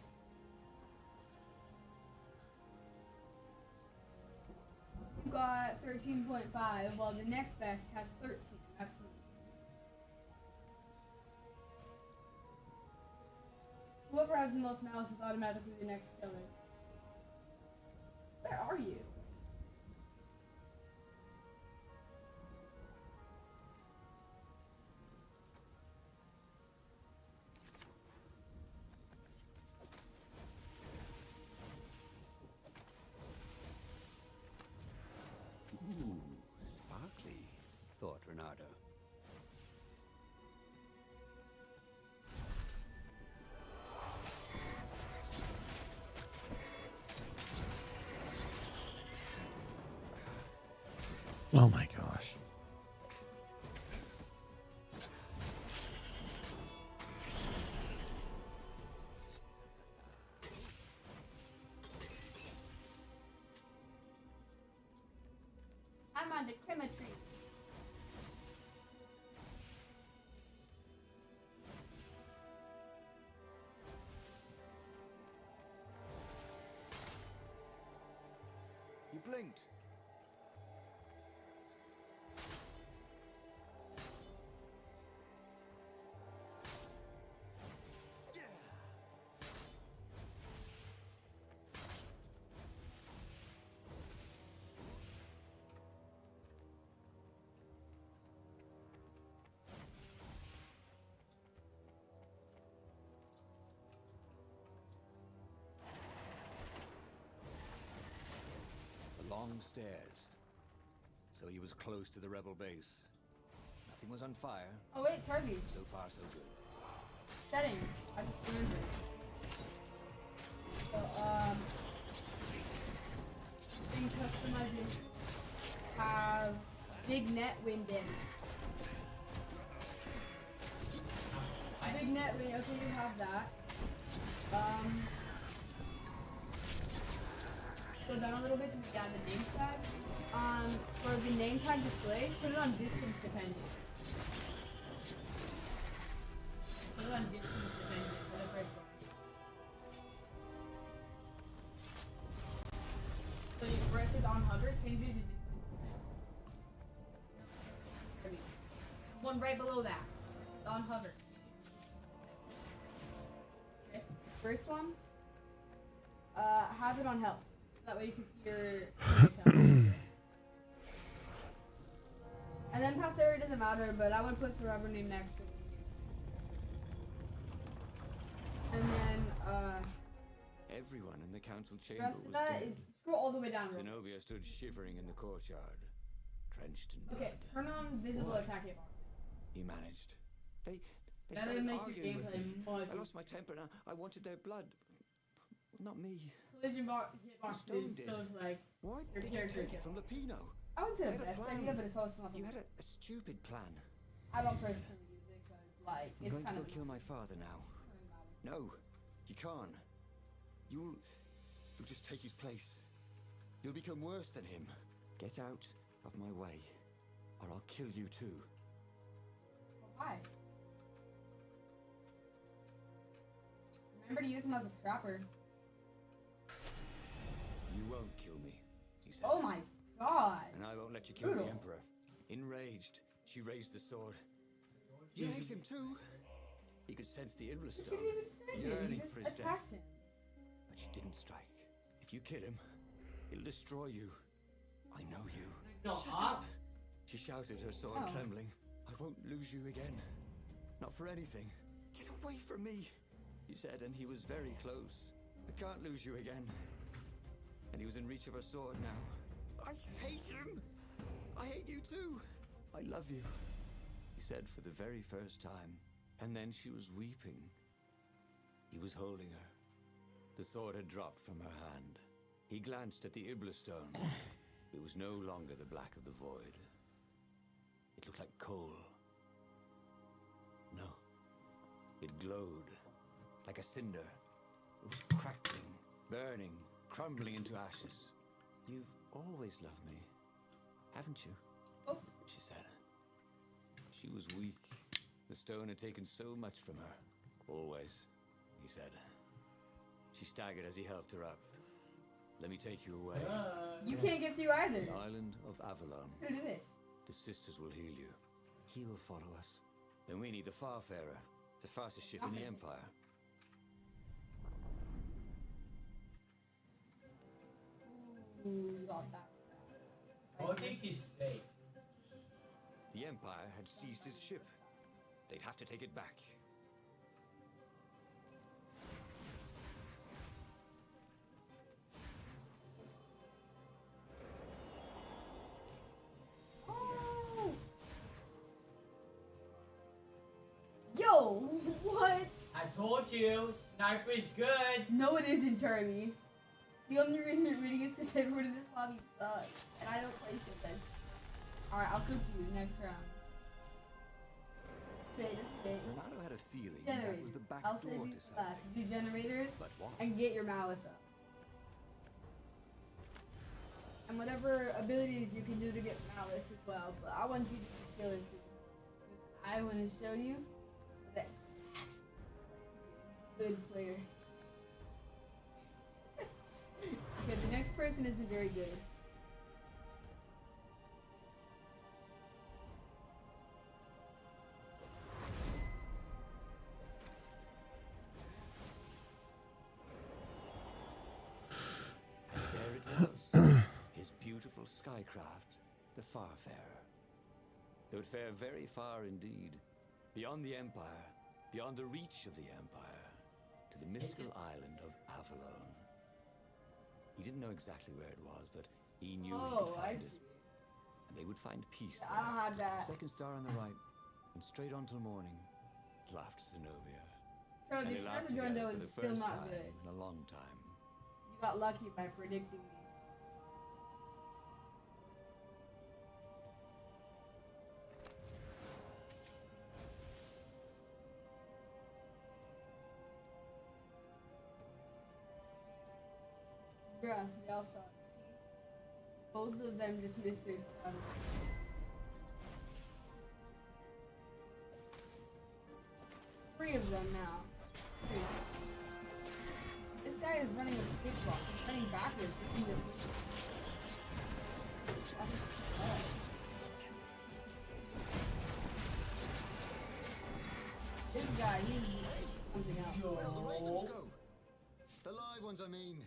You got 13.5, while the next best has 13. Absolutely. Whoever has the most malice is automatically the next killer. Where are you? Ooh, sparkly, thought Renardo. Oh my gosh. I'm on the chemistry. You blinked. The long stairs. So he was close to the rebel base. Nothing was on fire. Oh wait, Turby. So far, so good. Settings. I just remembered. So, in customizing, have big net wind damage. Big net wind, okay, you have that. Go down a little bit to add the name tag. For the name tag display, put it on distance dependent. Put it on distance dependent for the first one. So you press it on hover, change it to distance dependent. One right below that. On hover. Okay. First one. Have it on health. That way you can see your and then past there it doesn't matter, but I would put survivor name next to it. And then Everyone in the council the chamber rest was of that dead. is scroll all the way down. Real quick. Zenobia stood shivering in the courtyard, drenched in blood. Okay, turn on visible Why? attack hit bar. He managed. They That'll started make your arguing with gameplay me. much I lost my temper and I wanted their blood. Not me. collision bar hit box Stone is did. shows like Why Your did you character take it kit. from Lapino? I would say You the had a best plan. idea, but it's also not the You had a stupid plan. I don't personally use it because like I'm it's going to kind go of kill my father now. No, you can't. You'll just take his place. You'll become worse than him. Get out of my way, or I'll kill you too. Why? Remember to use him as a trapper. You won't kill me, he said. Oh my god. And I won't let you kill Brutal. the Emperor. Enraged, she raised the sword. You hate him too? He could sense the You Iblis didn't stone, even stand him. yearning You just for his death. attacked him. But she didn't strike. If you kill him, he'll destroy you. I know you. No, Shut up. up! She shouted, her sword Oh. trembling. I won't lose you again. Not for anything. Get away from me, he said, and he was very close. I can't lose you again. And he was in reach of her sword now. I hate him! I hate you too! I love you, he said for the very first time. And then she was weeping. He was holding her. The sword had dropped from her hand. He glanced at the Iblis stone. It was no longer the black of the void. It looked like coal. No. It glowed like a cinder. It was crackling, burning, crumbling into ashes. You've always loved me, haven't you? Oh. She said. She was weak. The stone had taken so much from her. Always. he said. She staggered as he helped her up. Let me take you away. You can't get through either. The island of Avalon. Who do this? The sisters will heal you. He'll follow us. Then we need the Farfarer, the fastest ship in the Empire. Ooh, you got that stuff. I think she's safe. The Empire had seized his ship. They'd have to take it back. Oh! Yo, what? I told you, sniper's good. No, it isn't, Charlie. The only reason you're reading is because everyone in this lobby sucks. And I don't play shit then. Alright, I'll cook you next round. Okay, just wait. Renato had a feeling that Generators. was the back I'll door save you to last. something. Do generators But what? and get your malice up. And whatever abilities you can do to get malice as well. But I want you to be killer soon. I want to show you that actually a good player. Okay, the next person isn't very good. And there it was, his beautiful skycraft, the Farfarer. They would fare very far indeed, beyond the Empire, beyond the reach of the Empire, to the mystical island of Avalon. He didn't know exactly where it was, but he knew he Oh, could I find see. it. And they would find peace I don't have there. that. Second star on the right, and straight on till morning, laughed Zenobia. Bro, And the they laughed sniper together Jondo for is the still first not time good. in a long time. You got lucky by predicting me. Bruh, they all suck. See? Both of them just missed their stun. Three of them now. Three. This guy is running with a kickball. He's running backwards. This guy, he's something else. Where'd the Ravens go? The live ones, I mean.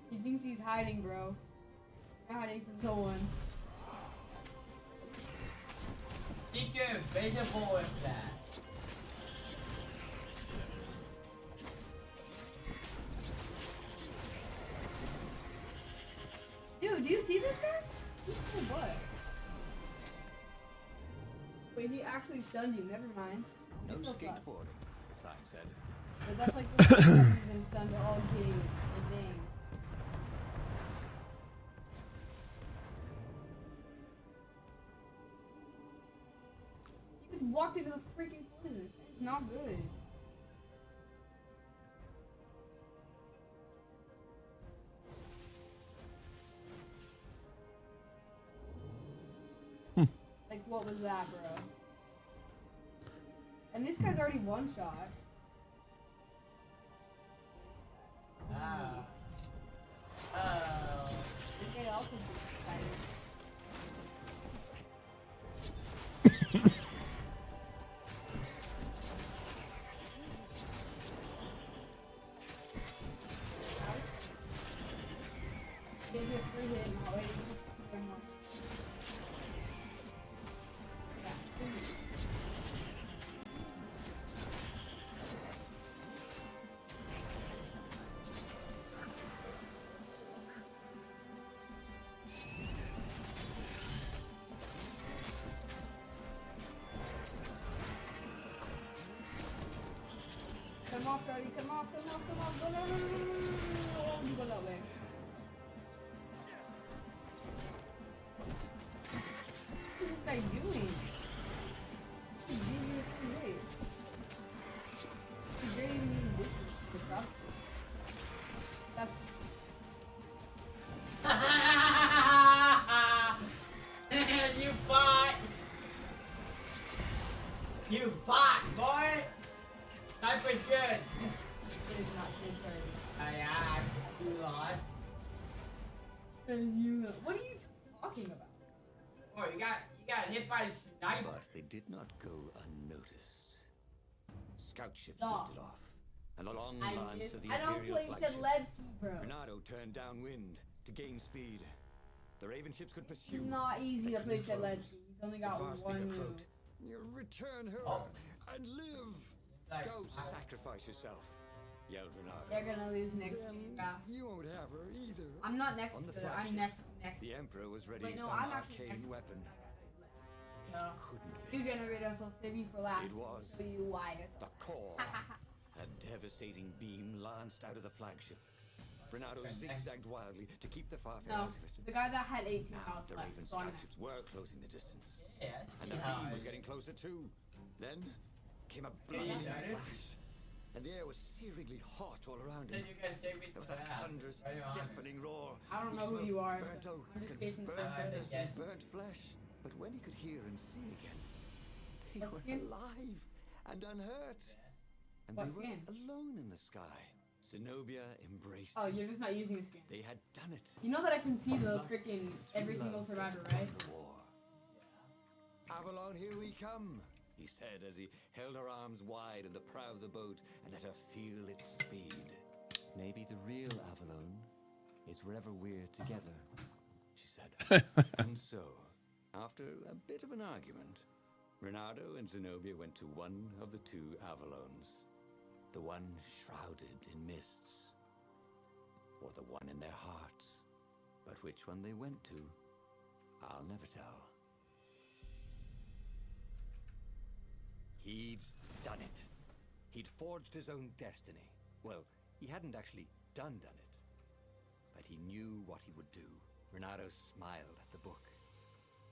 He thinks he's hiding, bro. You're hiding from no one. Think you're invisible with that. Dude, do you see this guy? He's cool butt. Wait, he actually stunned you. Never mind. No He still sucks. skateboarding, the sign said. But that's like the first time he's been stunned all game in game. He just walked into the freaking poison. It's not good. Like, what was that, bro? And this guy's already one shot. Oh. Oh. This guy also gets excited. Gave you a free hit and I'll wait for one more. Yeah, free hit. Come off, Brody, come off, come off, come off. Go, no, no, no, no, no, no, no, no. You go that way. What is this guy doing? He's giving you a free hit. He's barely even needing distance to stop. That's You fought. You fuck, boy! Sniper's good! It is not your turn. Yeah, you lost. As you. What are you talking about? Oh, you got hit by a sniper. But they did not go unnoticed. Scout ships Stop. lifted off, and along I lines missed. of the I don't Imperial play flagship, Shedledsky, bro. Renato turned downwind to gain speed. The Raven ships could pursue. It's not easy to play They couldn't Shedledsky. He's only The got far one speaker move. croaked, "You return her Oh. and live. Like, Go sacrifice yourself," yelled Renato. They're gonna lose next game. Yeah. You won't have her either. I'm not next On to the her. I'm flagship, next. The Emperor was ready Wait, no, some I'm actually arcane next. weapon. No. Couldn't be. New generator, so save you for last. It was So you why. the core. A devastating beam lanced out of the flagship. Renato zigzagged wildly to keep the Farfair No, out of it. the guy that had 18 Now health the left. Raven So I'm scout next. ships were closing the distance, yeah, that's and the beam was getting closer too. Then came a blinding started? flash, and the air was searingly hot all around him. Said you guys saved me There for was a last. thunderous, Right on. deafening roar. I don't He know who smelled you are, burnt so oak I'm just and chasing burnt time. feathers Yes. and burnt flesh. But when he could hear and see again, they What were skin? alive and unhurt. And What they were skin? alone in the sky. Zenobia embraced Oh, him. you're just not using a skin. They had done it. You know that I can see the freaking every single survivor, right? The war. Avalon, here we come, he said as he held her arms wide in the prow of the boat and let her feel its speed. Maybe the real Avalon is wherever we're together, she said. And so, after a bit of an argument, Renato and Zenobia went to one of the two Avalons. The one shrouded in mists, or the one in their hearts. But which one they went to, I'll never tell. He'd done it. He'd forged his own destiny. Well, he hadn't actually done it. But he knew what he would do. Renato smiled at the book.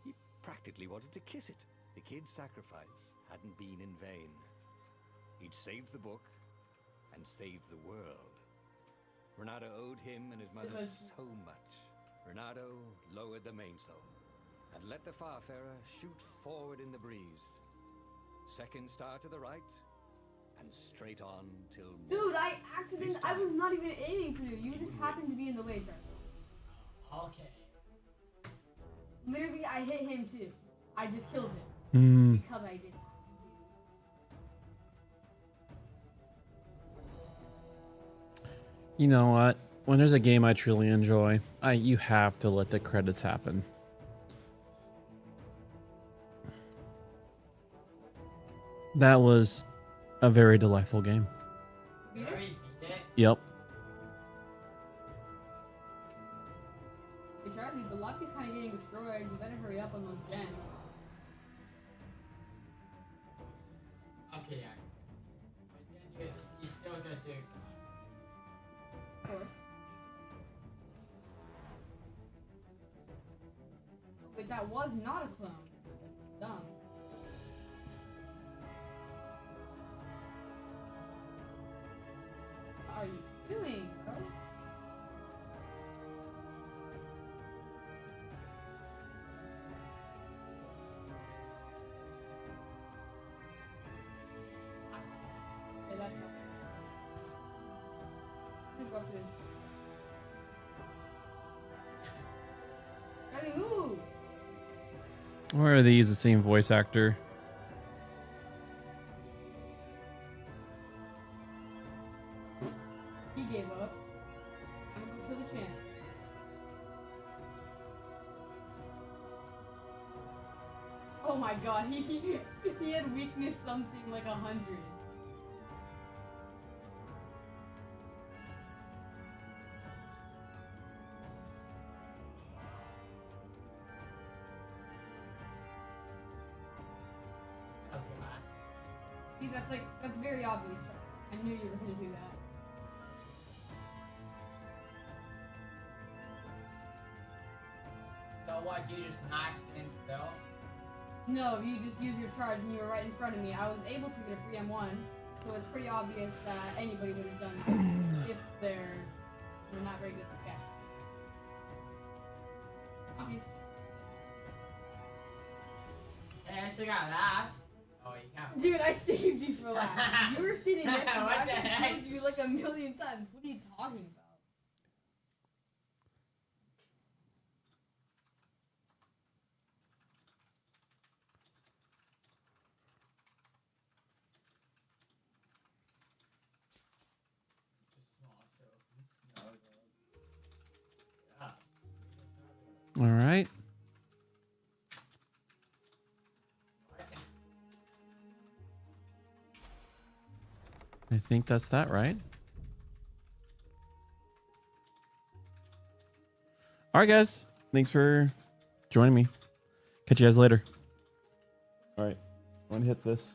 He practically wanted to kiss it. The kid's sacrifice hadn't been in vain. He'd saved the book and saved the world. Renato owed him and his mother so much. Renato lowered the mainsail and let the Farfarer shoot forward in the breeze. Second star to the right, and straight on till... Dude, I was not even aiming for you. You just happened to be in the way, Charlie. Okay. Literally, I hit him too. I just killed him. Because I did. You know what? When there's a game I truly enjoy, you have to let the credits happen. That was a very delightful game. Beat it? Already beat it. Yep. Hey, Charlie, the luck is kind of getting destroyed. You better hurry up on those gens. Okay, yeah. But then you still gonna say Of course. Wait, that was not a clone. Dumb. What are you doing, bro? Okay, that's not. Let's go for this. Charlie, move! Where are they use the same voice actor? He gave up. I'm gonna go kill the chance. Oh my god, he had weakness something like 100. See, that's very obvious. I knew you were gonna do that. so what? You just not stand still? No, you just use your charge and you were right in front of me. I was able to get a free M1, so it's pretty obvious that anybody would have done that if they're not very good at guess. Easy. Hey, I still got last. Oh, you can't Dude, I saved you for last. You were standing next to me. What I the could have heck? killed you like a million times. What are you talking about? All right. I think that's that, right? All right, guys. Thanks for joining me. Catch you guys later. All right. I'm going to hit this.